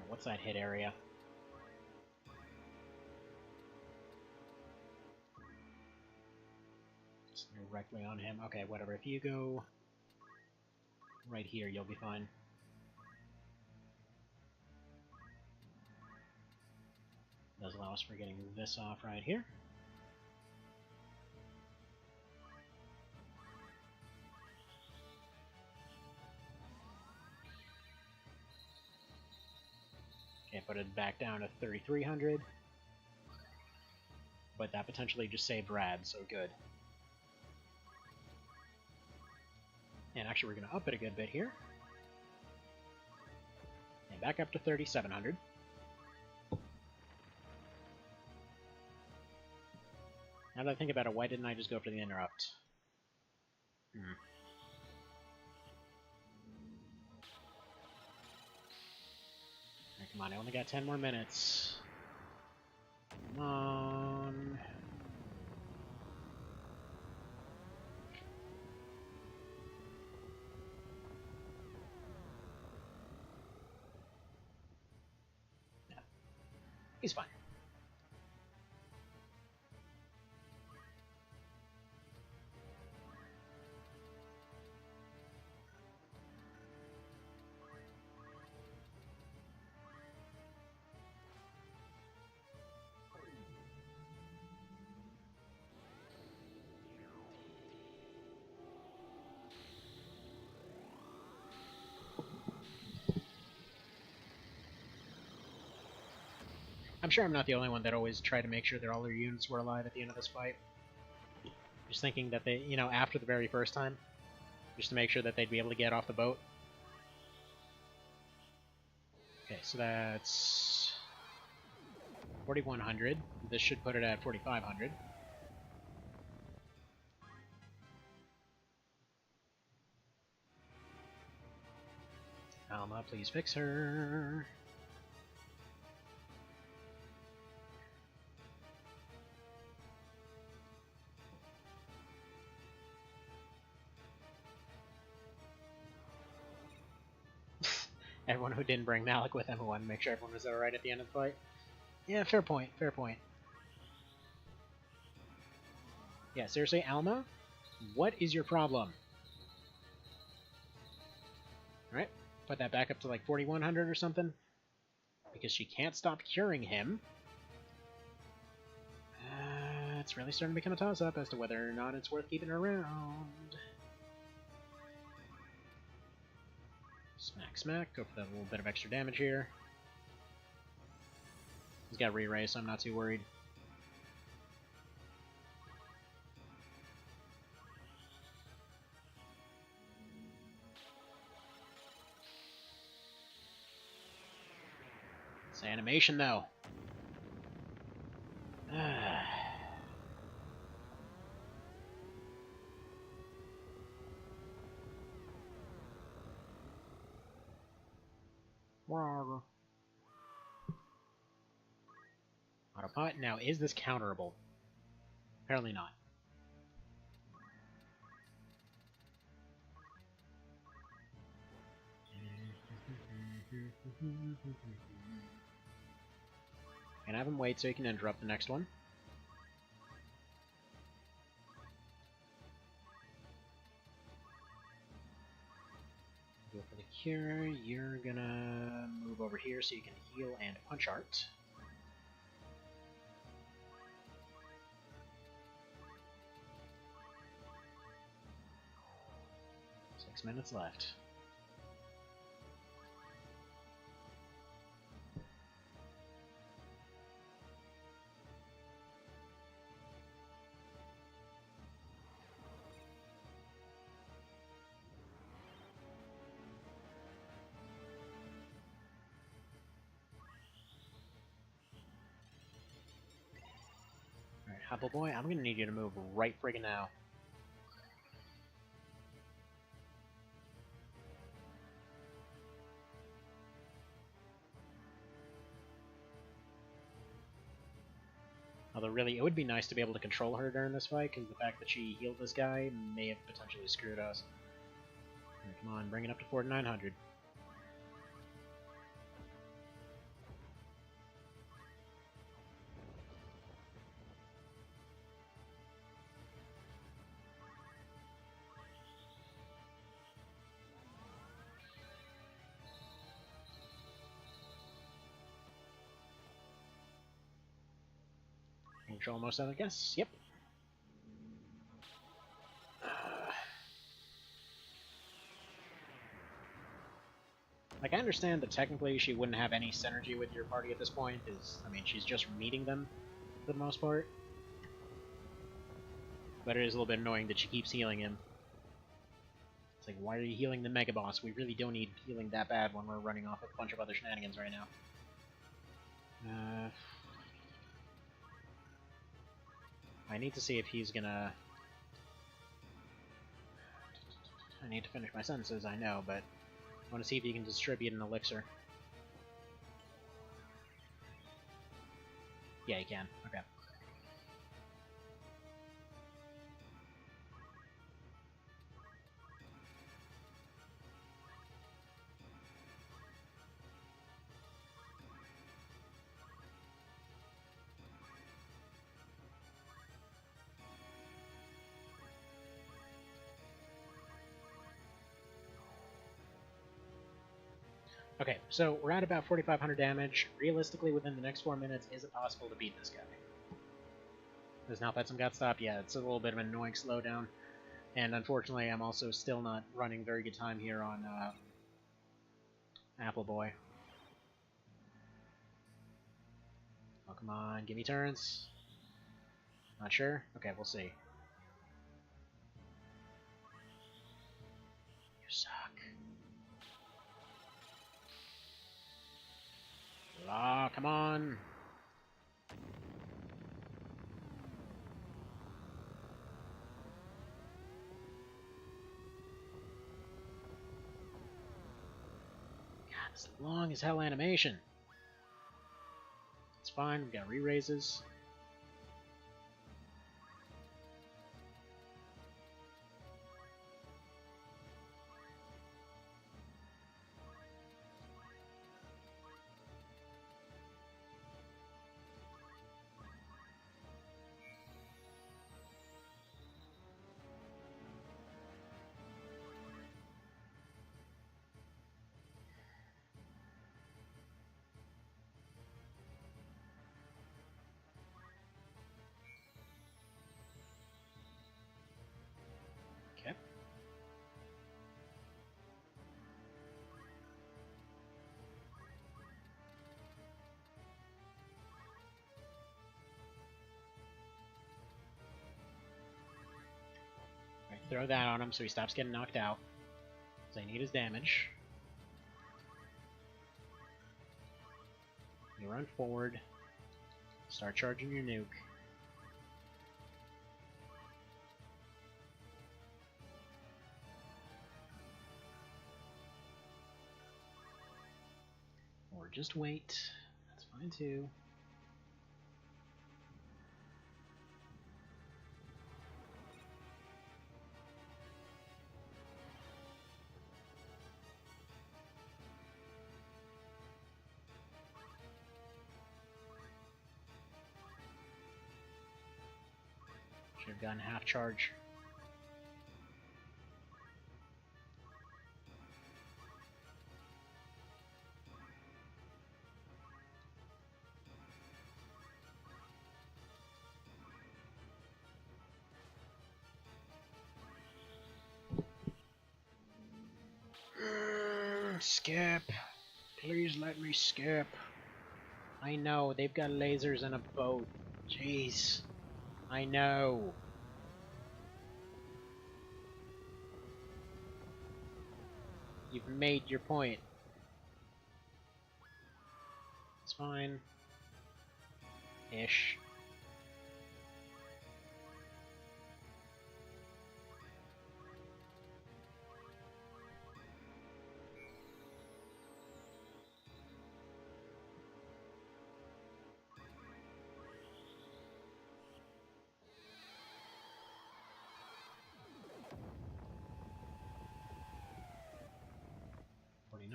What's that hit area? It's directly on him. Okay, whatever. If you go right here, you'll be fine. Does allow us for getting this off right here. Okay, put it back down to 3,300. But that potentially just saved Rad, so good. And actually, we're going to up it a good bit here. And back up to 3,700. Now that I think about it, why didn't I just go for the interrupt? Right, come on, I only got 10 more minutes. Come on. Yeah. He's fine. I'm sure I'm not the only one that always tried to make sure that all their units were alive at the end of this fight. Just thinking that they, you know, after the very first time, just to make sure that they'd be able to get off the boat. Okay, so that's 4,100. This should put it at 4,500. Alma, please fix her. Everyone who didn't bring Malik with him wanted to make sure everyone was alright at the end of the fight. Yeah, fair point, fair point. Yeah, seriously, Alma? What is your problem? Alright, put that back up to like 4,100 or something. Because she can't stop curing him. It's really starting to become a toss-up as to whether or not it's worth keeping her around. Smack, smack. Go for that little bit of extra damage here. He's got re-ray, so I'm not too worried. It's animation, though. Autopilot. Now, is this counterable? Apparently not. And have him wait so he can interrupt the next one. Go for the cure. You're gonna move over here so you can heal and punch art. Minutes left. Alright, Hubble Boy, I'm gonna need you to move right friggin' now. Although really, it would be nice to be able to control her during this fight, because the fact that she healed this guy may have potentially screwed us. Right, come on, bring it up to 4,900. Control most other guess. Yep. Like, I understand that technically she wouldn't have any synergy with your party at this point, is, I mean, she's just meeting them for the most part. But it is a little bit annoying that she keeps healing him. It's like, why are you healing the Mega Boss? We really don't need healing that bad when we're running off a bunch of other shenanigans right now. I need to see if he's gonna... I need to finish my sentences, I know, but I want to see if he can distribute an elixir. Yeah, he can. Okay. Okay, so we're at about 4,500 damage. Realistically, within the next 4 minutes, is it possible to beat this guy? Does now Petsum got stopped? Yeah, it's a little bit of an annoying slowdown. And unfortunately, I'm also still not running very good time here on Apple Boy. Oh, come on, give me turns. Not sure? Okay, we'll see. You suck. Ah, come on. God, this long as hell animation. It's fine, we've got re-raises. Okay. Right, throw that on him so he stops getting knocked out. So I need his damage. You run forward. Start charging your nuke. Or just wait. That's fine too. Should have gotten half charge. Skip. Please let me skip. I know, they've got lasers and a boat. Jeez. I know. You've made your point. It's fine. Ish.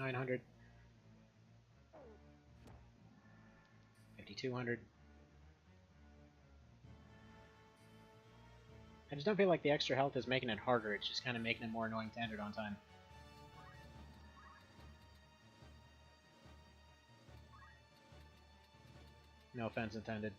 5,900. 5,200. I just don't feel like the extra health is making it harder, it's just kind of making it more annoying to end it on time. No offense intended.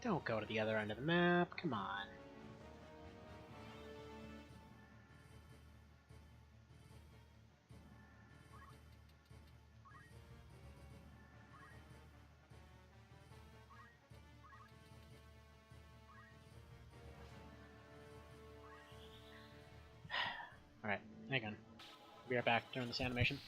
Don't go to the other end of the map, come on. Alright, hang on. Be right back during this animation.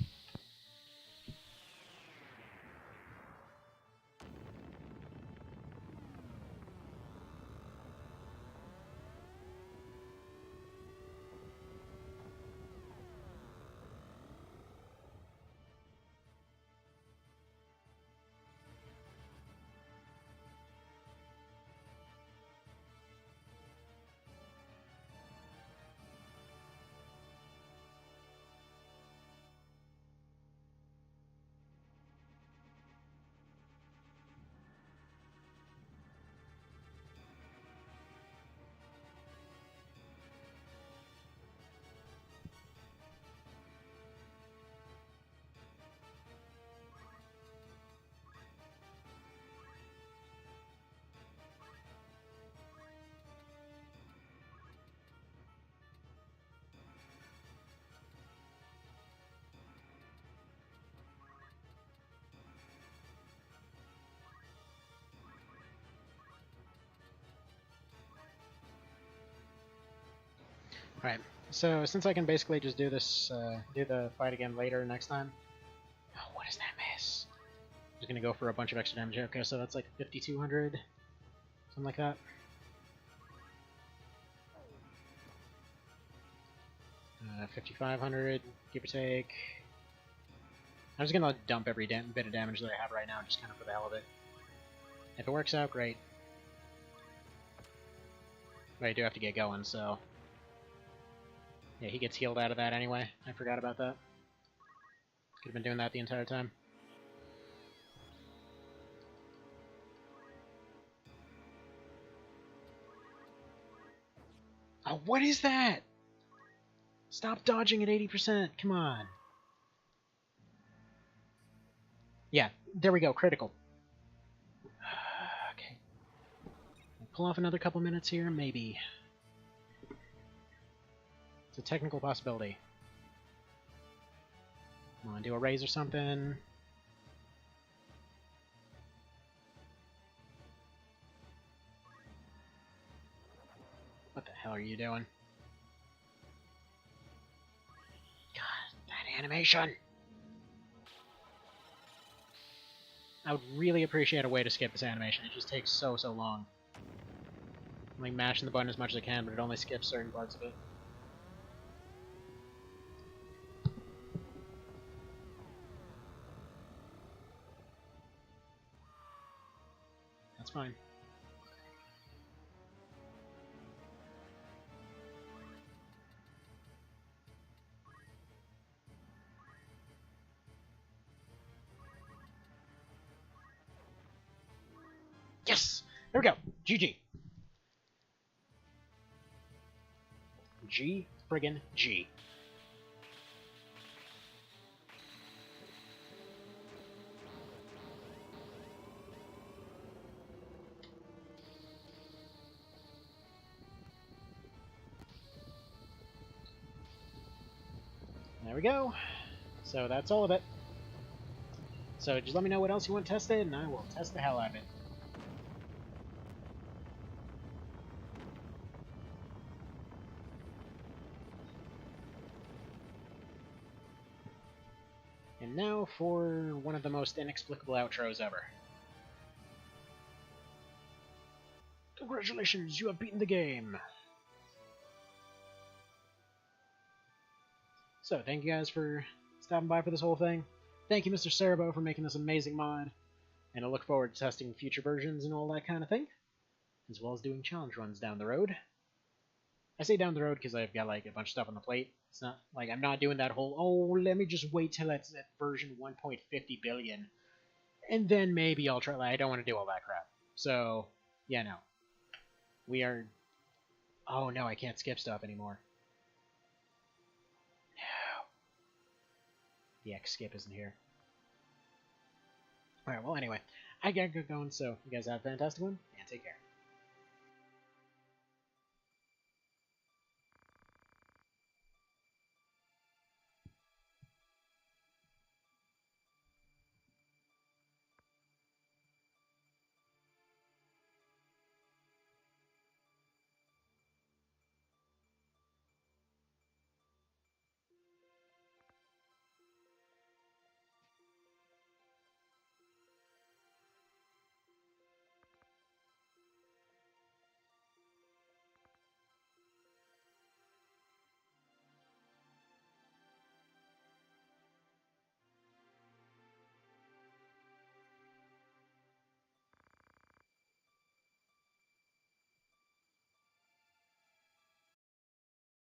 Alright, so since I can basically just do this, do the fight again later next time. Oh, what is that miss? Just gonna go for a bunch of extra damage. Okay, so that's like 5,200, something like that. 5,500, give or take. I'm just gonna dump every bit of damage that I have right now, just kind of for the hell of it. If it works out, great. But I do have to get going, so... Yeah, he gets healed out of that anyway. I forgot about that. Could have been doing that the entire time. Oh, what is that? Stop dodging at 80%, come on. Yeah, there we go, critical. Okay. Pull off another couple minutes here, maybe. It's a technical possibility. Come on, do a raise or something. What the hell are you doing? God, that animation! I would really appreciate a way to skip this animation. It just takes so long. I'm like mashing the button as much as I can, but it only skips certain parts of it. That's fine. Yes! There we go! GG! G friggin' G. There we go. So that's all of it. So just let me know what else you want tested, and I will test the hell out of it. And now for one of the most inexplicable outros ever. Congratulations, you have beaten the game! So, thank you guys for stopping by for this whole thing. Thank you, Mr. Cerabow, for making this amazing mod. And I look forward to testing future versions and all that kind of thing, as well as doing challenge runs down the road. I say down the road because I've got like a bunch of stuff on the plate. It's not like I'm not doing that whole, oh, let me just wait till it's at version 1.50 billion, and then maybe I'll try. Like, I don't want to do all that crap. So, yeah, no. We are... Oh, no, I can't skip stuff anymore. No. The X skip isn't here. Alright, well, anyway. I gotta get going, so you guys have a fantastic one, and take care.